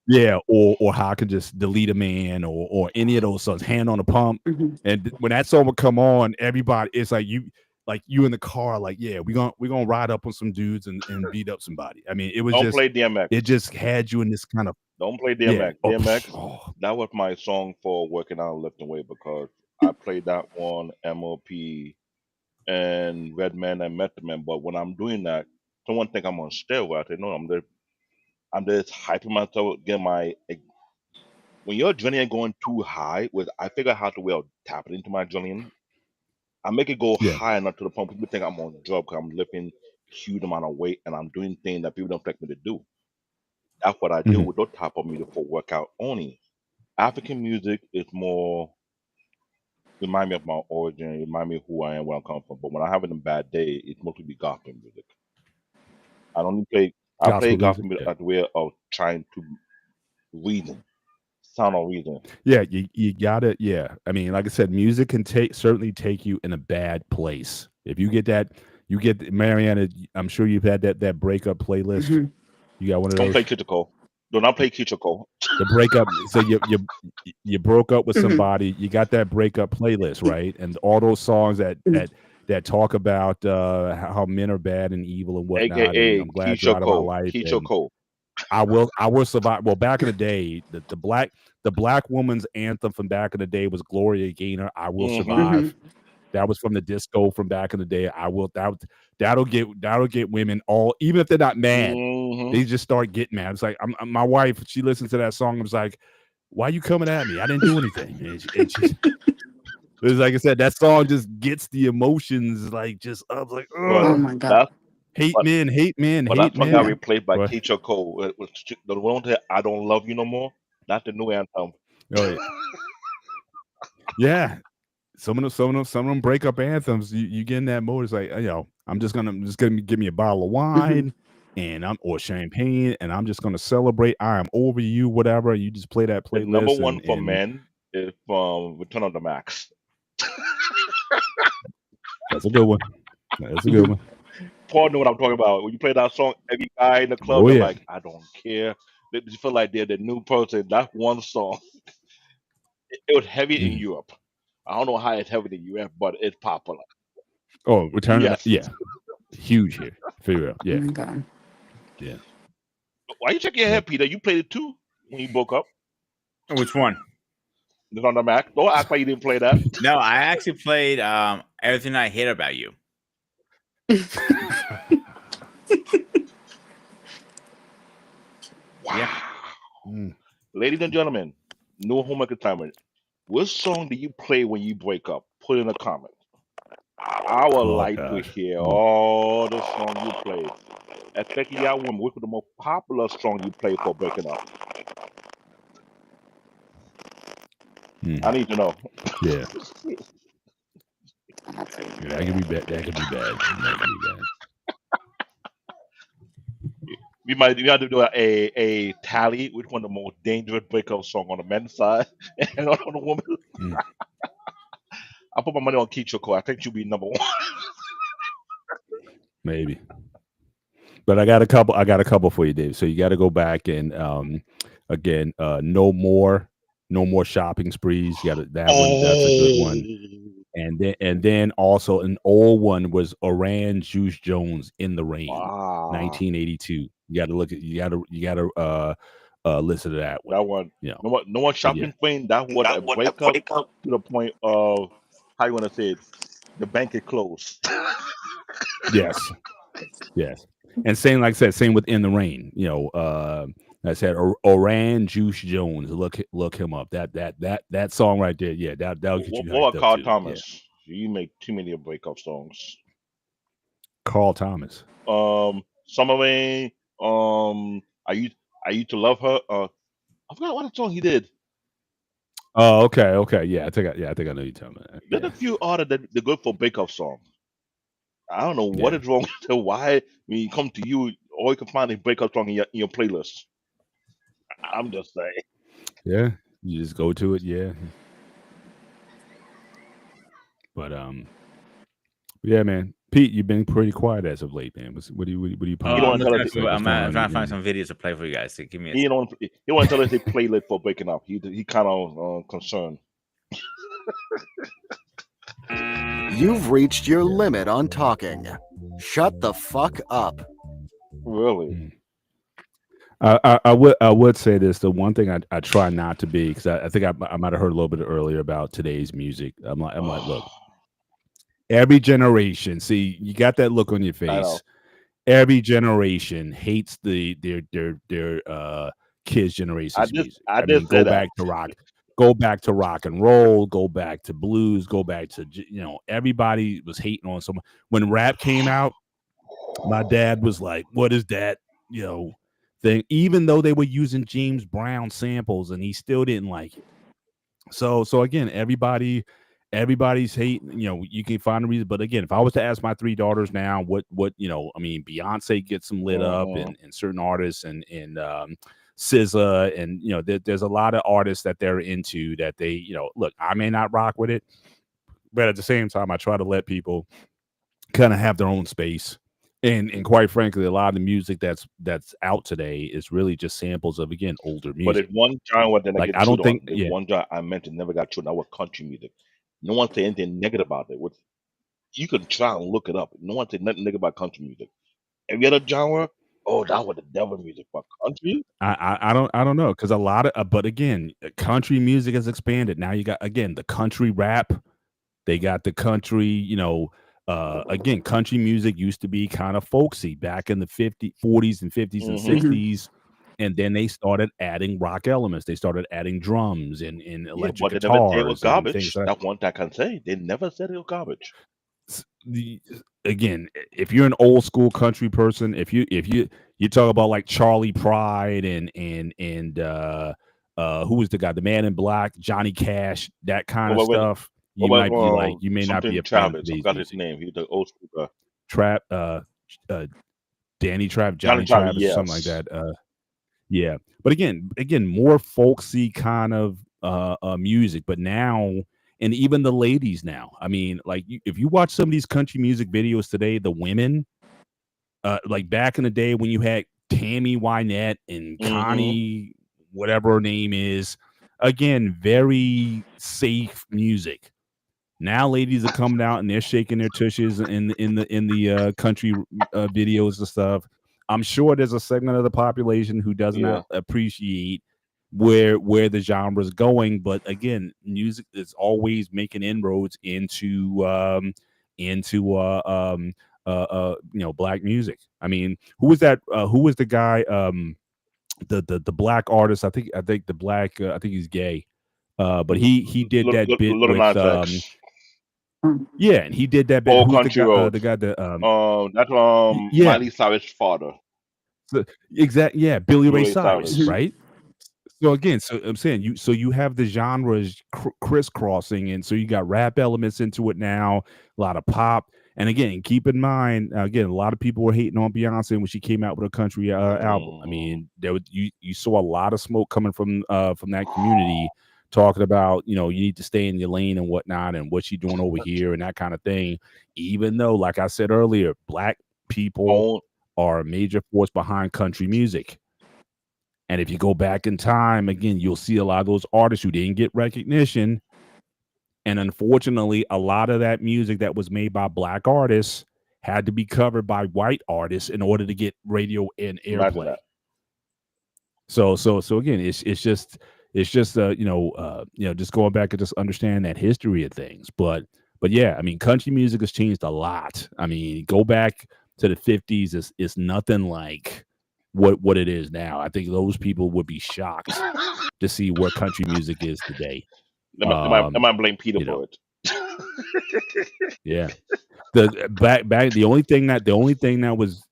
Yeah, or how I can just delete a man, or any of those songs, Hand on the Pump. And when that song would come on, everybody, it's like you in the car, like, yeah, we're gonna ride up on some dudes and beat up somebody. I mean, it was Don't play DMX. It just had you in this kind of. Don't play DMX. Yeah. DMX. That was my song for working out and lifting weight, because I played that one, MOP, and Redman and Method Man. But when I'm doing that, someone think I'm on steroids. I say, no, I'm just hyping myself, get my. When your adrenaline going too high, I figure out how to tap it into my adrenaline. I make it go high enough to the point people think I'm on drugs because I'm lifting huge amount of weight and I'm doing things that people don't expect me to do. That's what I do with those type of music for workout only. African music is more remind me of my origin, remind me of who I am, where I'm coming from. But when I'm having a bad day, it's mostly be gospel music. I don't play. I play gospel music as a way of trying to reason. Sound or reason. Yeah, you gotta. Yeah, I mean, like I said, music can certainly take you in a bad place. If you get Mariana. I'm sure you've had that breakup playlist. You got one of those. Don't play Kitchiko. Do not play Kitchiko. The breakup. So you broke up with somebody. You got that breakup playlist, right? And all those songs that talk about how men are bad and evil and whatnot. AKA and I'm glad you're out of my life. Kitchiko. I will survive. Well, back in the day, the black woman's anthem from back in the day was Gloria Gaynor. I Will Survive. that was from the disco from back in the day. That'll get women all, even if they're not mad, Mhm. they just start getting mad. It's like my wife, she listens to that song and was like, "Why you coming at me? I didn't do anything." And she, it's like I said, that song just gets the emotions like just up, like, Oh oh, my God. That, hate but men, hate men, but hate that song got men. replaced by What? Keisha Cole. It was the one that I Don't Love You No More. That's the new anthem. Oh yeah, yeah. Some of them breakup anthems. You get in that mode. It's like, I'm just gonna give me a bottle of wine or champagne, and I'm just gonna celebrate. I am over you, whatever. You just play that The number playlist, one for and men is from Return of the Max. that's a good one. That's a good one. Paul know what I'm talking about. When you play that song, every guy in the club, Oh they're yeah. like, I don't care. They just feel like they're the new person. That one song. It was heavy in Mhm. Europe. I don't know how it's heavy in the US, but it's popular. Oh, Return of Yes. the, yeah, huge here. Figure out, Oh yeah, my God. yeah. Why you shaking your head, Peter? You played it too when you broke up. Which one? Return of the Max. Don't act like you didn't play that. No, I actually played Everything I Hate About You. Wow. Mm. Ladies and gentlemen, no homework assignment. What song do you play when you break up? Put in a comment. I would Oh like to gosh. hear all the songs you played. Especially y'all women, which was the most popular song you played for breaking up? I need to know. Yeah. Yeah, that could be bad. That could be bad. That could be bad. We have to do a tally which one of the most dangerous breakup song on the men's side and on the woman. Mm. I put my money on Keisha Cole. I think she'll be number one. Maybe. But I got a couple for you, Dave. So you got to go back and again, no more shopping sprees. You got that one. That's a good one. And then also an old one was Oran Juice Jones, In the Rain, Wow. 1982. You got to look at you got to listen to that one. That one. You know, No one but yeah, shopping queen. That was a breakup to the point of how you want to say it. The bank is closed. yes, yes. And same like I said, same with In the Rain. You know, I said Oran Juice Jones. Look him up. That song right there. Yeah, that'll get you What hyped about up Carl too. Thomas? You make too many breakup songs. Carl Thomas. Summer Rain. I used to love her. I forgot what song he did. Oh, okay. Yeah, I think I know you're talking about. There's Yeah. a few artists that they're good for breakup songs. I don't know what Yeah. is wrong with them. Why when you come to you, all you can find is breakup song in your playlist. I'm just saying. Yeah, you just go to it. Yeah, but yeah, man. Pete, you've been pretty quiet as of late, man. What do you You don't ponder? want to tell us. What's going I'm on trying to find in- some videos to play for you guys. So give me a He don't want to tell us his playlist for breaking up. He kind of concerned. You've reached your limit on talking. Shut the fuck up. Really? I would say this. The one thing I try not to be, because I think I might have heard a little bit earlier about today's music. I'm like, look, every generation. See, you got that look on your I know. face. Every generation hates their kids' generation's music. I did say go that. back to rock. Go back to rock and roll. Go back to blues. Go back to everybody was hating on someone when rap came out. My dad was like, "What is that?" Thing. Even though they were using James Brown samples, and he still didn't like it. So again, everybody's hating. You can find a reason. But again, if I was to ask my 3 daughters now, what Beyonce gets them lit up, and certain artists, and SZA, and there's a lot of artists that they're into that they look. I may not rock with it, but at the same time, I try to let people kind of have their own space. And quite frankly, a lot of the music that's out today is really just samples of, again, older music. But it's one genre that Like, get I don't chewed think- on. It's yeah. one genre I mentioned never got chewed on. That was country music. No one say anything negative about it. You can try and look it up. No one say nothing negative about country music. Every other genre, oh, that was the devil music. But country, I don't know, because a lot of but again, country music has expanded. Now you got, again, the country rap. They got the country, again, country music used to be kind of folksy back in the 40s and 50s and Mhm. 60s. And then they started adding rock elements. They started adding drums and Yeah, electric but they never say it was guitars and things garbage. like That's one thing I can say. They never said it was garbage. again, if you're an old school country person, if you talk about like Charlie Pride and who was the guy, the Man in Black, Johnny Cash, that kind of What about stuff, you might be like, you may not be something a fan of Travis? I today's forgot his music. name. He's the old school guy. Trap, Danny Trap, Johnny Johnny Travis, Travis, something like yes. that. Yeah, but again, more folksy kind of music. But now, and even the ladies now, I mean, like if you watch some of these country music videos today, the women, like back in the day when you had Tammy Wynette and Mhm. Connie, whatever her name is, again, very safe music. Now ladies are coming out and they're shaking their tushes in the country videos and stuff. I'm sure there's a segment of the population who does Yeah. not appreciate where the genre is going, but again, music is always making inroads into black music. I mean, who was that? Who was the guy? The black artist. I think the black. I think he's gay. But he did that bit Little with Nas X. yeah, and he did that bit. Old Who's Country Road. the guy that That's yeah, Miley Cyrus' father. so, yeah, Billy Ray Billy Cyrus, Cyrus. right? So again, so I'm saying you have the genres crisscrossing, and so you got rap elements into it now, a lot of pop, and again, keep in mind, again, a lot of people were hating on Beyonce when she came out with a country album. I mean, you saw a lot of smoke coming from that community, talking about you need to stay in your lane and whatnot, and what you doing over here and that kind of thing. Even though, like I said earlier, black people are a major force behind country music. And if you go back in time, again, you'll see a lot of those artists who didn't get recognition. And unfortunately, a lot of that music that was made by black artists had to be covered by white artists in order to get radio and airplay. So again, it's just just going back and just understand that history of things. But yeah, I mean, country music has changed a lot. I mean, go back to the 50s, it's nothing like what it is now. I think those people would be shocked to see where country music is today. They might blame Peter for it. Yeah, the only thing that was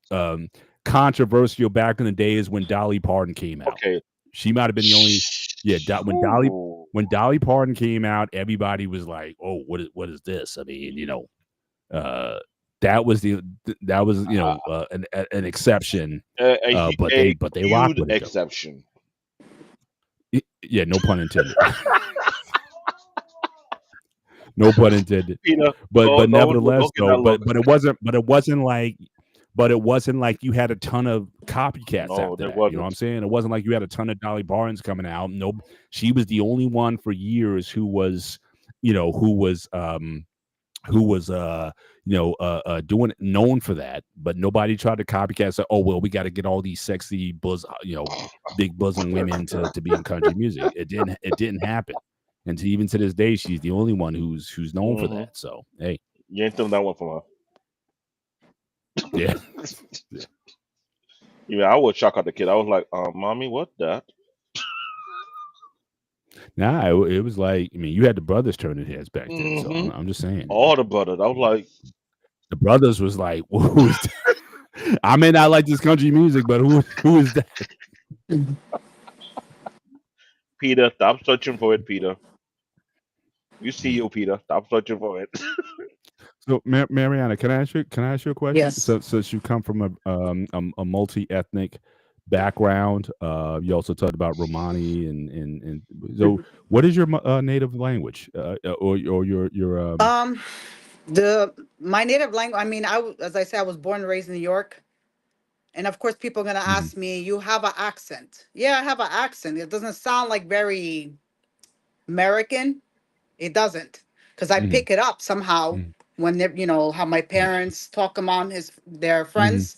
controversial back in the day is when Dolly Parton came out. Okay, she might have been the only. Yeah, when Dolly Parton came out, everybody was like, "Oh, what is this?" I mean, that was an exception. But they rocked with it. Exception. Yeah, no pun intended. No pun intended. Peter, but nevertheless, though, but it wasn't like you had a ton of copycats after that. You know what I'm saying? It wasn't like you had a ton of Dolly Partons coming out. No, she was the only one for years who was doing it, known for that, but nobody tried to copycat. Say, oh well, we got to get all these sexy big bosom women to be in country music. It didn't happen, and even to this day, she's the only one who's known for that. So hey, you ain't doing that one for her. Yeah. Yeah, I was shocked at the kid. I was like, "Mommy, what that?" Nah, it was like, I mean, you had the brothers turning heads back then. So I'm just saying, all the brothers. I was like, the brothers was like, who's that? I may not like this country music, but who is that? Peter, stop searching for it, Peter. You see you, Peter. Stop searching for it. So, Mariana, can I ask you a question? Yes. So you come from a multi-ethnic background. You also talked about Romani and so what is your native language or your My native language, I mean, as I said, I was born and raised in New York. And of course, people are going to ask me, you have an accent. Yeah, I have an accent. It doesn't sound like very American. It doesn't. Because I pick it up somehow when they're, how my parents talk among their friends.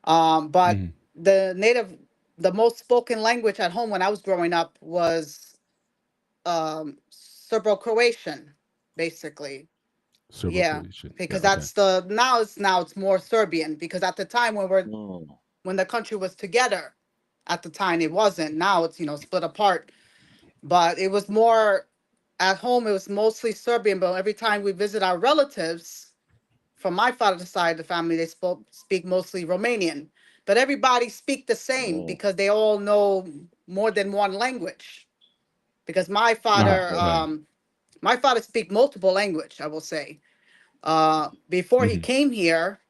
But the most spoken language at home when I was growing up was Serbo-Croatian. basically. Serbo Yeah, Croatian. Yeah, because okay. that's the now it's more Serbian, because at the time Mm. when the country was together, at the time it wasn't. Now it's split apart. But it was more at home. It was mostly Serbian. But every time we visit our relatives from my father's side of the family, they speak mostly Romanian. But everybody speak the same Mm. because they all know more than one language. Because Right. my father speak multiple language, I will say. Before he Mhm. came here,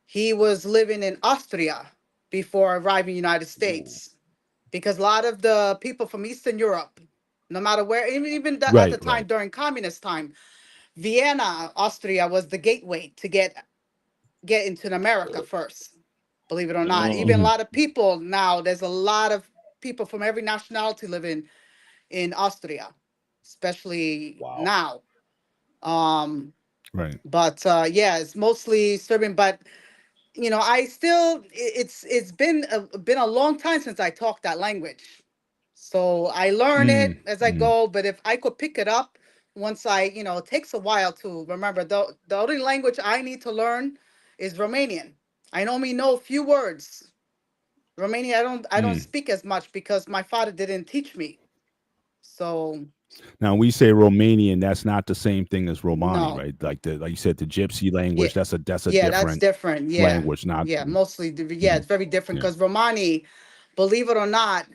he was living in Austria before arriving in the United Ooh. States. Because a lot of the people from Eastern Europe, no matter where, at the Right. time during communist time, Vienna, Austria was the gateway to get into America first. Believe it or not, even a Mm. Mhm. lot of people now. There's a lot of people from every nationality living in Austria, especially Wow. now. Um, Right. but yeah, it's mostly Serbian. But I still it's been a long time since I talked that language. So I learn it Mm. as I Mhm. go, but if I could pick it up once it takes a while to remember. The only language I need to learn is Romanian. I only know a few words. Romanian I don't Mm. speak as much because my father didn't teach me. So Now we say Romanian. That's not the same thing as Romani, no. right? Like you said, the Gypsy Yeah. language. That's a Yeah, that's different different. Yeah. language. Not. Yeah, mostly yeah, Mhm. it's very different Yeah. because Romani, believe it or not,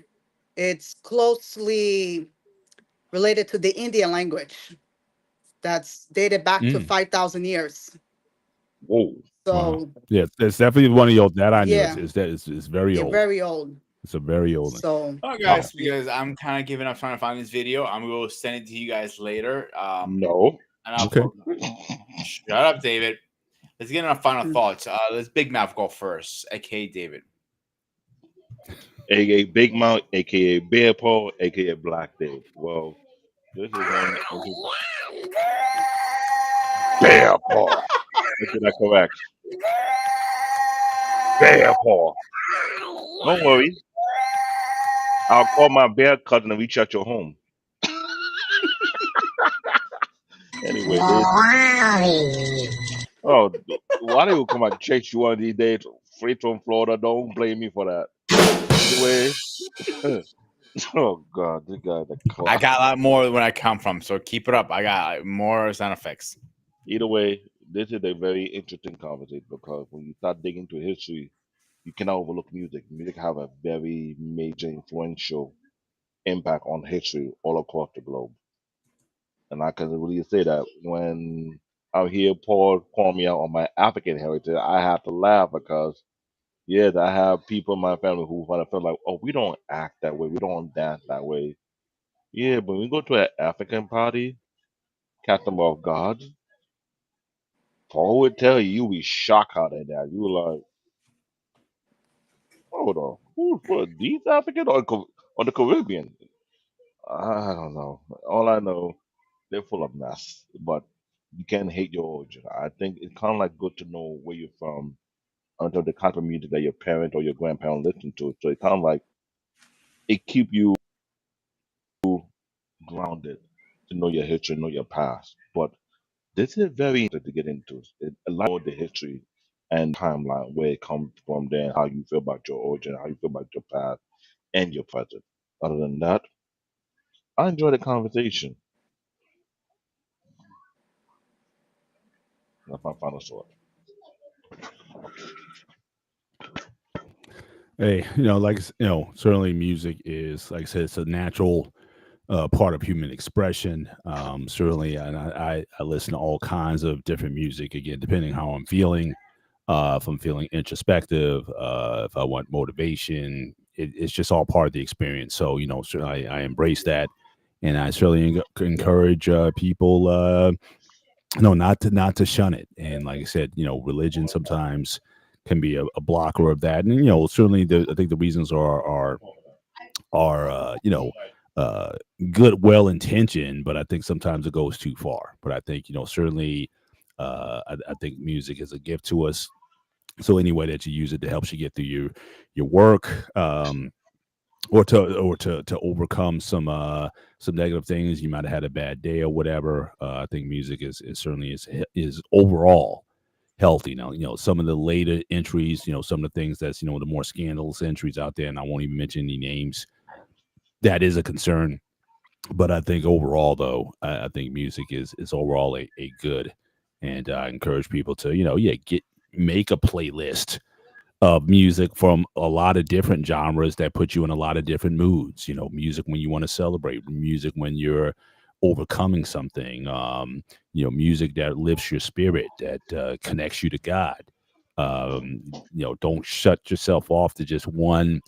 it's closely related to the Indian language that's dated back to Mm. 5,000 years. Whoa. Wow. So, Yeah, it's definitely one of those that I knew. yeah, Is that it's very yeah, old. very old. It's a very old one. So, Oh, Yeah. guys, because I'm kind of giving up trying to find this video. I'm going to send it to you guys later. No. And I'll Okay. shut up, David. Let's get on our final mm, thoughts. Let's Big Mouth go first, aka David. AKA Big Mouth, aka Bear Paw, aka Black Dave. Well, this is one. Bear Paw. Let's get that correct. Bear Paw. Don't worry. I'll call my bear cousin and reach out your home. Anyway, oh, why they will come and chase you one of these days straight from Florida? Don't blame me for that. Either way, oh God, this guy's a I clown. got a lot more when I come from, so keep it up. I got more sound effects. Either way, this is a very interesting conversation because when you start digging into history, you cannot overlook music. Music have a very major influential impact on history all across the globe. And I can really say that when I hear Paul call me out on my African heritage, I have to laugh because yes, I have people in my family who kind of feel like, oh, we don't act that way, we don't dance that way. Yeah, but when we go to an African party, catch them off guard, Paul would tell you, you'll be shocked how they dance. You were like, hold on, who's what? These African or the Caribbean? I don't know. All I know, they're full of mess. But you can't hate your origin. I think it's kind of like good to know where you're from until the kind of music that your parent or your grandparent listen to. So it kind of like it keep you grounded to know your history, know your past. But this is very interesting to get into. It allows the history and timeline where it comes from, then how you feel about your origin, how you feel about your past and your present. Other than that, I enjoy the conversation. That's my final thought. Hey, certainly music is, like I said, it's a natural part of human expression. Certainly, and I listen to all kinds of different music. Again, depending how I'm feeling. If I'm feeling introspective, if I want motivation, it's just all part of the experience. So certainly I embrace that, and I certainly encourage people, not to shun it. And like I said, religion sometimes can be a blocker of that. And certainly I think the reasons are uh, good, well intentioned, but I think sometimes it goes too far. But I think certainly. I think music is a gift to us, so any way that you use it that helps you get through your work, or to overcome some negative things. You might have had a bad day or whatever. I think music is certainly is overall healthy. Now, some of the later entries, some of the things that's the more scandalous entries out there, and I won't even mention any names. That is a concern, but I think overall, though, I think music is overall a good, and I encourage people to make a playlist of music from a lot of different genres that put you in a lot of different moods. Music when you want to celebrate, music when you're overcoming something, music that lifts your spirit, that connects you to God. Don't shut yourself off to just one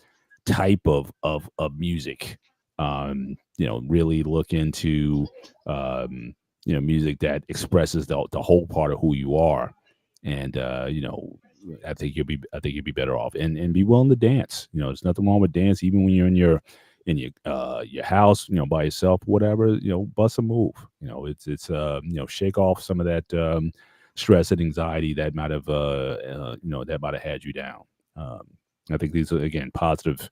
type of music. Really look into music that expresses the whole part of who you are, and I think you'll be better off, and be willing to dance. There's nothing wrong with dance, even when you're in your house, by yourself, whatever. Bust a move. It's shake off some of that stress and anxiety that might have had you down. I think these are, again, positive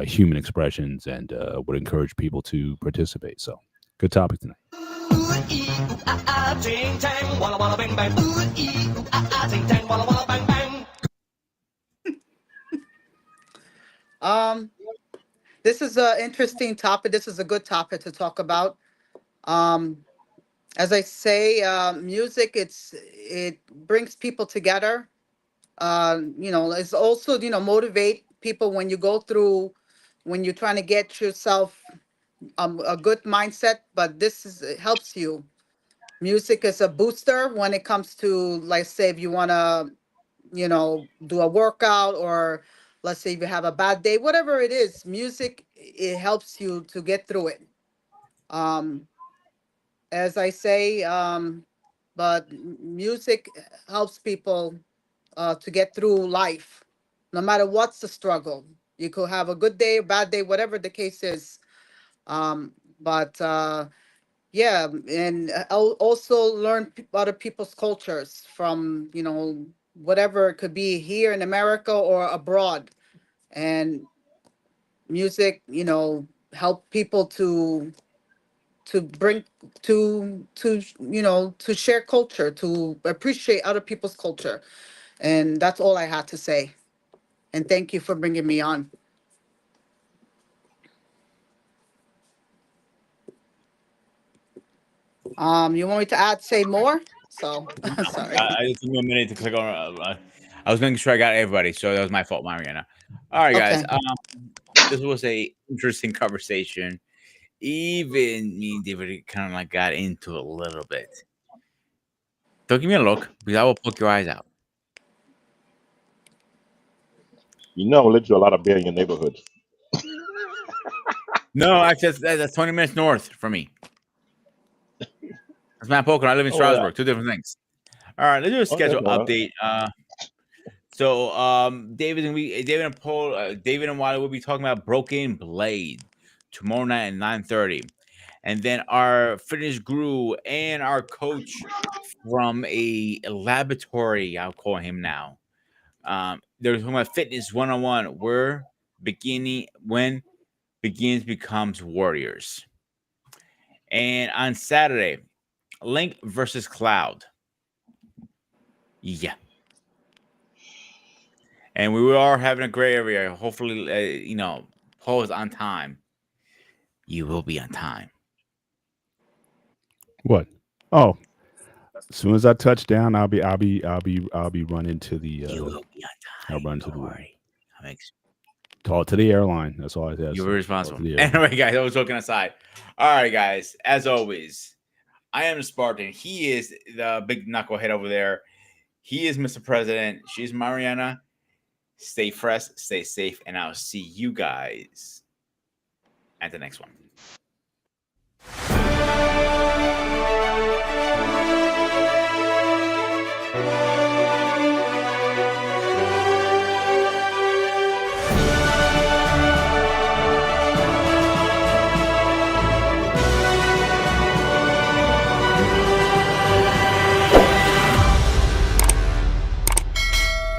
human expressions, and would encourage people to participate. So, good topic tonight. This is an interesting topic. This is a good topic to talk about. As I say, music, it brings people together. It's also, motivate people when you're trying to get yourself a good mindset, but it helps you. Music is a booster when it comes to, like, say, if you want to, do a workout, or let's say if you have a bad day, whatever it is, music, it helps you to get through it. Um, as I say, but music helps people to get through life, no matter what's the struggle. You could have a good day, a bad day, whatever the case is. But yeah, and I'll also learn other people's cultures from, whatever it could be here in America or abroad. And music, help people to bring to share culture, to appreciate other people's culture. And that's all I had to say. And thank you for bringing me on. You want me to say more? So sorry. I took me a minute to click on. I was making sure I got everybody, so that was my fault, Mariana. All right, guys. Okay. This was a interesting conversation. Even me and David kind of like got into it a little bit. Don't give me a look, because I will poke your eyes out. Let you a lot of beer in your neighborhood. No, actually, that's 20 minutes north from me. That's Matt Poker. I live in Oh, yeah. Strasbourg. Two different things. All right, let's do a schedule update. So David and Wiley will be talking about Broken Blade tomorrow night at 9:30. And then our fitness guru and our coach from a laboratory, I'll call him now. They're talking about fitness 101. We're beginning when begins becomes warriors. And on Saturday, Link versus Cloud. Yeah. And we are having a great area. Hopefully, Paul is on time. You will be on time. What? Oh, as soon as I touch down, I'll be running to the. You will be on time. I'll run to Don't the. worry. Talk to the airline. That's all I have. You're responsible. Anyway, guys, I was joking aside. All right, guys. As always, I am the Spartan. He is the big knucklehead over there. He is Mr. President. She's Mariana. Stay fresh, stay safe, and I'll see you guys at the next one.